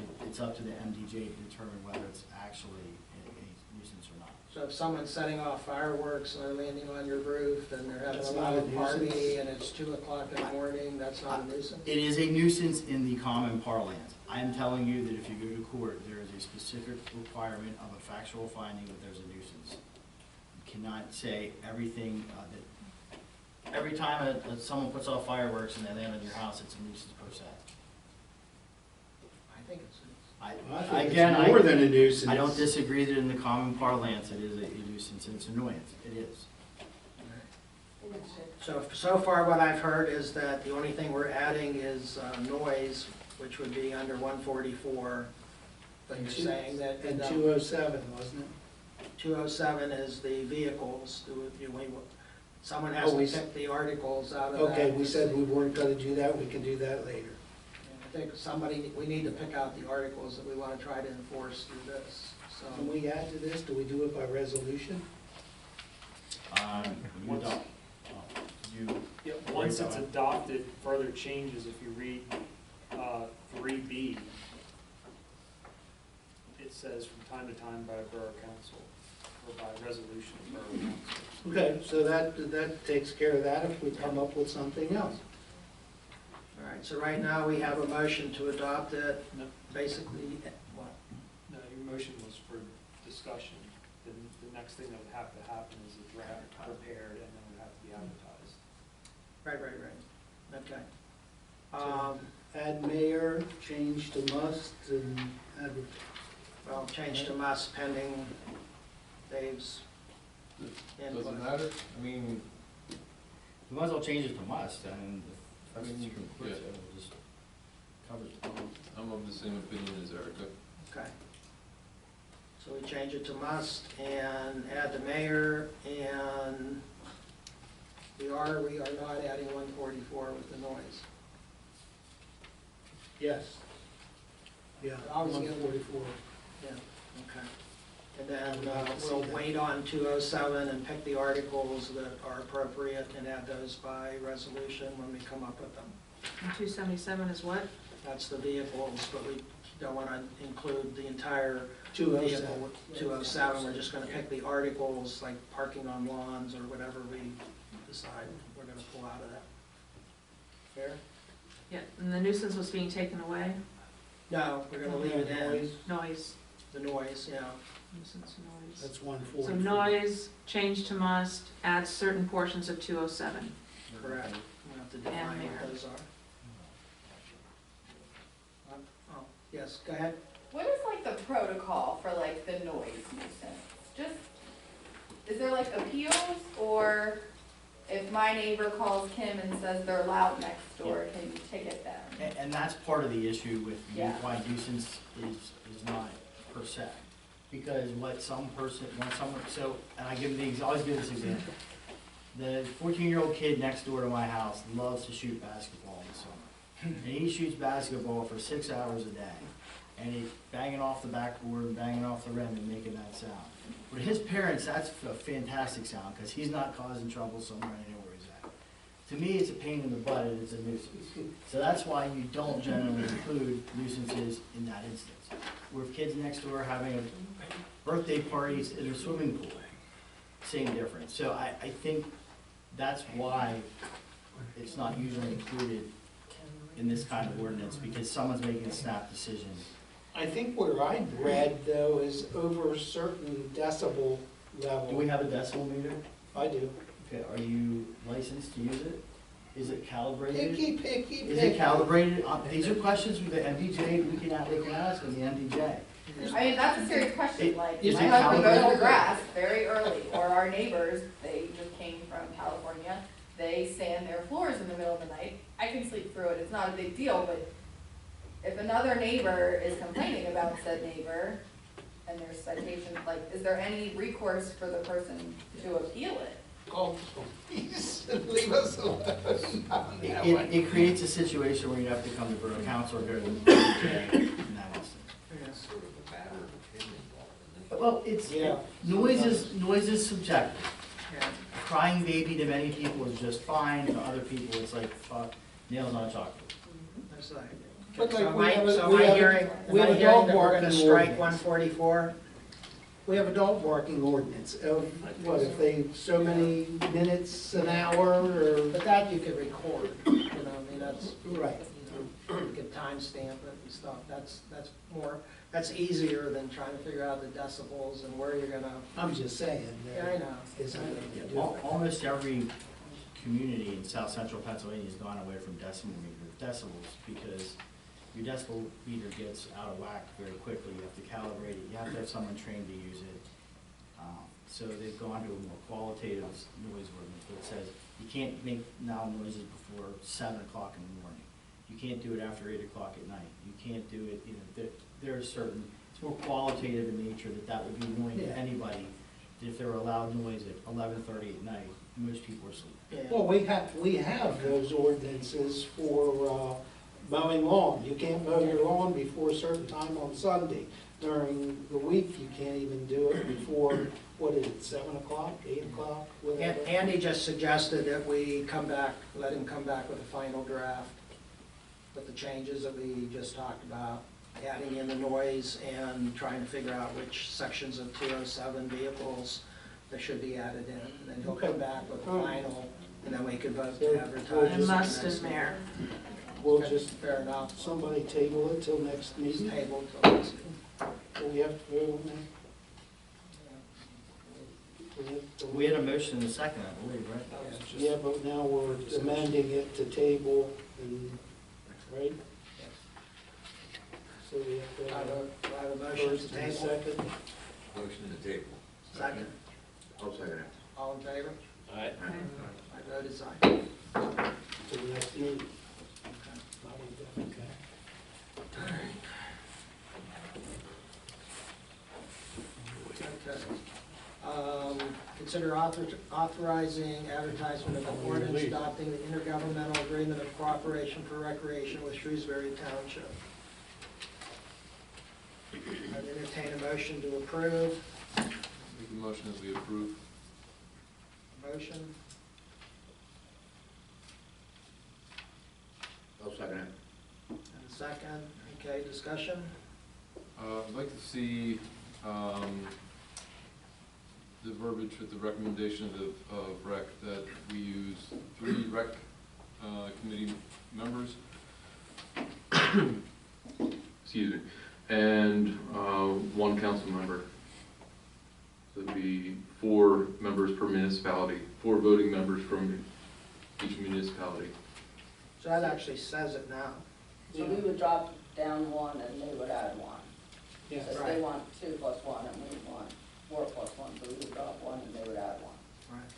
MDJ to determine whether it's actually a nuisance or not. So if someone's setting off fireworks and they're landing on your roof and they're having That's a not a loud party nuisance. and it's 2 o'clock in the morning, that's not a nuisance? It is a nuisance in the common parlance. I am telling you that if you go to court, there is a specific requirement of a factual finding that there's a nuisance. You cannot say everything, that every time someone puts off fireworks and they land on your house, it's a nuisance per se. I think it's. I think Again, it's more than a nuisance. I don't disagree that in the common parlance, it is a nuisance and it's annoyance. It is. So far what I've heard is that the only thing we're adding is noise, which would be under 144. But you're saying that. And 207, wasn't it? 207 is the vehicles. Someone has Oh, we to pick the articles out of that. Okay, we said we weren't gonna do that, we can do that later. I think we need to pick out the articles that we want to try to enforce through this, so. Can we add to this, do we do it by resolution? You don't. Once it's adopted, further changes, if you read 3B, it says from time to time by Borough Council, or by resolution of Borough Council. Okay, so that takes care of that if we come up with something else. All right, so right now we have a motion to adopt it, No. basically, what? No, your motion was for discussion. Then the next thing that would have to happen is a draft prepared and then it would have to be advertised. Right, okay. Add mayor, change to must, and add, Well, change to must pending Dave's input. Doesn't matter, I mean, You might as well change it to must, I mean, I mean, you can put yeah. it, it'll just covers it. I'm of the same opinion as Erica. Okay. So we change it to must and add the mayor, and we are not adding 144 with the noise. yes. Yeah, I was getting- 144. Yeah, okay. And then we'll wait on 207 and pick the articles that are appropriate and add those by resolution when we come up with them. And 277 is what? That's the vehicles, but we don't want to include the entire 207. vehicle. 207, we're just going to pick the articles, like parking on lawns or whatever we decide we're going to pull out of that. Fair? Yeah, and the nuisance was being taken away? No, we're going to leave it in. Noise, Noise, The noise, yeah. nuisance noise. that's 144. So noise, change to must, add certain portions of 207. Correct. We'll have to define mayor. what those are. Oh, yes, go ahead. What is like the protocol for like the noise nuisance? Just, is there like appeals, or if my neighbor calls Kim and says they're loud next door, can you ticket them? And that's part of the issue with Yeah. why nuisance is not per se. Because what some person, when someone, so, and I always give this example. The 14-year-old kid next door to my house loves to shoot basketball in the summer. And he shoots basketball for 6 hours a day. And he's banging off the backboard and banging off the rim and making that sound. For his parents, that's a fantastic sound, because he's not causing trouble somewhere I know where he's at. To me, it's a pain in the butt and it's a nuisance. So that's why you don't generally include nuisances in that instance. Where if kids next door are having a birthday parties in a swimming pool, same difference. So I think that's why it's not usually included in this kind of ordinance, because someone's making a snap decision. I think where I read though is over a certain decibel level. Do we have a decibel meter? I do. Okay, are you licensed to use it? Is it calibrated? Picky. Is it calibrated? These are questions with the MDJ, they can ask them, the MDJ. I mean, that's a serious question, like, is my it husband goes to calibrated? grass very early, or our neighbors, they just came from California, they sand their floors in the middle of the night. I can sleep through it, it's not a big deal, but if another neighbor is complaining about said neighbor, and there's citation, like, is there any recourse for the person to appeal it? Call the police and leave us alone. It creates a situation where you have to come to Borough Council or go to the MDJ in that instance. Yes. Well, it's, Yeah. noise is subjective. Yeah. A crying baby to many people is just fine, to other people it's like, fuck. nails on a chalkboard. That's right. But So like am we I, have a- so am we I have a- hearing, we am have I a hearing dog that we're gonna barking strike ordinance. 144? We have a dog barking ordinance of, what, if they, so many minutes an hour, or, But that you could record, you know, I mean, that's, right. you know, you could timestamp it and stuff. That's more, that's easier than trying to figure out the decibels and where you're gonna, I'm just saying. yeah, I know. Is it Yeah, gonna do it? Almost every community in south central Pennsylvania has gone away from decibels because your decibel meter gets out of whack very quickly. You have to calibrate it, you have to have someone trained to use it. So they've gone to a more qualitative noise ordinance that says you can't make loud noises before 7 o'clock in the morning. You can't do it after 8 o'clock at night. You can't do it, you know, there are certain, it's more qualitative in nature that would be annoying to Yeah. anybody. If there were a loud noise at 11:30 at night, most people are asleep. Yeah. Well, we have those ordinances for mowing lawn. You can't mow your lawn before a certain time on Sunday. During the week, you can't even do it before, what is it, 7 o'clock, 8 o'clock, whatever. Andy just suggested that we come back, let him come back with a final draft with the changes that we just talked about, adding in the noise and trying to figure out which sections of 207 vehicles that should be added in. And then he'll come back with a final, and then we can vote to advertise. And must and mayor. We'll just, Fair enough. somebody table it till next Just meeting. table till next meeting. We have to vote on that. We had a motion in a second, I believe, right? Yeah, but now we're amending it to table, and, right? So we have to I have have a a motion first to and a table. second. Motion to table. Second. I'll second it. All in favor? All right. I vote is aye. To the next meeting. Okay. Okay. Consider authorizing advertisement of an ordinance adopting the intergovernmental agreement of cooperation for recreation with Shrewsbury Township. I'd entertain a motion to approve. Make a motion as we approve. Motion, I'll second it. and a second. Okay, discussion? I'd like to see, the verbiage with the recommendation of rec, that we use 3 rec, committee members. Excuse me, and, 1 council member. So it'd be 4 members per municipality, 4 voting members from each municipality. So that actually says it now. So we would drop down 1 and they would add 1. Yeah, So if right. they want 2 plus 1 and we want 4 plus 1, so we would drop 1 and they would add 1. Right.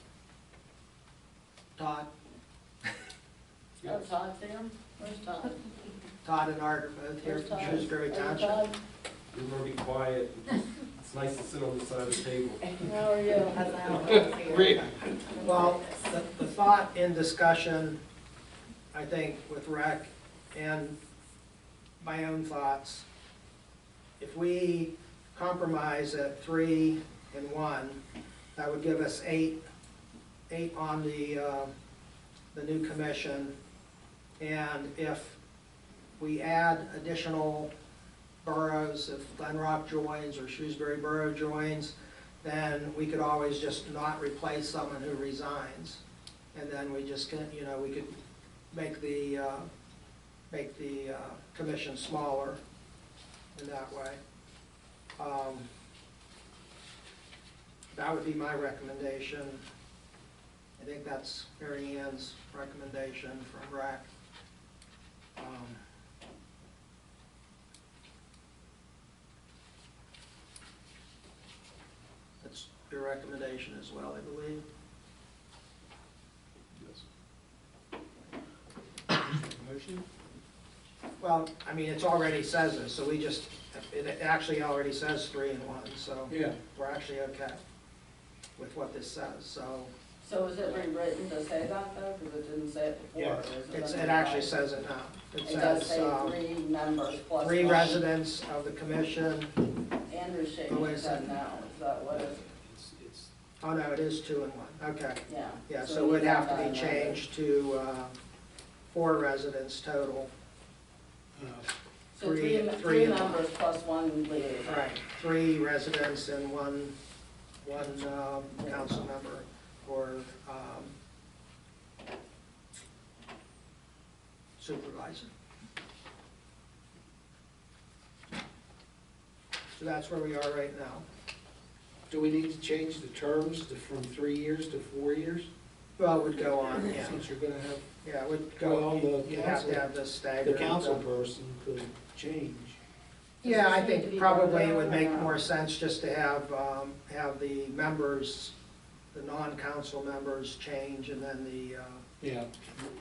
Todd? Oh, Todd's here? Where's Todd? Todd and Art are both here Where's from Todd? Shrewsbury Are you Township. Todd? You want to be quiet. It's nice to sit on the side of the table. How are you? Well, the thought in discussion, I think with rec and my own thoughts, if we compromise at 3 and 1, that would give us 8 on the new commission. And if we add additional boroughs, if Glen Rock joins or Shrewsbury Borough joins, then we could always just not replace someone who resigns. And then we just can, you know, we could make the commission smaller in that way. That would be my recommendation. I think that's Mary Ann's recommendation from RAC. That's your recommendation as well, I believe. Yes. Motion? Well, I mean, it already says it, so we just, it actually already says 3 and 1, so Yeah. we're actually okay with what this says, so. So is it rewritten to say that though? Because it didn't say it before. Yeah. or is It actually says it now. It It does says, say 3 members plus 3 1. residents of the commission. Andrew's shaking Oh, wait a his head second. now. Is that what it, Oh, no, it is 2 and 1, okay. yeah. Yeah, So so it we would have got to that be amended. changed to 4 residents total. So Three three and one. members plus one liaison. Right, 3 residents and one council member or supervisor. So that's where we are right now. Do we need to change the terms from 3 years to 4 years? Well, it would go on, yeah. Since you're gonna have, Yeah, it would well, go, the you have to council, have this staggered. the council person could change. Yeah, I think probably it would make more sense just to have the members, the non-council members change and then the, Yeah,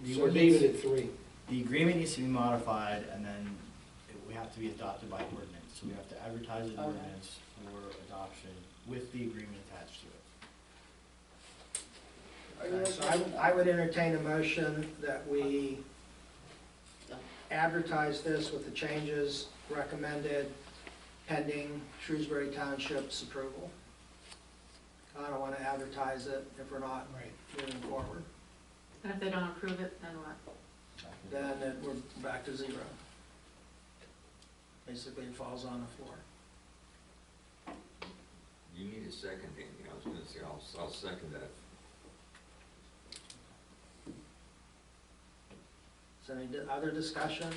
The so ordinance- leave it at 3. The agreement needs to be modified, and then we have to be adopted by ordinance. So we have to advertise an Okay. ordinance for adoption with the agreement attached to it. Are you so okay? I would entertain a motion that we advertise this with the changes recommended pending Shrewsbury Township's approval. I don't want to advertise it if we're not moving forward. And if they don't approve it, then what? Then we're back to 0. Basically, it falls on the floor. You need a second, Andy. I was gonna say, I'll second that. Is there any other discussion?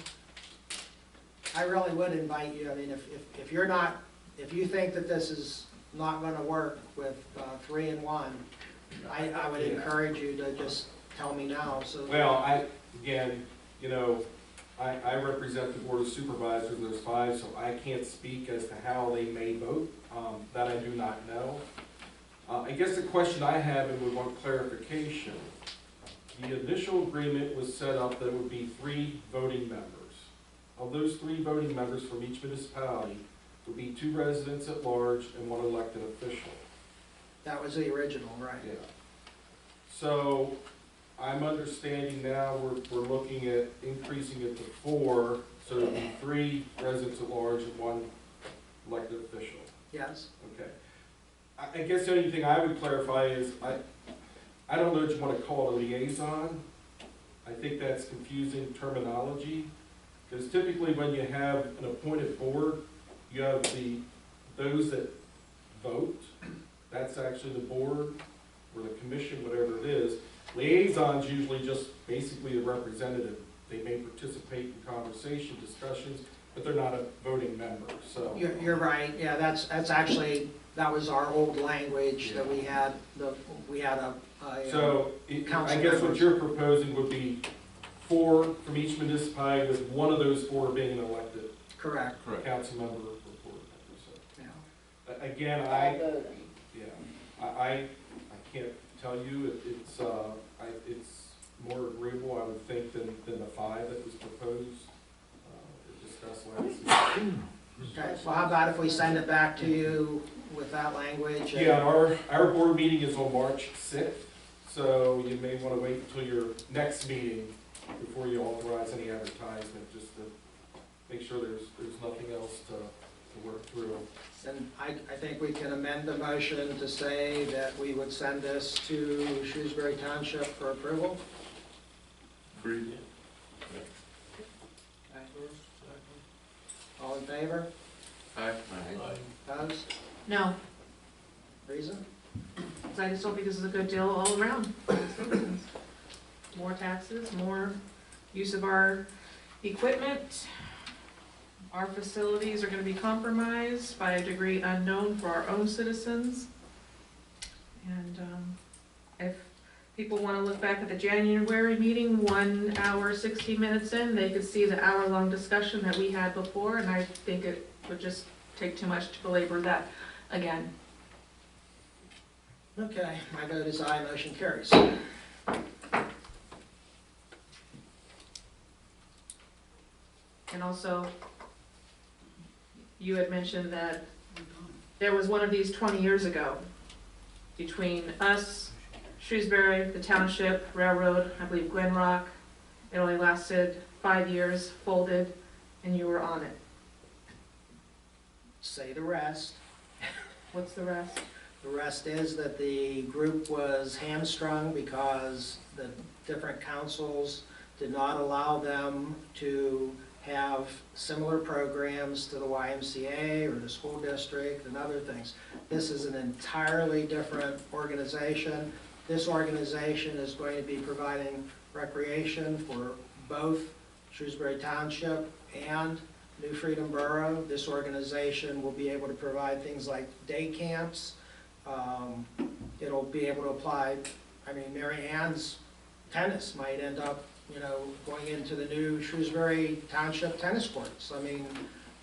I really would invite you, I mean, if you're not, if you think that this is not gonna work with 3 and 1, I would encourage you to just tell me now, so. Well, again, I represent the Board of Supervisors, there's 5, so I can't speak as to how they may vote, that I do not know. I guess the question I have, and we want clarification, the initial agreement was set up that it would be 3 voting members. Of those 3 voting members from each municipality would be 2 residents at large and 1 elected official. That was the original, right? Yeah. So I'm understanding now we're looking at increasing it to 4, so it'd be 3 residents at large and 1 elected official. Yes. Okay. I guess the only thing I would clarify is, I don't know what you want to call it, a liaison. I think that's confusing terminology, because typically when you have an appointed board, you have those that vote, that's actually the board, or the commission, whatever it is. Liaisons usually just basically a representative. They may participate in conversation, discussions, but they're not a voting member, so. You're right, yeah, that's actually, that was our old language that we had, So, I guess what you're proposing would be 4 from each municipality, with 1 of those 4 being an elected Correct. council member or board member, so. Yeah. Again, I can't tell you, it's more agreeable, I would think, than the 5 that was proposed, or discussed last week. Okay, well, how about if we send it back to you with that language? Yeah, our board meeting is on March 6th, so you may want to wait until your next meeting before you authorize any advertisement, just to make sure there's nothing else to work through. And I think we can amend the motion to say that we would send this to Shrewsbury Township for approval. Agreed. All in favor? Aye. Opposed? No, Reason? 'cause I just don't think this is a good deal all around. More taxes, more use of our equipment. Our facilities are gonna be compromised by a degree unknown for our own citizens. And if people wanna look back at the January meeting, 1 hour, 16 minutes in, they could see the hour-long discussion that we had before, and I think it would just take too much to belabor that again. Okay, my vote is aye, motion carries. And also, you had mentioned that there was one of these 20 years ago between us, Shrewsbury, the township, railroad, I believe Glen Rock. It only lasted 5 years, folded, and you were on it. Say the rest. What's the rest? The rest is that the group was hamstrung because the different councils did not allow them to have similar programs to the YMCA or the school district and other things. This is an entirely different organization. This organization is going to be providing recreation for both Shrewsbury Township and New Freedom Borough. This organization will be able to provide things like day camps. It'll be able to apply, I mean, Mary Ann's tennis might end up, you know, going into the new Shrewsbury Township tennis courts. I mean,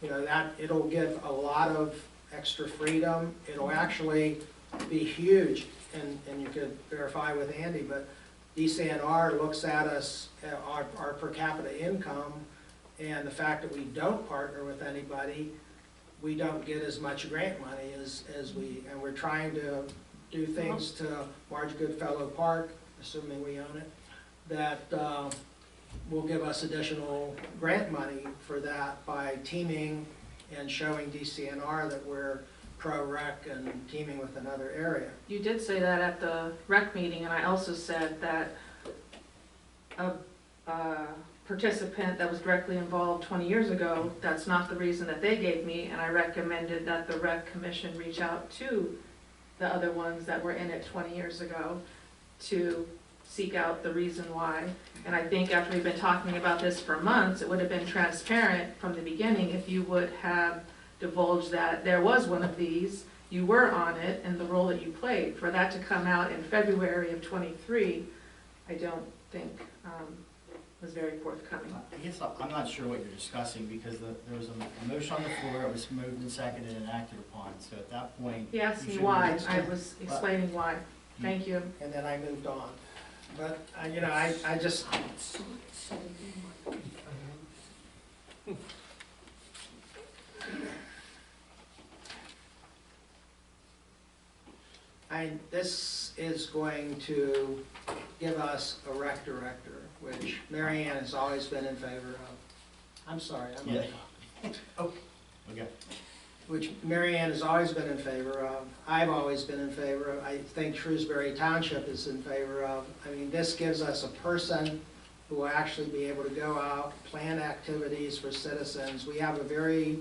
you know, that, it'll give a lot of extra freedom. It'll actually be huge, and you could verify with Andy, but DCNR looks at us, our per capita income, and the fact that we don't partner with anybody, we don't get as much grant money as and we're trying to do things to Marge Goodfellow Park, assuming we own it, that will give us additional grant money for that by teaming and showing DCNR that we're pro-rec and teaming with another area. You did say that at the rec meeting, and I also said that a participant that was directly involved 20 years ago, that's not the reason that they gave me, and I recommended that the rec commission reach out to the other ones that were in it 20 years ago to seek out the reason why. And I think after we've been talking about this for months, it would have been transparent from the beginning if you would have divulged that there was one of these, you were on it, and the role that you played. For that to come out in February of '23, I don't think was very forthcoming. I guess I'm not sure what you're discussing, because there was a motion on the floor, it was moved and seconded and acted upon, so at that point. He asked me you why, shouldn't- I was explaining why. Thank you. And then I moved on. But, you know, I just, this is going to give us a rec director, which Mary Ann has always been in favor of. I'm sorry, I'm Yeah. Oh. Okay. Which Mary Ann has always been in favor of. I've always been in favor of. I think Shrewsbury Township is in favor of. I mean, this gives us a person who will actually be able to go out, plan activities for citizens. We have a very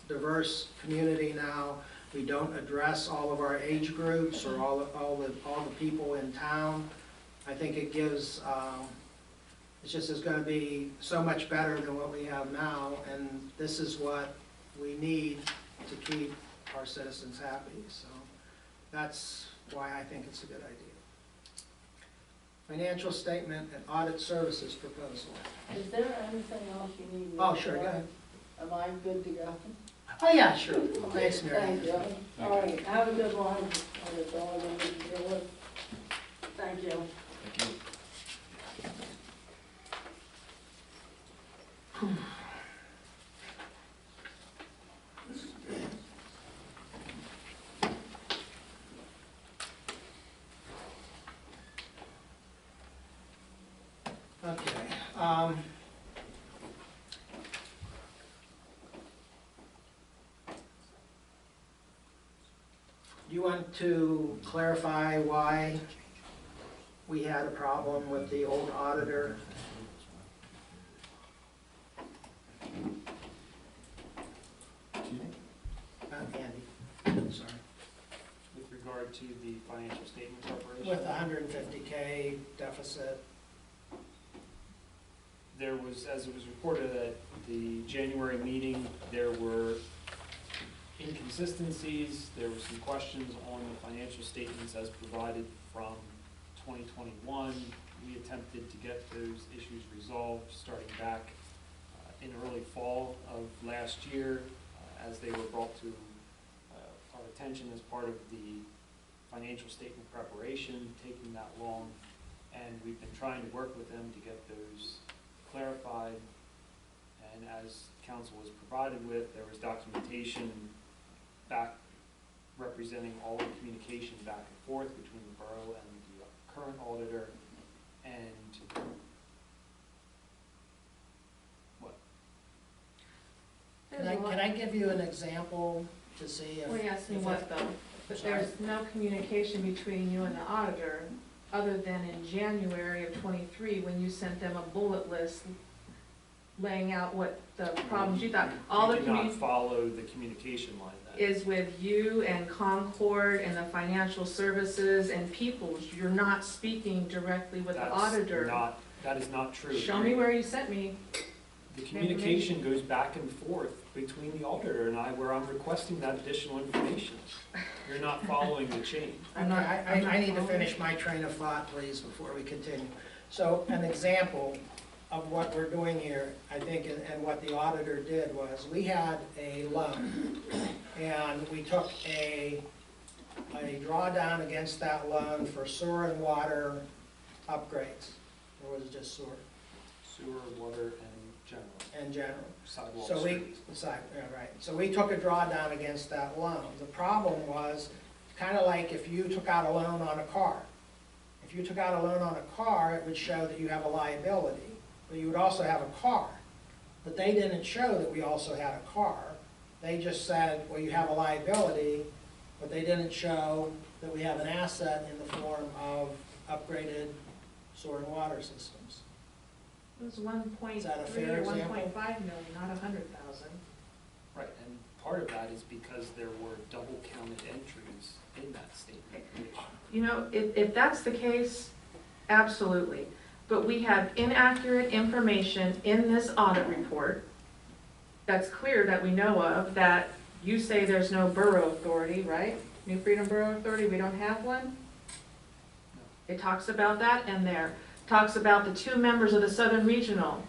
diverse community now. We don't address all of our age groups or all the people in town. I think it gives, it's just is going to be so much better than what we have now, and this is what we need to keep our citizens happy. So that's why I think it's a good idea. Financial statement and audit services proposal. Is there anything else you need? me Oh, to sure, go do? ahead. Am I good to go? Oh, yeah, sure. Thanks, Mary. Thank you. All right, have a good one. That's all I need to deal with. Thank you. Thank you. Okay. Do you want to clarify why we had a problem with the old auditor? Andy, sorry. With regard to the financial statement preparation? With the $150K deficit. There was, as it was reported at the January meeting, there were inconsistencies, there were some questions on the financial statements as provided from 2021. We attempted to get those issues resolved starting back in early fall of last year as they were brought to our attention as part of the financial statement preparation, taking that long. And we've been trying to work with them to get those clarified. And as council was provided with, there was documentation back representing all the communication back and forth between the borough and the current auditor. And what? Can I give you an example to see if... Well, you asked me if what it- though? But Sorry? there's no communication between you and the auditor. other than in January of '23, when you sent them a bullet list laying out what the problems you thought. All the You did not community follow the communication line then. is with you and Concord and the financial services and Peoples. You're not speaking directly with the auditor. That is not true. Show me where you sent me. The communication goes back and forth between the auditor and I, where I'm requesting that additional information. You're not following the chain. I need to finish my train of thought, please, before we continue. So an example of what we're doing here, I think, and what the auditor did was, we had a loan, and we took a drawdown against that loan for sewer and water upgrades. Or was it just sewer? Sewer, water, And general. sidewalk, So streets. right. So we took a drawdown against that loan. The problem was, kind of like if you took out a loan on a car. If you took out a loan on a car, it would show that you have a liability, but you would also have a car. But they didn't show that we also had a car. They just said, well, you have a liability, but they didn't show that we have an asset in the form of upgraded sewer and water systems. It was 1.3 Is that a or fair 1.5 example? million, not 100,000. Right, and part of that is because there were double counted entries in that statement. You know, if that's the case, absolutely. But we have inaccurate information in this audit report that's clear that we know of, that you say there's no borough authority, right? New Freedom Borough Authority, we don't have one? It talks about that in there. Talks about the 2 members of the Southern Regional.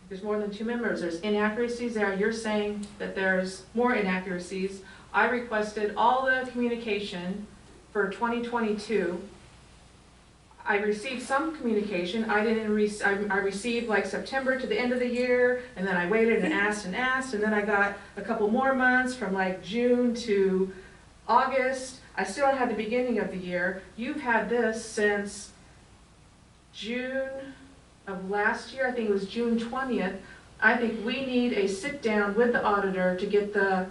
There's more than 2 members. There's inaccuracies there. You're saying that there's more inaccuracies. I requested all the communication for 2022. I received some communication. I received like September to the end of the year, and then I waited and asked, and then I got a couple more months from like June to August. I still don't have the beginning of the year. You've had this since June of last year. I think it was June 20th. I think we need a sit-down with the auditor to get the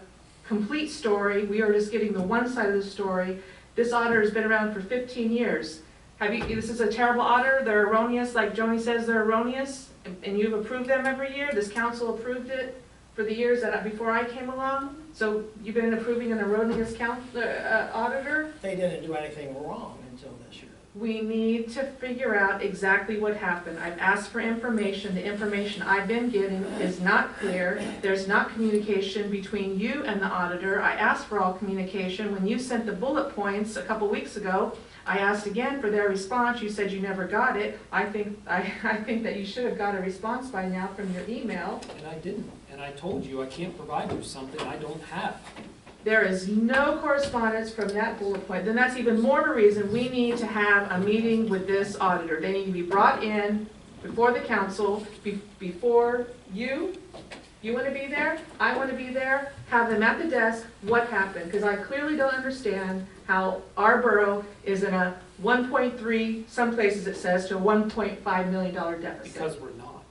complete story. We are just getting the one side of the story. This auditor has been around for 15 years. This is a terrible auditor, they're erroneous, like Joni says they're erroneous, and you've approved them every year. This council approved it for the years before I came along. So you've been approving an erroneous auditor? They didn't do anything wrong until this year. We need to figure out exactly what happened. I've asked for information. The information I've been getting is not clear. There's not communication between you and the auditor. I asked for all communication. When you sent the bullet points a couple weeks ago, I asked again for their response. You said you never got it. I think that you should have got a response by now from your email. And I didn't, and I told you I can't provide you something I don't have. There is no correspondence from that bullet point. Then that's even more of a reason we need to have a meeting with this auditor. They need to be brought in before the council, before you. You want to be there? I want to be there. Have them at the desk. What happened? Because I clearly don't understand how our borough is in a 1.3, some places it says, to a $1.5 million deficit. Because we're not.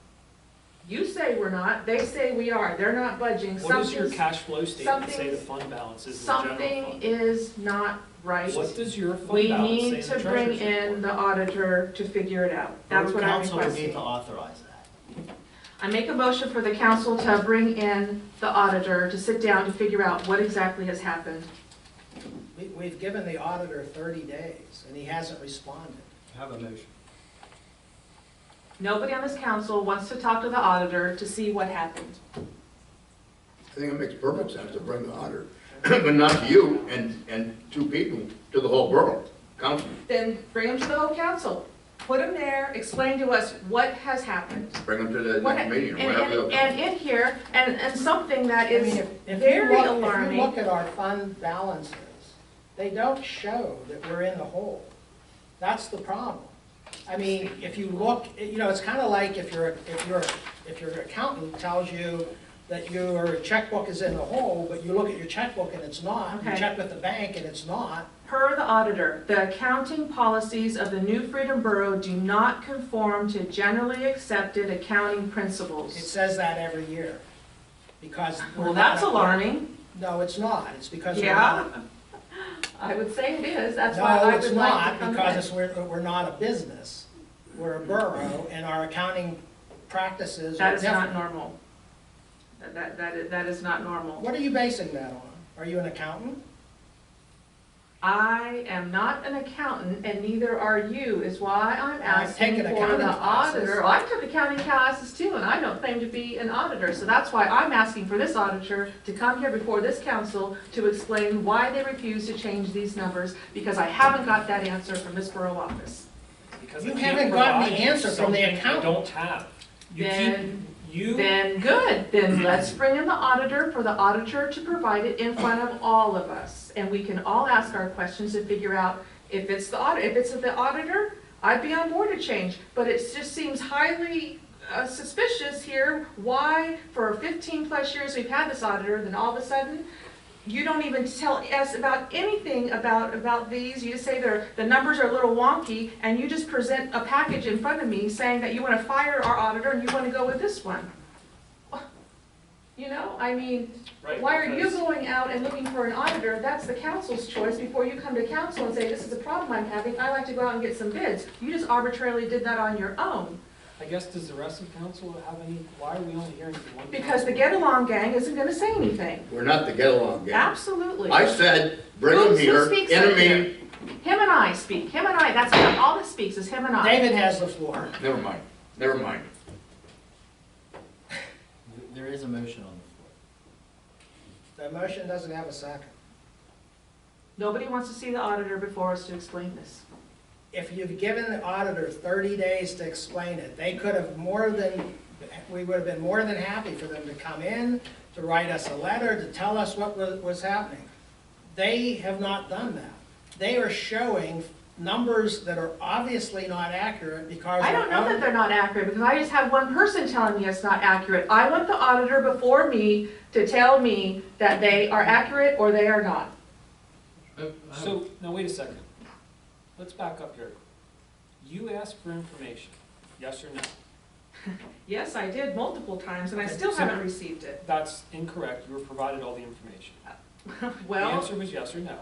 You say we're not. They say we are. They're not budging. What does your cash flow statement say the fund balance is in the general Something fund? is not right. What does your fund We balance say need in to the bring treasurer's in report? the auditor to figure it out. That's what I'm Council would need requesting. to authorize that. I make a motion for the council to bring in the auditor to sit down to figure out what exactly has happened. We've given the auditor 30 days, and he hasn't responded. Have a motion. Nobody on this council wants to talk to the auditor to see what happened. I think it makes perfect sense to bring the auditor, but not to you and 2 people, to the whole borough council. Then bring them to the whole council. Put them there, explain to us what has happened. Bring them to the next meeting, or whatever. And in here, and something that I is mean, if very you alarming. look at our fund balances, they don't show that we're in the hole. That's the problem. I mean, if you look, you know, it's kind of like if your accountant tells you that your checkbook is in the hole, but you look at your checkbook and it's not. You Okay. check with the bank and it's not. Per the auditor, the accounting policies of the New Freedom Borough do not conform to generally accepted accounting It principles. says that every year. Because we're Well, not that's a- alarming. No, it's not. It's because we're Yeah. not. I would say it is, that's why I No, it's would like to not, come because in. we're not a business. We're a borough, and our accounting practices That are is not different. normal. That is not normal. What are you basing that on? Are you an accountant? I am not an accountant, and neither are you, is why I'm I've asking taken for accounting the classes. auditor. I took accounting classes too, and I don't claim to be an auditor, so that's why I'm asking for this auditor to come here before this council to explain why they refuse to change these numbers, because I haven't got that answer from this borough office. Because You I can't haven't gotten the provide you answer from the something I accountant. don't have. Then good, then let's bring in the auditor for the auditor to provide it in front of all of us. And we can all ask our questions and figure out if it's the auditor, I'd be on board to change. But it just seems highly suspicious here, why for 15 plus years we've had this auditor, then all of a sudden, you don't even tell us about anything about these. You just say the numbers are a little wonky, and you just present a package in front of me saying that you want to fire our auditor and you want to go with this one. You know, I mean, Right, why are you because- going out and looking for an auditor? That's the council's choice. Before you come to council and say, this is a problem I'm having, I'd like to go out and get some bids. You just arbitrarily did that on your own. I guess, does the rest of council have any, why are we only hearing from one? Because the councilman? Get Along Gang isn't going to say anything. We're not the get-along gang. Absolutely. I said, bring them Who here speaks in a up here? meeting. Him and I speak. Him and I, that's all that speaks is him and I. David has the floor. Never mind, never mind. There is a motion on the floor. The motion doesn't have a second. Nobody wants to see the auditor before us to explain this. If you've given the auditor 30 days to explain it, they could have we would have been more than happy for them to come in, to write us a letter, to tell us what was happening. They have not done that. They are showing numbers that are obviously not accurate because... I don't know that they're not accurate, because I just have one person telling me it's not accurate. I want the auditor before me to tell me that they are accurate or they are not. So, now wait a second. Let's back up here. You asked for information, yes or no? Yes, I did multiple times, and I still So- haven't received it. That's incorrect. You were provided all the information. The Well, answer was yes or no.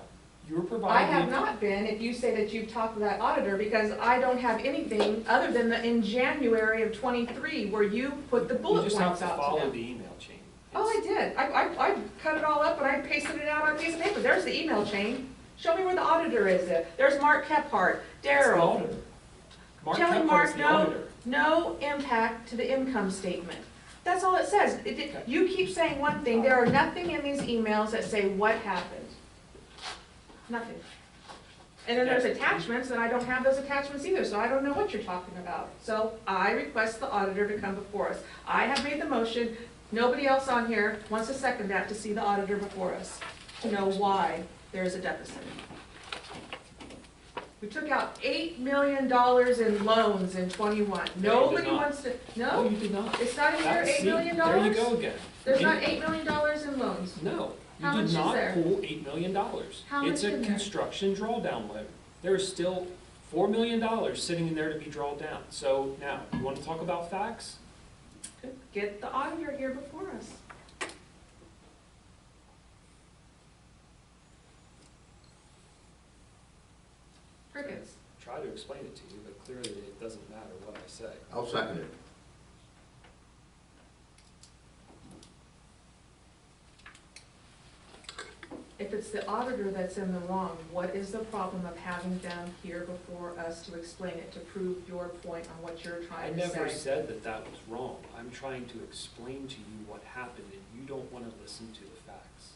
You were I provided. have not been, if you say that you've talked to that auditor, because I don't have anything other than in January of '23, where you put the You bullet just have points to out to follow them. the email chain. Oh, I did. I cut it all up and I pasted it out on a piece of paper. There's the email chain. Show me where the auditor is. There's Mark Kephart, That's the Daryl. auditor. Mark Telling Kepler's Mark the auditor. no impact to the income statement. That's all it says. You keep saying one thing. There are nothing in these emails that say what happened. Nothing. And then there's attachments, and I don't have those attachments either, so I don't know what you're talking about. So I request the auditor to come before us. I have made the motion. Nobody else on here wants to second that, to see the auditor before us, to know why there is a deficit. We took out $8 million in loans in '21. No, you did Nobody not. wants to, No, no? you did not. It's not in here, That's- $8 see, million? There you go again. There's not $8 million in loans. No, How you much did is not there? pull $8 million. How It's much a in there? construction drawdown loan. There's still $4 million sitting in there to be drawn down. So now, you want to talk about facts? Get the auditor here before us. Crickets. Try to explain it to you, but clearly it doesn't matter what I say. I'll second it. If it's the auditor that's in the wrong, what is the problem of having them here before us to explain it, to prove your point on what you're I trying to say? never said that that was wrong. I'm trying to explain to you what happened, and you don't want to listen to the facts.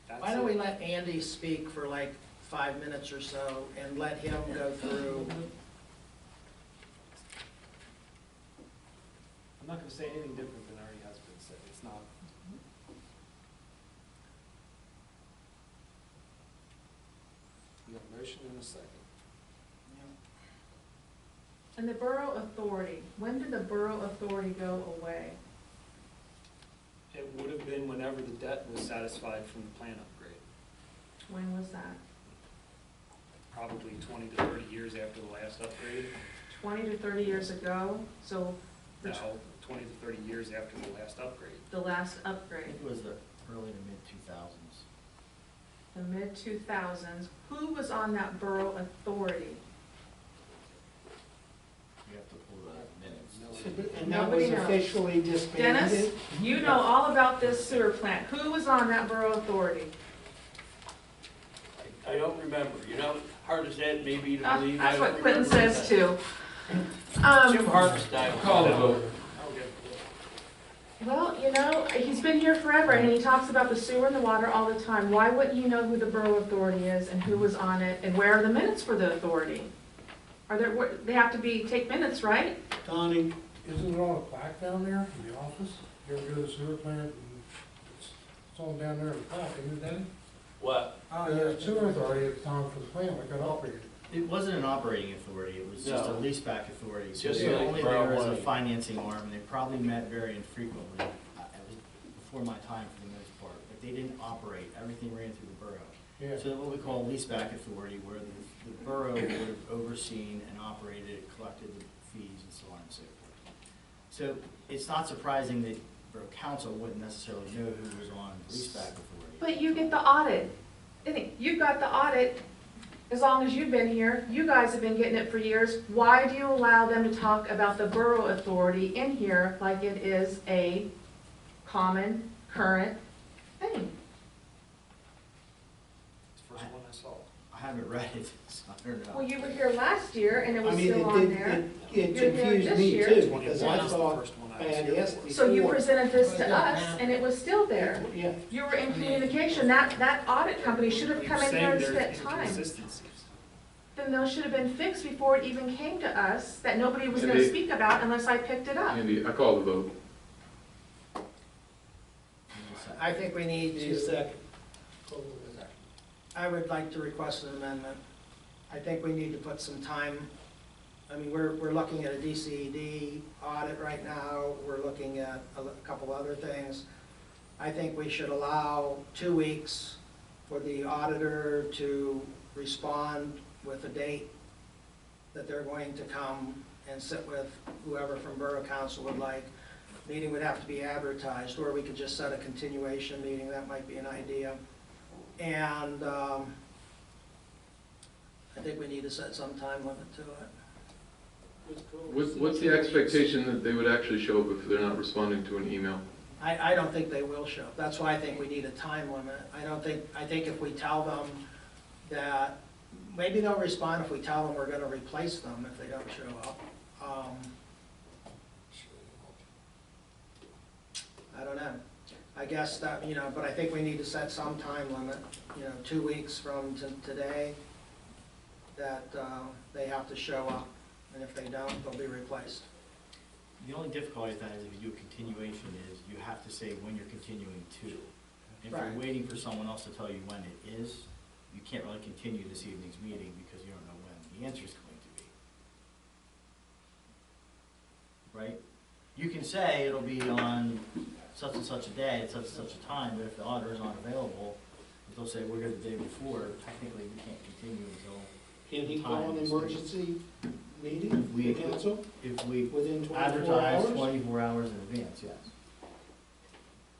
That's Why don't we it. let Andy speak for like 5 minutes or so and let him go through? I'm not going to say anything different than already has been said. It's not. You have a motion and a second. And the borough authority, when did the borough authority go away? It would have been whenever the debt was satisfied from the plan upgrade, When was that? probably 20 to 30 years after the last upgrade. 20 to 30 years ago, so No, 20 to 30 years after the last upgrade. the last I upgrade. think it was the early to mid 2000s. the mid-2000s, who was on that borough authority? You have to pull the minutes. And that Nobody was knows. officially Dennis, disbanded? you know all about this sewer plant. Who was on that borough authority? I don't remember, you know, hard as that may be to believe. I That's don't what Quentin remember says that. too. Jim Harvestine. Call the vote. Well, you know, he's been here forever, and he talks about the sewer and the water all the time. Why wouldn't you know who the borough authority is and who was on it, and where are the minutes for the authority? Are there, they have to be, take minutes, right? Donnie, Isn't it on a plaque down there in the office? You ever go to the sewer plant and it's all down there in the plaque, isn't it, Danny? What? The sewer authority at the time for the plant, like got operated. It wasn't an operating authority, it was just a No. leaseback authority. So Just they were like only Borough there as a money. financing arm, and they probably met very infrequently. It was before my time for the most part, but they didn't operate, everything ran through the borough. Yeah. So what we call a leaseback authority, where the borough would have overseen and operated, collected the fees and so on and so forth. So it's not surprising that borough council wouldn't necessarily know who was on leaseback authority. But you get the audit. You've got the audit as long as you've been here. You guys have been getting it for years. Why do you allow them to talk about the borough authority in here like it is a common, current thing? It's the first one I saw. I haven't read it, so I don't know. Well, you were here last year and it I was mean, still on there. it You're here confused this me year. too, because I 21 is the thought first one I was had here asked for. before. So you presented this to us and it was still there. Yeah. You were in communication. That audit company should have come in here and spent time. Inconsistencies. Then those should have been fixed before it even came to us, that nobody was gonna Andy. speak about unless I picked it up. Andy, I call the vote. I think we need Need a to, second. I would like to request an amendment. I think we need to put some time, I mean, we're looking at a DCED audit right now, we're looking at a couple other things. I think we should allow 2 weeks for the auditor to respond with a date that they're going to come and sit with whoever from Borough Council would like. Meeting would have to be advertised, or we could just set a continuation meeting, that might be an idea. And I think we need to set some time limit to it. What's the expectation that they would actually show up if they're not responding to an email? I don't think they will show up. That's why I think we need a time limit. I think if we tell them that, maybe they'll respond if we tell them we're gonna replace them if they don't show up. I don't know. I guess that, but I think we need to set some time limit, 2 weeks from today, that they have to show up. And if they don't, they'll be replaced. The only difficulty with that is if you do a continuation is you have to say when you're continuing to. If Right. you're waiting for someone else to tell you when it is, you can't really continue this evening's meeting because you don't know when the answer is going to be. Right? You can say it'll be on such and such a day at such and such a time, but if the auditor is not available, if they'll say we're here the day before, technically we can't continue until. Can he call an Time is- emergency meeting, If we- to cancel, If we within 24 advertise hours? 24 hours in advance, yes.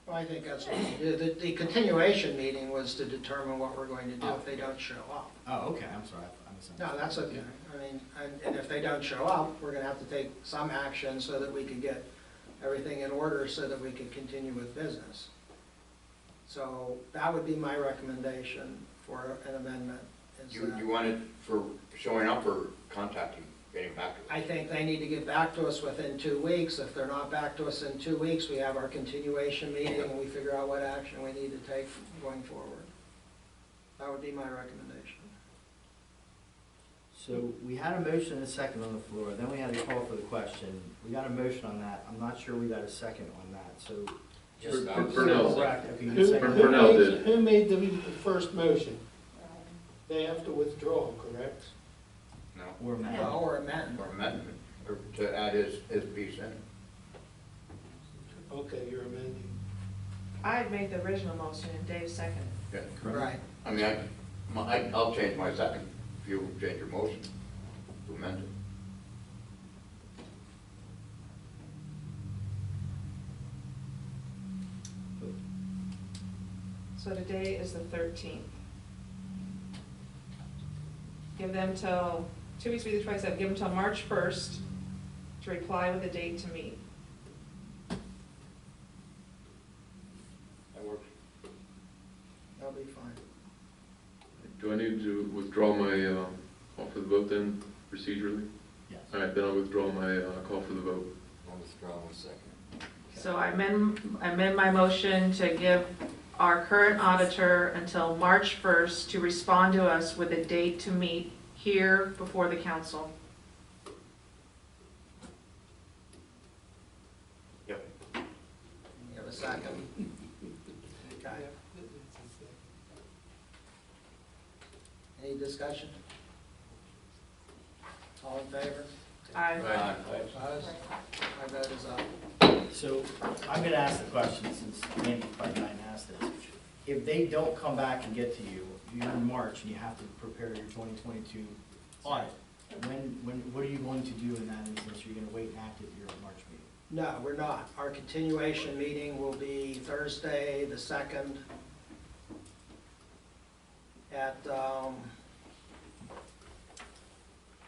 Well, I think that's what we do. The continuation meeting was to determine what we're going to do if they don't show up. Oh, okay, I'm sorry, I misunderstood. No, that's okay. I mean, and if they don't show up, we're gonna have to take some action so that we can get everything in order so that we can continue with business. So that would be my recommendation for an amendment. is You that want it for showing up or contacting, getting back to us? I think they need to get back to us within 2 weeks. If they're not back to us in 2 weeks, we have our continuation meeting and we figure out what action we need to take going forward. That would be my recommendation. So we had a motion and a second on the floor, then we had a call for the question. We got a motion on that. I'm not sure we got a second on that, so just. Burnell. Okay, you Who second. Burnell made- did. Who made the first motion? They have to withdraw, correct? No. Or Matt. Or amend. Or amendment, or to add his piece in. Okay, you're amending. I had made the original motion and Dave seconded. Yeah. Right. I mean, I'll change my second, if you change your motion to amend it. So today is the 13th. give them till, 2 weeks, be the 27th, give them till March 1st to reply with a date to meet. That works. That'll be fine. Do I need to withdraw my call for the vote then, procedurally? Yes. All right, then I'll withdraw my call for the vote. I'll withdraw in a second. So I amend my motion to give our current auditor until March 1st to respond to us with a date to meet here before the council. Yep. You have a second? Okay. Any discussion? All in favor? Aye. Opposed? My vote is up. So I'm gonna ask the question, since Andy probably didn't ask this. If they don't come back and get to you, you're in March and you have to prepare your 2022 audit, what are you going to do in that instance? You're gonna wait and act at your March meeting? No, we're not. Our continuation meeting will be Thursday, the 2nd, at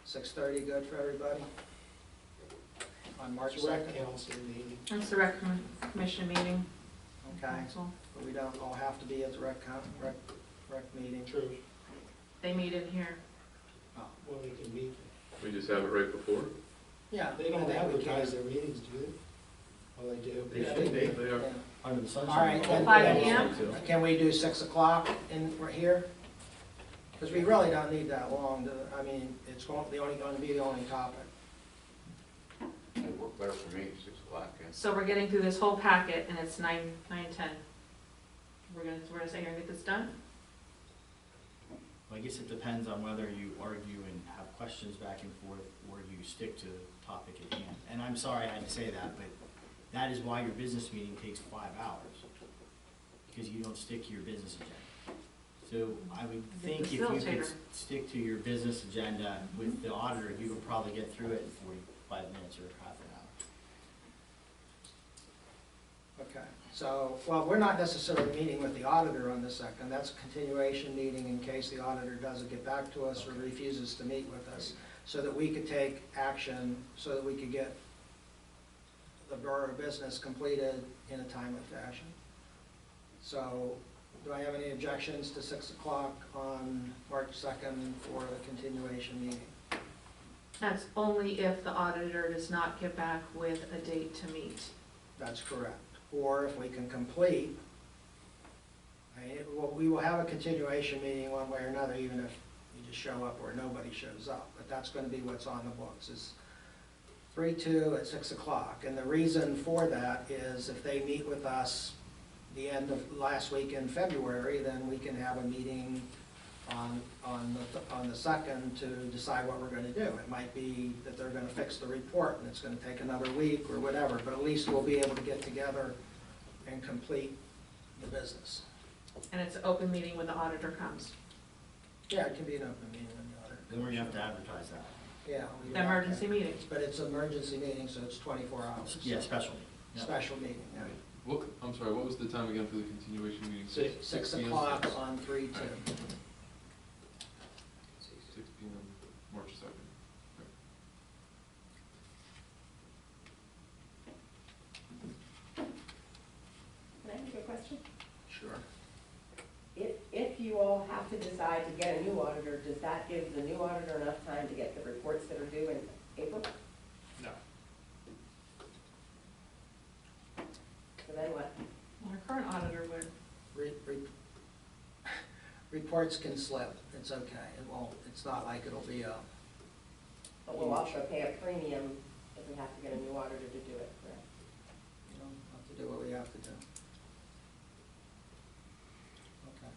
6:30, good for everybody? On March 2nd? Council meeting. That's the rec commission meeting. Okay, Council. but we don't all have to be at the rec meeting. True. They meet in here. Well, we can meet. We just have it right before? Yeah. They don't I think we can. advertise their meetings, do they? Well, they do. They Yeah, should be. They are. Yeah. Under the sunshine. All right, law. then- 5 p.m.? Can we do 6 o'clock in, we're here? Because we really don't need that long to, I mean, it's going, going to be the only topic. It'd work better for me, 6 o'clock, yeah. So we're getting through this whole packet and it's 9:10. We're gonna say you're gonna get this done? Well, I guess it depends on whether you argue and have questions back and forth, or you stick to the topic at hand. And I'm sorry I had to say that, but that is why your business meeting takes 5 hours, because you don't stick to your business agenda. So I would think if you could Facilitator. stick to your business agenda with the auditor, you could probably get through it in 45 minutes or half an hour. Okay, so, well, we're not necessarily meeting with the auditor on the 2nd. That's a continuation meeting in case the auditor doesn't get back to us or refuses to meet with us, so that we could take action, so that we could get the borough business completed in a timely fashion. So, do I have any objections to 6 o'clock on March 2nd for the continuation meeting? That's only if the auditor does not get back with a date to meet. That's correct. Or if we can complete, we will have a continuation meeting one way or another, even if you just show up or nobody shows up. But that's going to be what's on the books, is 3-2 at 6 o'clock. And the reason for that is if they meet with us the end of last week in February, then we can have a meeting on the 2nd to decide what we're going to do. It might be that they're going to fix the report and it's going to take another week or whatever, but at least we'll be able to get together and complete the business. And it's an open meeting when the auditor comes. Yeah, it can be an open meeting when the auditor. Then we're gonna have to advertise that. Yeah. we The have to. emergency meeting. But it's an emergency meeting, so it's 24 hours. Yeah, special meeting. Yep. Special meeting, yeah. What, I'm sorry, what was the time again for the continuation meeting? 6 p.m.? o'clock on 3-2. 6 p.m., March 2nd. Can I ask you a question? Sure. If you all have to decide to get a new auditor, does that give the new auditor enough time to get the reports that are due in April? No. So then what? Our current auditor would. Reports can slip, it's okay, it won't, it's not like it'll be a, But we'll also pay a premium if we have to get a new auditor to do it, correct? you know, have to do what we have to do. Okay.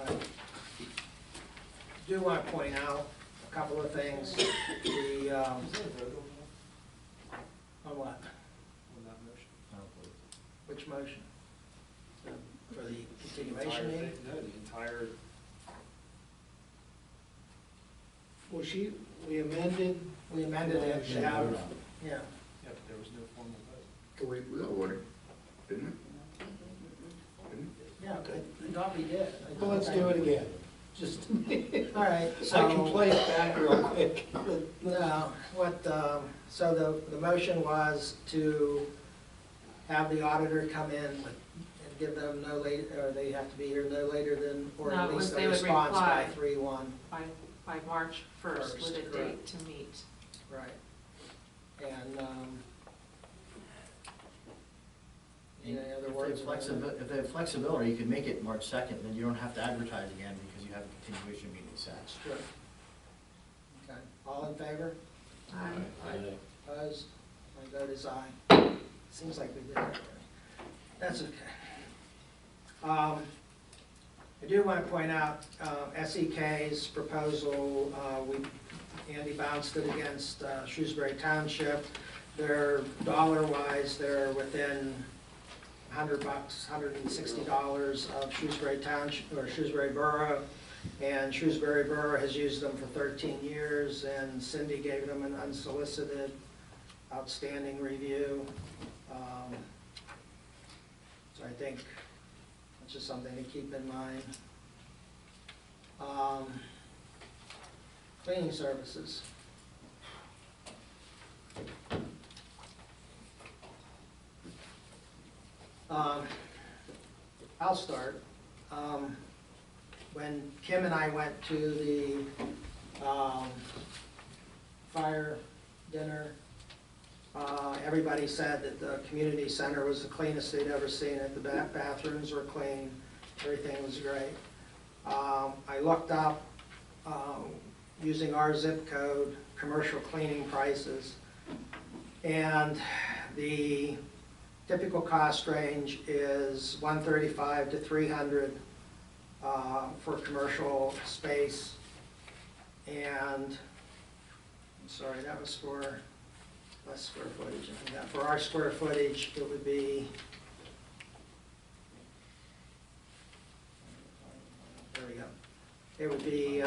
I do want to point out a couple of things. The, on what? On that motion. Which motion? For the Entire continuation meeting? thing? No, the entire, Well, we amended. We amended it to have, yeah. yeah, but there was no formal vote. We all voted, didn't we? Yeah, I thought we did. Well, let's do it again. Just, All right, I can so, play it back real quick. no, so the motion was to have the auditor come in and give them no later, or they have to be here no later than, or No, at it was least they a would response by reply. 3/1. By March 1st with a Correct. date to meet. Right. And, And any other if words? they have if they have flexibility, you can make it March 2nd, then you don't have to advertise again because you have a continuation meeting set. That's true. Okay, all in favor? Aye. Opposed? My vote is aye. Seems like we did that already. That's okay. I do want to point out, SEK's proposal, Andy bounced it against Shrewsbury Township. They're dollar-wise, they're within $100, $160 of Shrewsbury Township, or Shrewsbury Borough. And Shrewsbury Borough has used them for 13 years, and Cindy gave them an unsolicited, outstanding review. So I think that's just something to keep in mind. Cleaning services. I'll start. When Kim and I went to the fire dinner, everybody said that the community center was the cleanest they'd ever seen it. The bathrooms were clean, everything was great. I looked up, using our zip code, commercial cleaning prices, and the typical cost range is $135 to $300 for commercial space. And, I'm sorry, that was for less square footage. And that for our square footage, it would be, there we go. It would be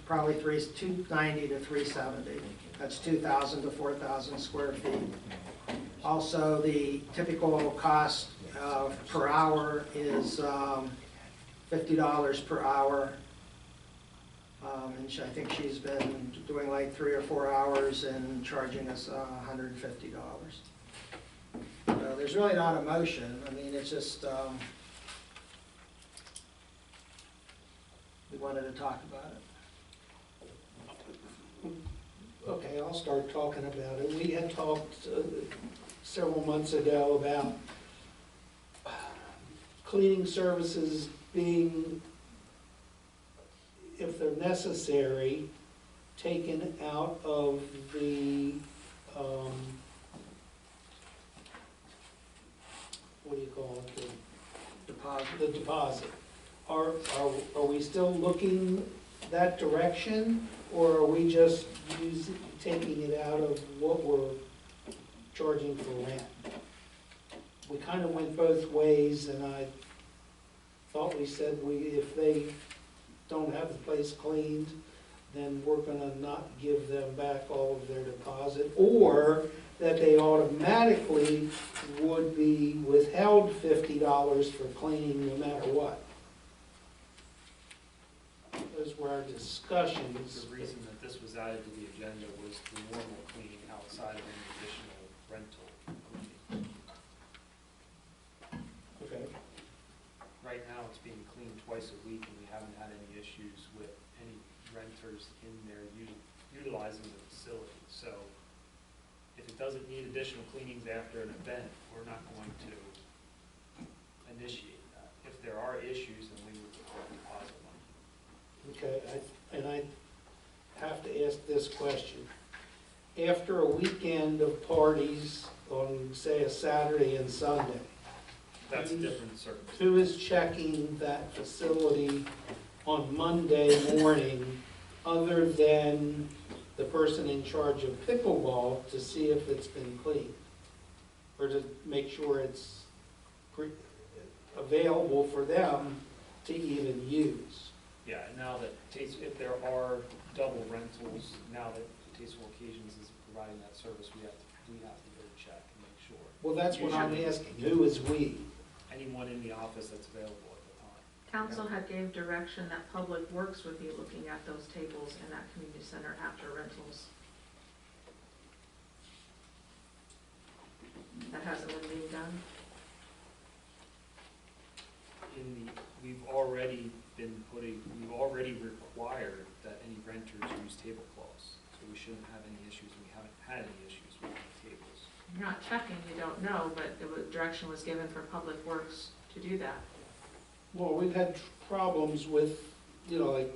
probably 290 to 370. That's 2,000 to 4,000 square feet. Also, the typical cost per hour is $50 per hour. And I think she's been doing like 3 or 4 hours and charging us $150. So there's really not a motion. I mean, it's just, we wanted to talk about it. Okay, I'll start talking about it. We had talked several months ago about cleaning services being, if they're necessary, taken out of the, what do you call it? The deposit. Are we still looking that direction, or are we just taking it out of what we're charging for rent? We kind of went both ways, and I thought we said if they don't have the place cleaned, then we're gonna not give them back all of their deposit, or that they automatically would be withheld $50 for cleaning no matter what. Those were our discussions. The reason that this was added to the agenda was the normal cleaning outside of any additional rental cleaning. Okay. Right now, it's being cleaned twice a week, and we haven't had any issues with any renters in there utilizing the facility. So if it doesn't need additional cleanings after an event, we're not going to initiate that. If there are issues, then we would deposit money. Okay, and I have to ask this question. After a weekend of parties on, say, a Saturday and Sunday, That's a different circumstance. who is checking that facility on Monday morning other than the person in charge of pickleball to see if it's been cleaned? Or to make sure it's available for them to even use? Yeah, and now that if there are double rentals, now that Tasteful Occasions is providing that service, we have to go check and make sure. Well, that's what I'm asking. Who is we? anyone in the office that's available at the time. Council had gave direction that Public Works would be looking at those tables in that community center after rentals. That hasn't been being done. We've already required that any renters use tablecloths, so we shouldn't have any issues, we haven't had any issues with the tables. You're not checking, you don't know, but direction was given for Public Works to do that. Well, we've had problems with, like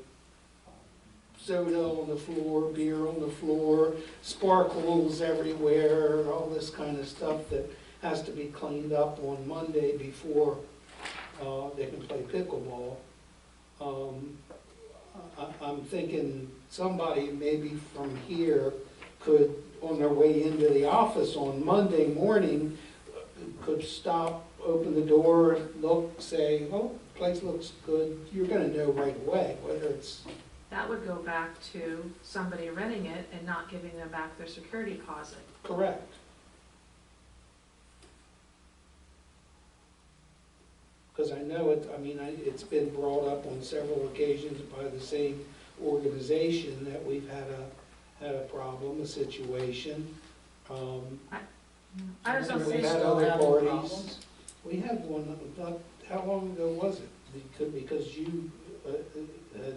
soda on the floor, beer on the floor, sparkles everywhere, all this kind of stuff that has to be cleaned up on Monday before they can play pickleball. I'm thinking somebody maybe from here could, on their way into the office on Monday morning, could stop, open the door, look, say, oh, the place looks good. You're gonna know right away whether it's... That would go back to somebody renting it and not giving them back their security deposit. Correct. Because I know it, it's been brought up on several occasions by the same organization that we've had a problem, a situation. I was Remember, also we We've had still other having parties. problems? We had one, how long ago was it? Because you had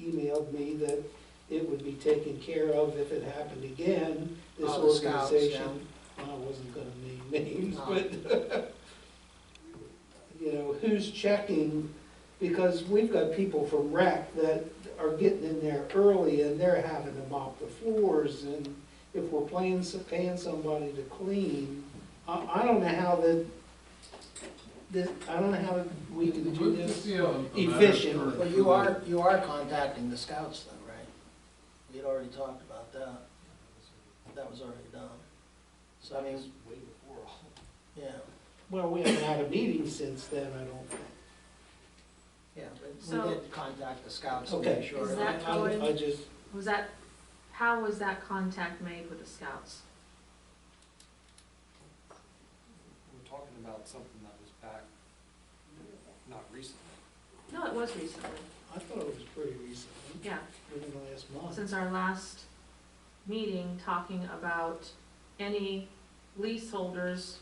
emailed me that it would be taken care of if it happened again, this Oh, the Scouts, organization. I wasn't gonna name names, No. but, who's checking? Because we've got people from rec that are getting in there early and they're having to mop the floors, and if we're paying somebody to clean, I don't know how I don't know how we can do this efficiently. Well, you are contacting the Scouts though, right? We'd already talked about that. That was already done. So, Way before all. yeah, Well, we haven't had a meeting since then, I don't think. yeah, but So- we did contact the Scouts to Okay. make sure. Is that I going- just, How was that contact made with the Scouts? We're talking about something that was back, not recently. No, it was recently, I thought it was pretty recent, yeah. within the last month. Since our last meeting, talking about any leaseholders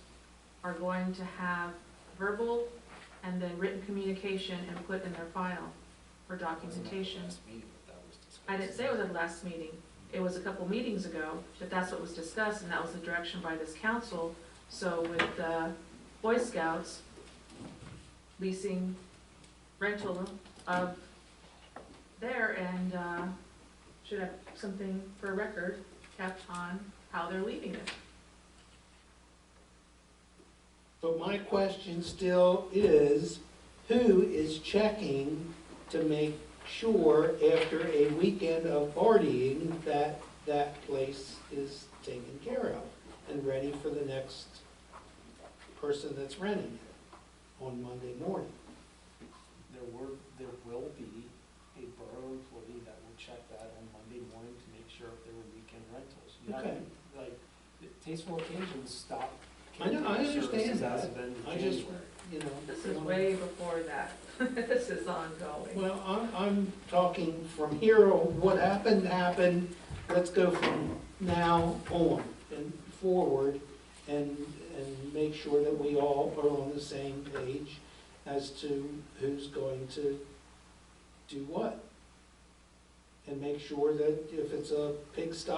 are going to have verbal and then written communication and put in their file for documentation. Last meeting that was discussed. I didn't say it was at the last meeting. It was a couple meetings ago, but that's what was discussed, and that was the direction by this council. So with the Boy Scouts leasing rental of there, and should have something for record kept on how they're leaving it. But my question still is, who is checking to make sure after a weekend of partying that that place is taken care of and ready for the next person that's renting it on Monday morning? There will be a borough employee that will check that on Monday morning to make sure if there were weekend rentals. You have, Okay. like, the Tasteful Occasions stopped. I know, I catering understand services as that. of end of I just, January. This is way before that. This is ongoing. Well, I'm talking from here, what happened, happened. Let's go from now on and forward and make sure that we all are on the same page as to who's going to do what. And make sure that if it's a pigsty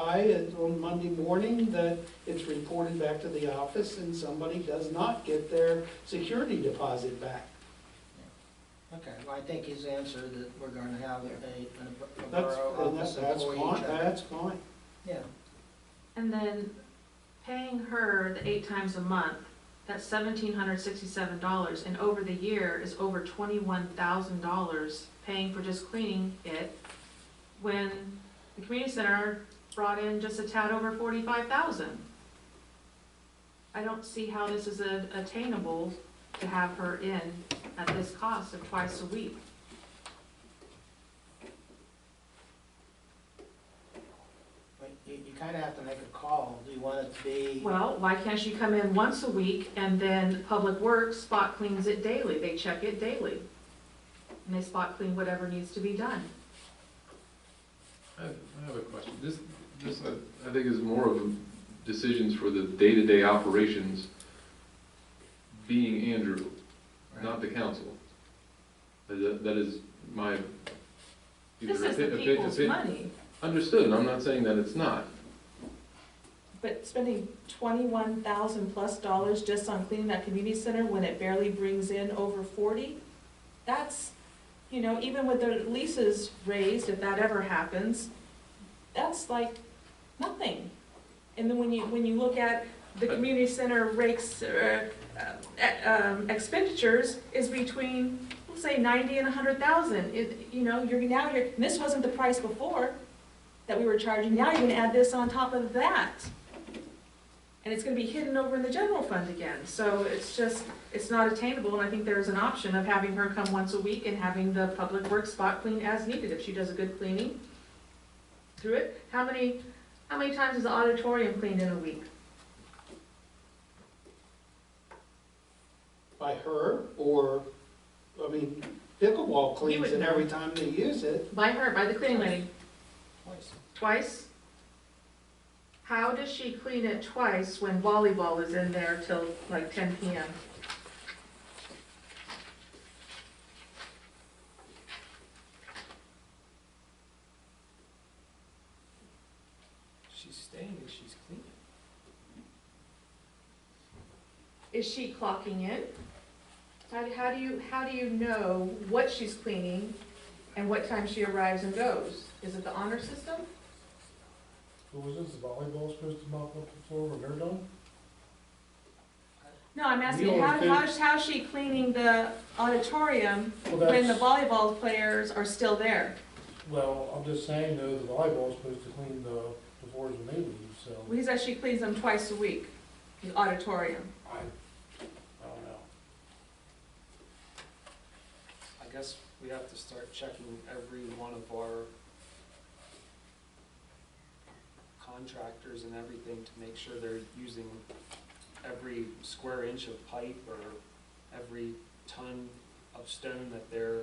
on Monday morning, that it's reported back to the office and somebody does not get their security deposit back. Okay, well, I think he's answered that we're gonna have a That's, borough and office that's employee fine, check. that's fine. Yeah, And then paying her the 8 times a month, that's $1,767, and over the year is over $21,000 paying for just cleaning it, when the community center brought in just a tad over $45,000. I don't see how this is attainable to have her in at this cost of twice a week. but you kind of have to make a call. Do you want it to be? Well, why can't she come in once a week and then Public Works spot cleans it daily? They check it daily. And they spot clean whatever needs to be done. I have a question. This I think is more of decisions for the day-to-day operations being Andrew, not the council. That is my. This is the people's money. Understood, and I'm not saying that it's not. But spending $21,000+ just on cleaning that community center when it barely brings in over 40, that's, you know, even with the leases raised, if that ever happens, that's like nothing. And then when you look at the community center rakes, expenditures is between, we'll say 90 and 100,000. You know, and this wasn't the price before that we were charging. Now you're gonna add this on top of that. And it's gonna be hidden over in the general fund again. So it's not attainable, and I think there's an option of having her come once a week and having the Public Works spot clean as needed if she does a good cleaning through it. How many times is the auditorium cleaned in a week? By her, or, I mean, pickleball cleans it every time they use it. By her, by the cleaning lady. Twice. Twice? How does she clean it twice when volleyball is in there till like 10 p.m.? She's staying and she's cleaning. Is she clocking in? How do you know what she's cleaning and what time she arrives and goes? Is it the honor system? So was this volleyball supposed to mop up the floor when they're done? No, I'm asking, You don't how's she cleaning the auditorium Well, when the that's- volleyball players are still there? Well, I'm just saying though, the volleyball's supposed to clean the floors when they leave, so Well, he says she cleans them twice a week, the auditorium. I don't know. I guess we have to start checking every one of our contractors and everything to make sure they're using every square inch of pipe or every ton of stone that they're,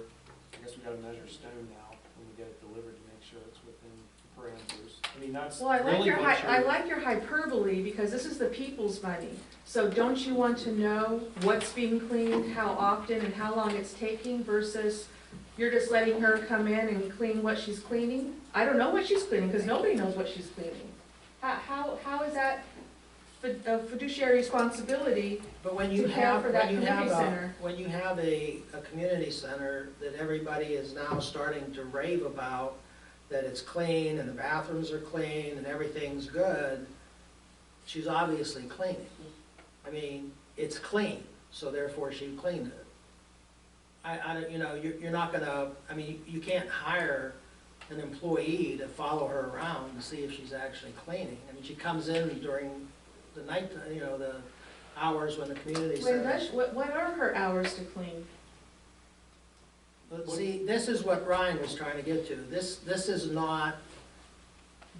I guess we gotta measure stone now when we get it delivered to make sure it's within parameters. I mean, that's Well, I really what I you're, like your hyperbole because this is the people's money. So don't you want to know what's being cleaned, how often, and how long it's taking versus you're just letting her come in and clean what she's cleaning? I don't know what she's cleaning because nobody knows what she's cleaning. How is that a fiduciary responsibility But when you to care have, for that when you have community center? when you have a community center that everybody is now starting to rave about, that it's clean and the bathrooms are clean and everything's good, she's obviously cleaning. I mean, it's clean, so therefore she cleaned it. You know, you're not gonna, I mean, you can't hire an employee to follow her around to see if she's actually cleaning. I mean, she comes in during the night, you know, the hours when the community center. What are her hours to clean? But see, this is what Ryan was trying to get to. This is not,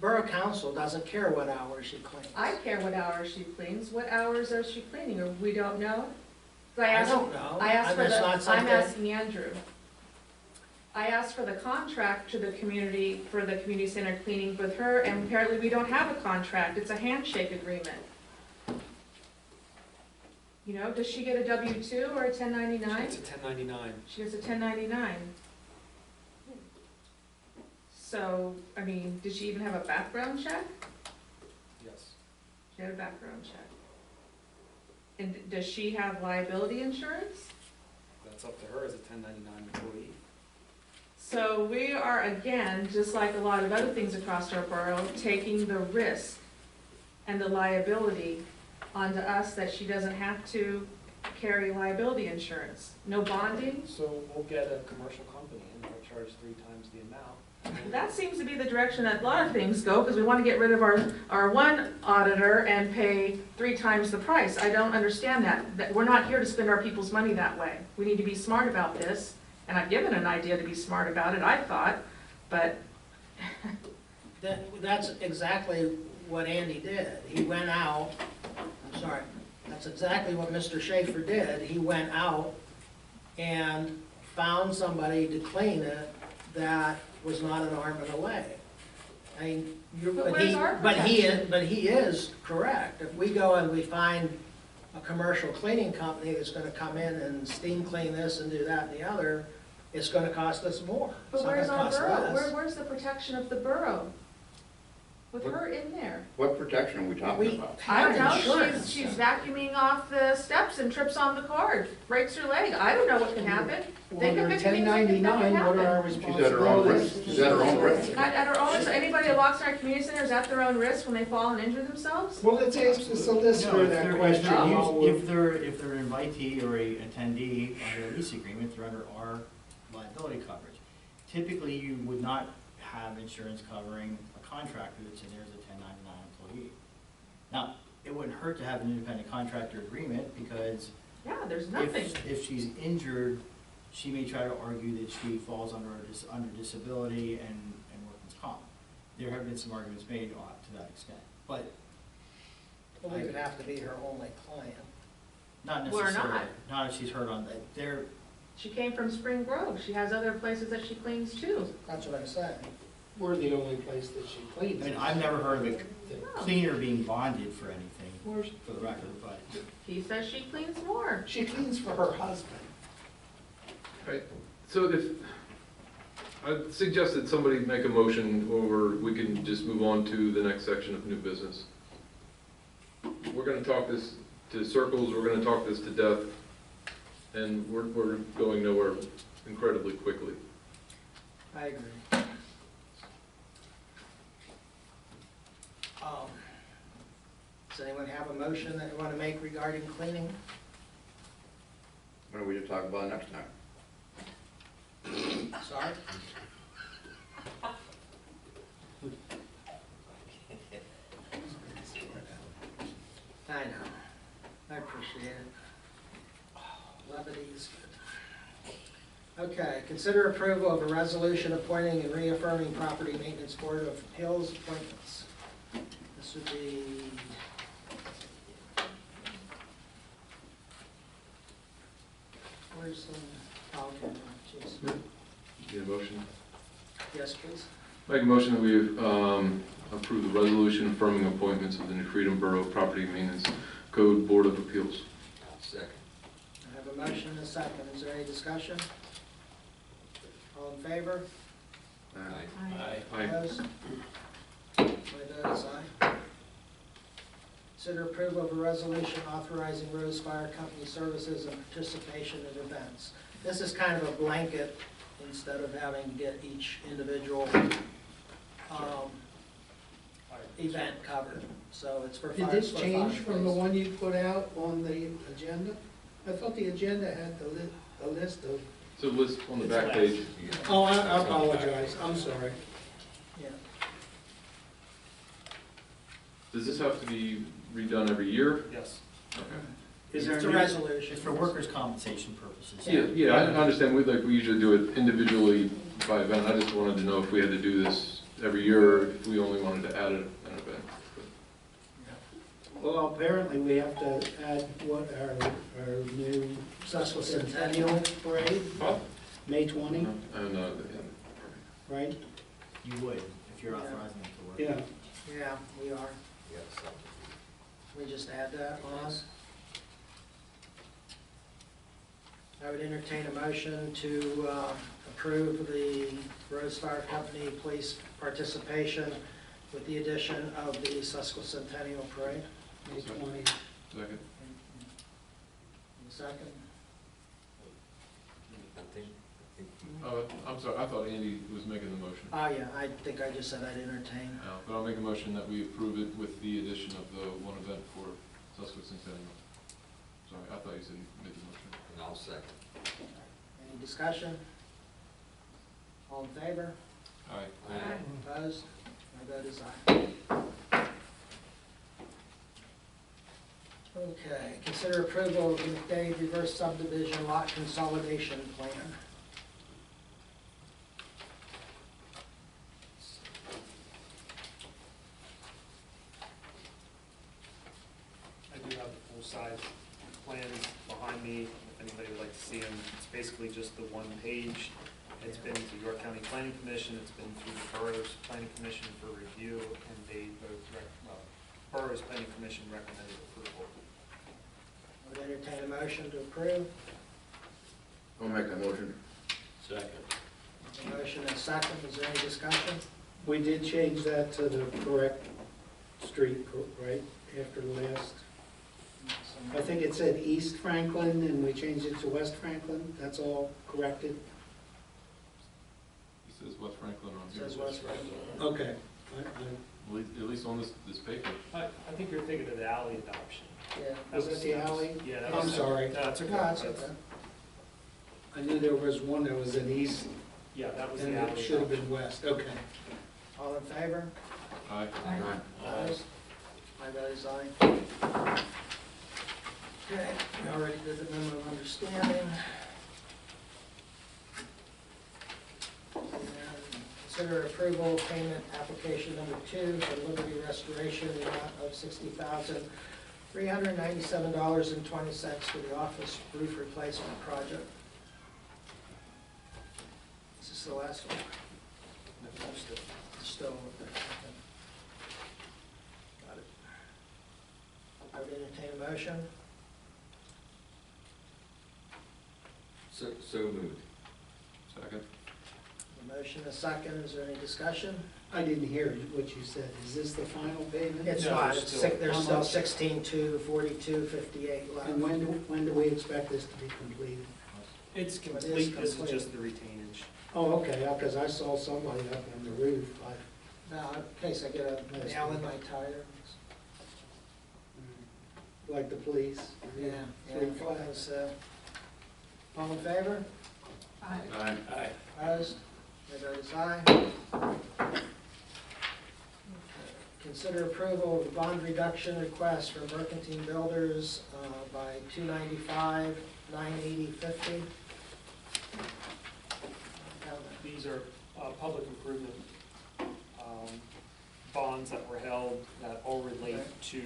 Borough Council doesn't care what hours she cleans. I care what hours she cleans. What hours is she cleaning, or we don't know? I don't know. I asked for That's not I'm something- asking Andrew. I asked for the contract to the community, for the community center cleaning with her, and apparently we don't have a contract. It's a handshake agreement. You know, does she get a W-2 or a 1099? it's a 1099. She gets a 1099. So, I mean, did she even have a background check? Yes. She had a background check. And does she have liability insurance? That's up to her as a 1099 employee. So we are, again, just like a lot of other things across our borough, taking the risk and the liability onto us that she doesn't have to carry liability insurance. No bonding. So we'll get a commercial company and they'll charge 3 times the amount. That seems to be the direction that a lot of things go, because we want to get rid of our one auditor and pay 3 times the price. I don't understand that. We're not here to spend our people's money that way. We need to be smart about this, and I've given an idea to be smart about it, I thought, but That's exactly what Andy did. He went out, I'm sorry, that's exactly what Mr. Schaefer did. He went out and found somebody to clean it that was not an arm and a leg. I mean, But where's our protection? but he is correct. If we go and we find a commercial cleaning company that's gonna come in and steam clean this and do that and the other, it's gonna cost us more. It's But not where's gonna our cost borough? less. Where's the protection of the borough? With her in there? What protection are we talking about? I don't know, Insurance. she's vacuuming off the steps and trips on the cord, breaks her leg, I don't know what can happen. Think of Under it, things like that can 1099, what are our happen. She's at her own risk. She's at her own risk. At her own, so anybody that walks in our community center is at their own risk when they fall and injure themselves? Well, let's ask the solicitor if that they're- question. If they're an invitee or a attendee under a lease agreement, they're under our liability coverage. Typically, you would not have insurance covering a contractor that's in there as a 1099 employee. Now, it wouldn't hurt to have an independent contractor agreement because Yeah, there's nothing. if she's injured, she may try to argue that she falls under disability and workman's comp. There have been some arguments made to that extent, but Well, we would have to be her only client. not We're necessarily. not. Not if she's hurt on that. She came from Spring Grove, she has other places that she cleans too. That's what I'm saying. We're the only place that she I cleans. mean, I've never heard of a No. cleaner being bonded for anything, for the record, but. He says she cleans more. She cleans for her husband. Right, so if, I'd suggest that somebody make a motion, or we can just move on to the next section of new business. We're gonna talk this to circles, we're gonna talk this to death, and we're going nowhere incredibly quickly. I agree. Does anyone have a motion that you want to make regarding cleaning? What are we to talk about next time? Sorry? I know. I appreciate it. Levity is good. Okay, consider approval of a resolution appointing and reaffirming Property Maintenance Board of Appeals appointments. This would be where's the, oh, okay, jeez. Need a motion? Yes, please. Make a motion that we approve the resolution affirming appointments of the New Freedom Borough Property Maintenance Code Board of Appeals. Second. I have a motion and a second. Is there any discussion? All in favor? Aye. Aye. Opposed? My vote is aye. Consider approval of a resolution authorizing Rose Fire Company services and participation in events. This is kind of a blanket instead of having to get each individual event covered. So it's for Did fire. this change from the one you put out on the agenda? I thought the agenda had the list of. So list on the back page. Oh, I apologize, I'm sorry. Yeah. Does this have to be redone every year? Yes. Okay. Is there It's a any- resolution. It's for workers' compensation purposes. Yeah, I understand, we usually do it individually by event, I just wanted to know if we had to do this every year, or if we only wanted to add an event. Well, apparently we have to add what our new Sesquicentennial parade, Huh? May 20, And, right? You would, if you're authorizing it to work. Yeah. Yeah, we are. We just add that on. I would entertain a motion to approve the Rose Fire Company police participation with the addition of the Sesquicentennial Parade. May 20. second. Second. I'm sorry, I thought Andy was making the motion. Oh, yeah, I think I just said I'd entertain. But I'll make a motion that we approve it with the addition of the one event for Sesquicentennial. Sorry, I thought you said you made the motion. And I'll second. Any discussion? All in favor? Aye. Opposed? My vote is aye. Okay, consider approval of the McDade reverse subdivision lot consolidation plan. size plans behind me, if anybody would like to see them. It's basically just the one page. It's been to York County Planning Commission, it's been through the Borough's Planning Commission for review, and they both, Borough's Planning Commission recommended approval. I would entertain a motion to approve. I'll make that motion. Second. A motion and a second, is there any discussion? We did change that to the correct street, right, after the last. I think it said East Franklin, and we changed it to West Franklin, that's all corrected? He says West Franklin on here. Says West Franklin. Okay. At least on this paper. I think you're thinking of the alley adoption. Yeah. Was it the alley? Yeah. that I'm was- sorry. No, it's okay. No, it's okay. I knew there was one that was in East, Yeah, that was the and alley it should have adoption. been West, okay. All in favor? Aye. Opposed? My vote is aye. Okay, we already did the memo of understanding. And consider approval of payment application number 2 for Liberty Restoration, the amount of $60,397.20 for the office roof replacement project. Is this the last one? Still. Got it. I would entertain a motion. So moved. Second. A motion, a second, is there any discussion? I didn't hear what you said, is this the final payment? It's No, not, there's it's still- six- there's How still much? 16,2, 42, 58 left. And when do we expect this to be completed? It's But it is complete, this is complete. just the retainage. Oh, okay, because I saw somebody up on the roof, Now, in case I get a nail in my tire. like the police. Yeah, Three yeah, flags. all in favor? Aye. Aye. Opposed? My vote is aye. Consider approval of the bond reduction request from Mercantine Builders by $295, $980.50. These are public improvement bonds that were held that all relate to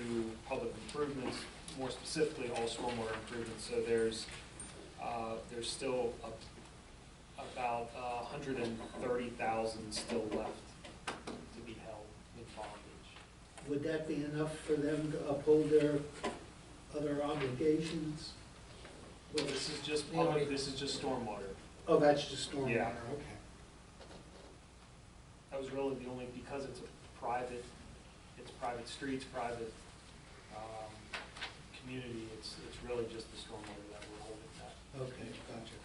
public improvements, more specifically all stormwater improvements. So there's still about 130,000 still left to be held in bondage. Would that be enough for them to uphold their other obligations? Well, this is just public, this is just stormwater. Oh, that's just stormwater, Yeah. okay. That was really the only, because it's private streets, private community, it's really just the stormwater that we're holding that. Okay, gotcha.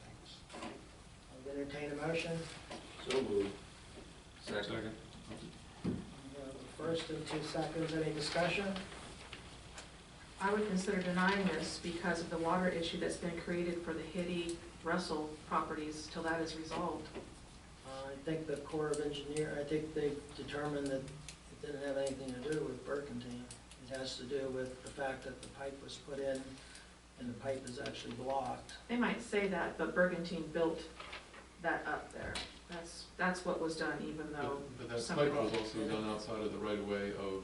Thanks. I would entertain a motion. So moved. Second. First and 2 seconds, any discussion? I would consider denying this because of the water issue that's been created for the Hitty Russell properties till that is resolved. I think the Corps of Engineer, I think they determined that it didn't have anything to do with Burkentine. It has to do with the fact that the pipe was put in and the pipe is actually blocked. They might say that, but Brigantine built that up there. That's what was done, even though But that somebody. pipe was also done outside of the right of way of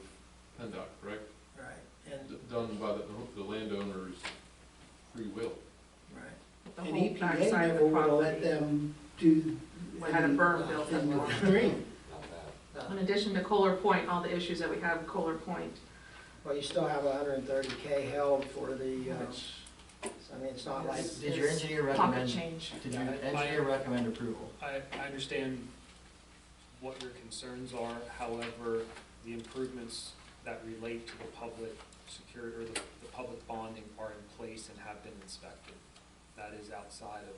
PennDOT, correct? Right. And, Done by the landowner's free will. right. The And whole EPA backside of never the would have let property them do. had a berm built in the up. stream. In addition to Kohler Point, all the issues that we have with Kohler Point. Well, you still have 130K held for the, I mean, it's not like. Did your engineer Pocket recommend, change. did your engineer recommend approval? I understand what your concerns are, however, the improvements that relate to the public security, or the public bonding are in place and have been inspected. That is outside of